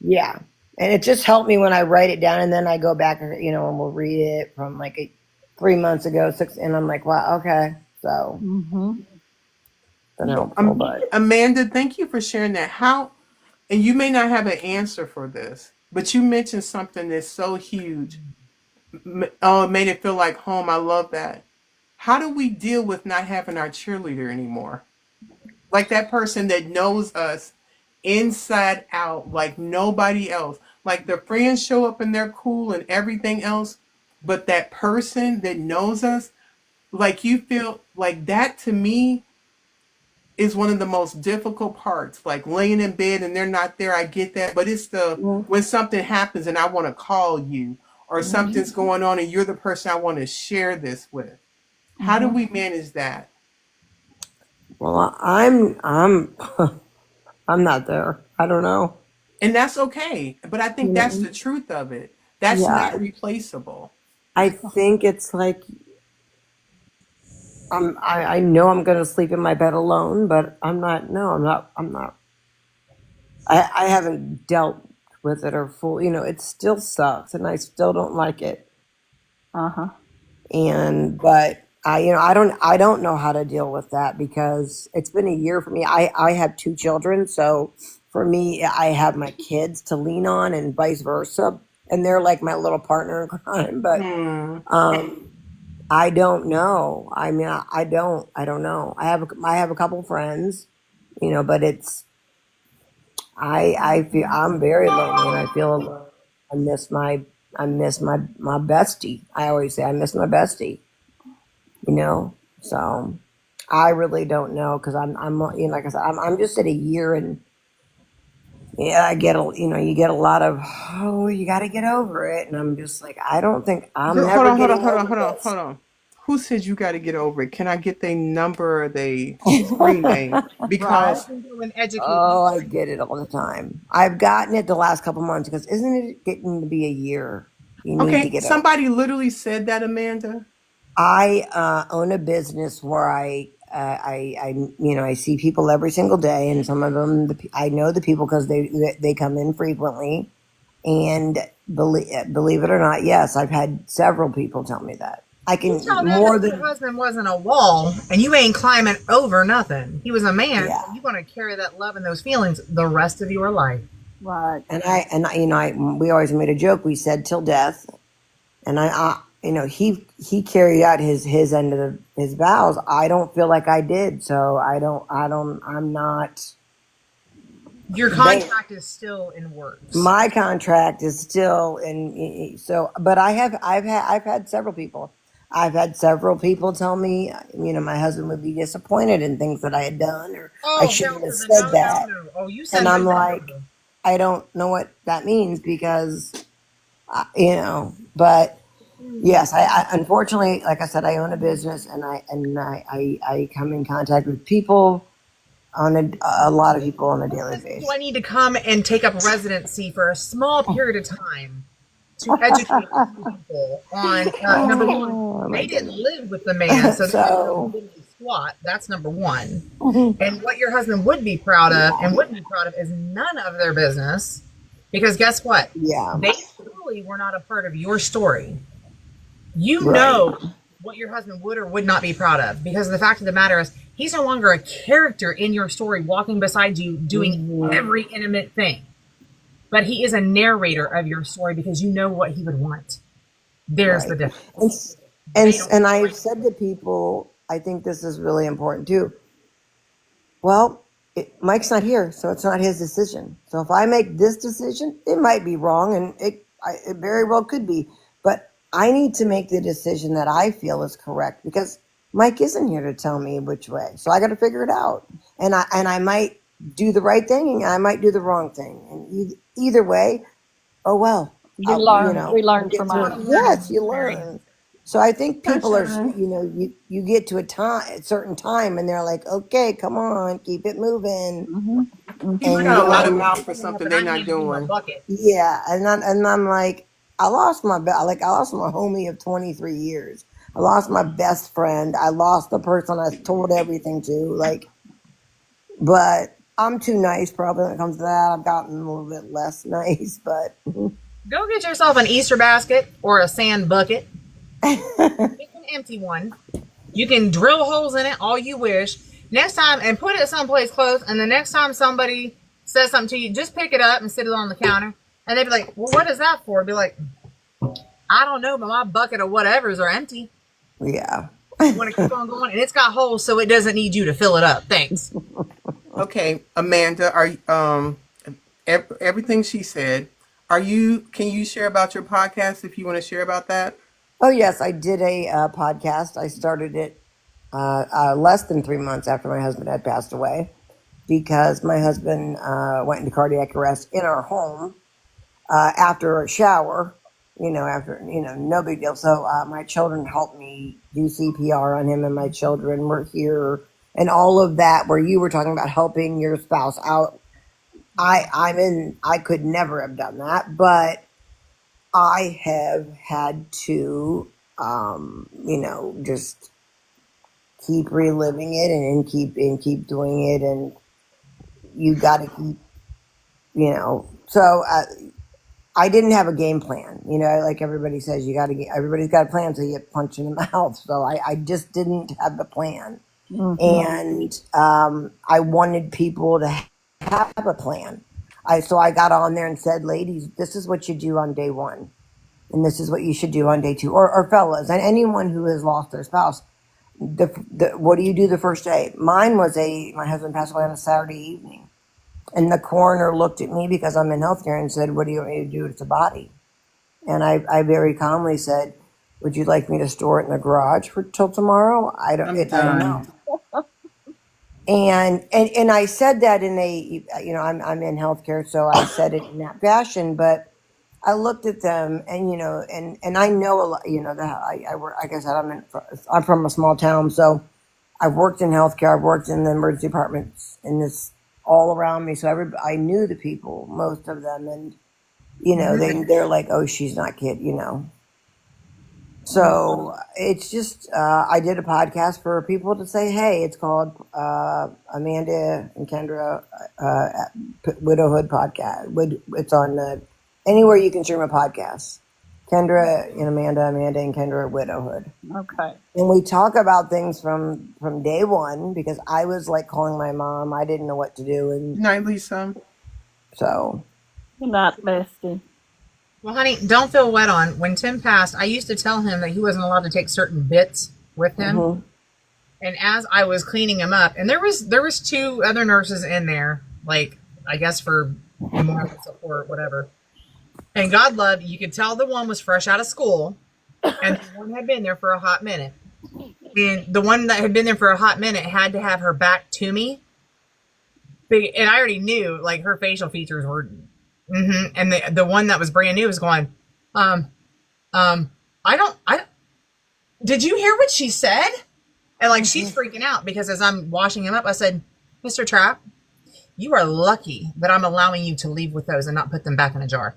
E: Yeah. And it just helped me when I write it down, and then I go back and and we'll read it from like 3 months ago, and I'm like, wow, okay, so
D: Hmm.
E: been helpful, but
A: Amanda, thank you for sharing that. How, and you may not have an answer for this, but you mentioned something that's so huge. Oh, it made it feel like home. I love that. How do we deal with not having our cheerleader anymore? Like that person that knows us inside out like nobody else. Like the friends show up and they're cool and everything else, but that person that knows us, like you feel like that to me is one of the most difficult parts. Like laying in bed and they're not there, I get that, but it's the when something happens and I want to call you or something's going on and you're the person I want to share this with. How do we manage that?
E: Well, I'm I'm not there. I don't know.
A: And that's okay. But I think that's the truth of it. That's
E: Yeah,
A: not replaceable.
E: I think it's like I know I'm gonna sleep in my bed alone, but I'm not. No, I'm not. I haven't dealt with it or full. It still sucks, and I still don't like it.
D: Uh-huh.
E: And but I don't know how to deal with that because it's been a year for me. I have two children, so for me, I have my kids to lean on, and vice versa, and they're like my little partner in crime. But
A: Hmm.
E: um, I don't know. I mean, I don't know. I have a couple friends, but I feel I'm very lonely, and I feel alone. I miss my I miss my bestie. I always say I miss my bestie. you know. So I really don't know because like I said, I'm just at a year, and yeah, I get you get a lot of, oh, you got to get over it, and I'm just like, I don't think I'm
A: Hold
E: never
A: on, hold on,
E: getting
A: hold on,
E: over
A: hold on,
E: this.
A: hold on. Who said you got to get over it? Can I get their number or their screen name?
B: I
A: Because
B: can go and educate you.
E: Oh, I get it all the time. I've gotten it the last couple months because isn't it getting to be a year? You need to
A: okay,
E: get over.
A: somebody literally said that, Amanda.
E: I own a business where I see people every single day, and some of them I know the people because they come in frequently. And believe it or not, yes, I've had several people tell me that. I
B: You
E: can
B: tell them
E: more
B: that your
E: than
B: husband wasn't a wall and you ain't climbing over nothing. He was a man.
E: yeah.
B: And you're going to carry that love and those feelings the rest of your life.
D: Right.
E: And we always made a joke. We said till death, and he carried out his end of his vows. I don't feel like I did, so I'm not.
B: Your
E: They
B: contract is still in works.
E: My contract is still in, so, but I've had several people. I've had several people tell me, my husband would be disappointed in things that I had done, or I
B: Oh, hell
E: shouldn't have
B: to the
E: said
B: no, no,
E: that.
B: no. Oh, you
E: And
B: send
E: I'm
B: them that
E: like,
B: over.
E: I don't know what that means because, but yes, I unfortunately, like I said, I own a business, and I come in contact with people a lot of people on a daily
B: Do I
E: basis.
B: need to come and take up residency for a small period of time to educate people on number one,
E: Oh my
B: they didn't
E: goodness.
B: live with the man, so they didn't know
E: So
B: squat. That's number one. And what your husband would be proud of
E: yeah,
B: and wouldn't be proud of is none of their business. Because guess what?
E: yeah,
B: They truly were not a part of your story. You
E: right,
B: know what your husband would or would not be proud of. Because the fact of the matter is, he's no longer a character in your story walking beside you doing
E: hmm,
B: every intimate thing. But he is a narrator of your story because you know what he would want. There's the
E: right.
B: difference.
E: And
B: They don't
E: I've
B: like
E: said to people, I think this is really important too. Well, Mike's not here, so it's not his decision. So if I make this decision, it might be wrong, and it very well could be. But I need to make the decision that I feel is correct because Mike isn't here to tell me which way. So I got to figure it out, and I might do the right thing, and I might do the wrong thing, and either way, oh well,
D: You learn. We
E: I'll
D: learn
E: get
D: from
E: through
D: our
E: it.
B: bottom line.
E: Yes, you
B: Mary.
E: learn. So I think
A: For
E: people are,
A: sure.
E: you get to a certain time, and they're like, okay, come on, keep it moving,
D: hmm
A: People
D: hmm
E: and
A: got a lot of
B: I'm
A: mouth for
B: cleaning up
A: something
B: and
A: they're
B: I
A: not
B: need to do a
A: doing.
B: bucket.
E: yeah, and I'm like, I lost my homie of 23 years. I lost my best friend. I lost the person I told everything to. Like, but I'm too nice probably when it comes to that. I've gotten a little bit less nice, but
B: Go get yourself an Easter basket or a sand bucket. Pick an empty one. You can drill holes in it all you wish. Next time, and put it someplace close. And the next time somebody says something to you, just pick it up and sit it on the counter. And they'd be like, "Well, what is that for?" Be like, "I don't know, but my bucket of whatever's are empty.
E: yeah.
B: You want to keep on going, and it's got holes, so it doesn't need you to fill it up. Thanks."
A: Okay, Amanda, everything she said, can you share about your podcast if you want to share about that?
E: Oh, yes, I did a podcast. I started it less than 3 months after my husband had passed away because my husband went into cardiac arrest in our home after a shower. No big deal. So my children helped me do CPR on him, and my children were here, and all of that. Where you were talking about helping your spouse out, I could never have done that, but I have had to, just keep reliving it and keep doing it, and you got to keep, So I didn't have a game plan. Like everybody says, everybody's got a plan, so you get punched in the mouth. So I just didn't have a plan, and I wanted people to have a plan. So I got on there and said, ladies, this is what you do on day one, and this is what you should do on day two, or fellas, and anyone who has lost their spouse. What do you do the first day? Mine was my husband passed away on a Saturday evening, and the coroner looked at me because I'm in healthcare and said, "What do you want me to do with the body?" And I very calmly said, "Would you like me to store it in the garage till tomorrow? I don't know." And I said that I'm in healthcare, so I said it in that fashion. But I looked at them, and and I know a lot. That I work. Like I said, I'm from a small town, so I've worked in healthcare. I've worked in the emergency departments in this all around me. So I knew the people, most of them, and they're like, "Oh, she's not kidding." So it's just I did a podcast for people to say, "Hey, it's called Amanda and Kendra Widowhood Podcast. It's on anywhere you can stream a podcast. Kendra and Amanda and Kendra Widowhood."
D: Okay.
E: And we talk about things from day one because I was like calling my mom. I didn't know what to do, and
A: Good night, Lisa.
E: so
D: Good night, Bestie.
B: Well, honey, don't feel wet on. When Tim passed, I used to tell him that he wasn't allowed to take certain bits with him.
E: mhm.
B: And as I was cleaning him up, and there was two other nurses in there, like I guess for moral support, whatever. And God love, you could tell the one was fresh out of school, and the one had been there for a hot minute. And the one that had been there for a hot minute had to have her back to me, and I already knew like her facial features were. And the one that was brand new was going, I did you hear what she said? And like, she's freaking out because as I'm washing him up, I said, Mr. Trapp, you are lucky that I'm allowing you to leave with those and not put them back in a jar.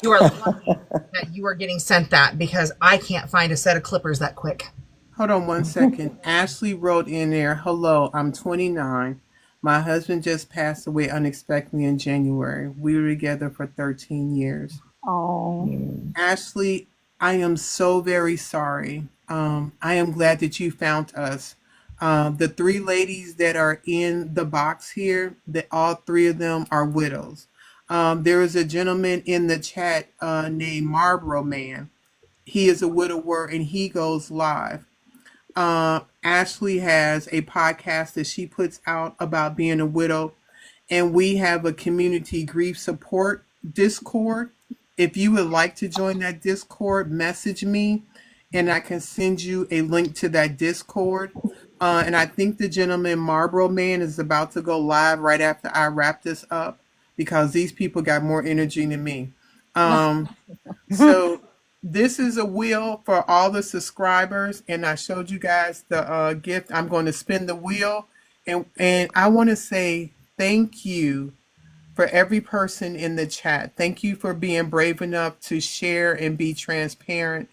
B: You are lucky that you are getting sent that because I can't find a set of clippers that quick.
A: Hold on one second. Ashley wrote in there, "Hello, I'm 29. My husband just passed away unexpectedly in January. We were together for 13 years."
D: Oh,
A: Ashley, I am so very sorry. I am glad that you found us. The three ladies that are in the box here, that all three of them are widows. There is a gentleman in the chat named Marlboro Man. He is a widower and he goes live. Ashley has a podcast that she puts out about being a widow, and we have a community grief support Discord. If you would like to join that Discord, message me and I can send you a link to that Discord. And I think the gentleman Marlboro Man is about to go live right after I wrap this up because these people got more energy than me. So this is a wheel for all the subscribers, and I showed you guys the gift. I'm going to spin the wheel, and I want to say thank you for every person in the chat. Thank you for being brave enough to share and be transparent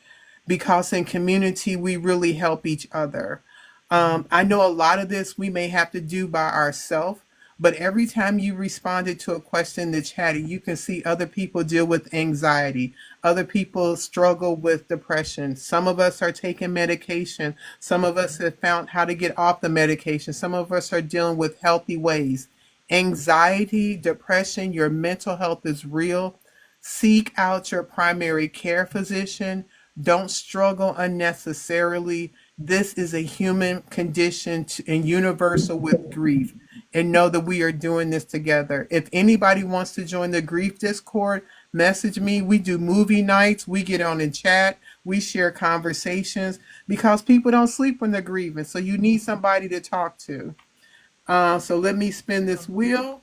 A: because in community, we really help each other. I know a lot of this we may have to do by ourselves, but every time you responded to a question in the chat, you can see other people deal with anxiety. Other people struggle with depression. Some of us are taking medication. Some of us have found how to get off the medication. Some of us are dealing with healthy ways. Anxiety, depression, your mental health is real. Seek out your primary care physician. Don't struggle unnecessarily. This is a human condition and universal with grief. and know that we are doing this together. If anybody wants to join the grief Discord, message me. We do movie nights. We get on and chat. We share conversations because people don't sleep when they're grieving. So you need somebody to talk to. So let me spin this wheel.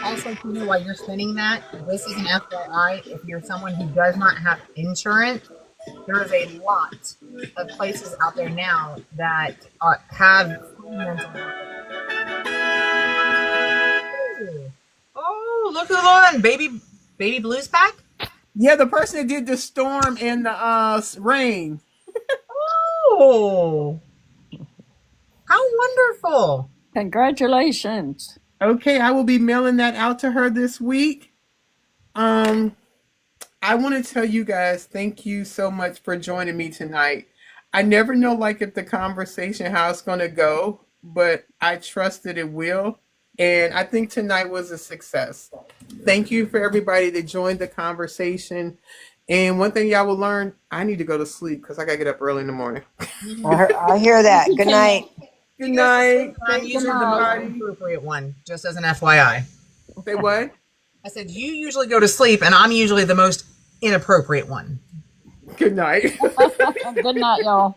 B: Also, Tina, while you're spinning that, this is an FYI. If you're someone who does not have insurance, there is a lot of places out there now that have mental health. Oh, look who's on, baby blues pack.
A: Yeah, the person that did the storm and the rain.
B: Oh, how wonderful!
D: Congratulations.
A: Okay, I will be mailing that out to her this week. I want to tell you guys, thank you so much for joining me tonight. I never know like if the conversation how it's going to go, but I trust that it will. And I think tonight was a success. Thank you for everybody that joined the conversation. And one thing y'all will learn, I need to go to sleep because I got to get up early in the morning.
E: I hear that. Good night.
A: Good night.
B: I'm
A: Thank you,
B: usually the
A: everybody.
B: most appropriate one, just as an FYI.
A: Say what?
B: I said you usually go to sleep, and I'm usually the most inappropriate one.
A: Good night.
D: Good night, y'all.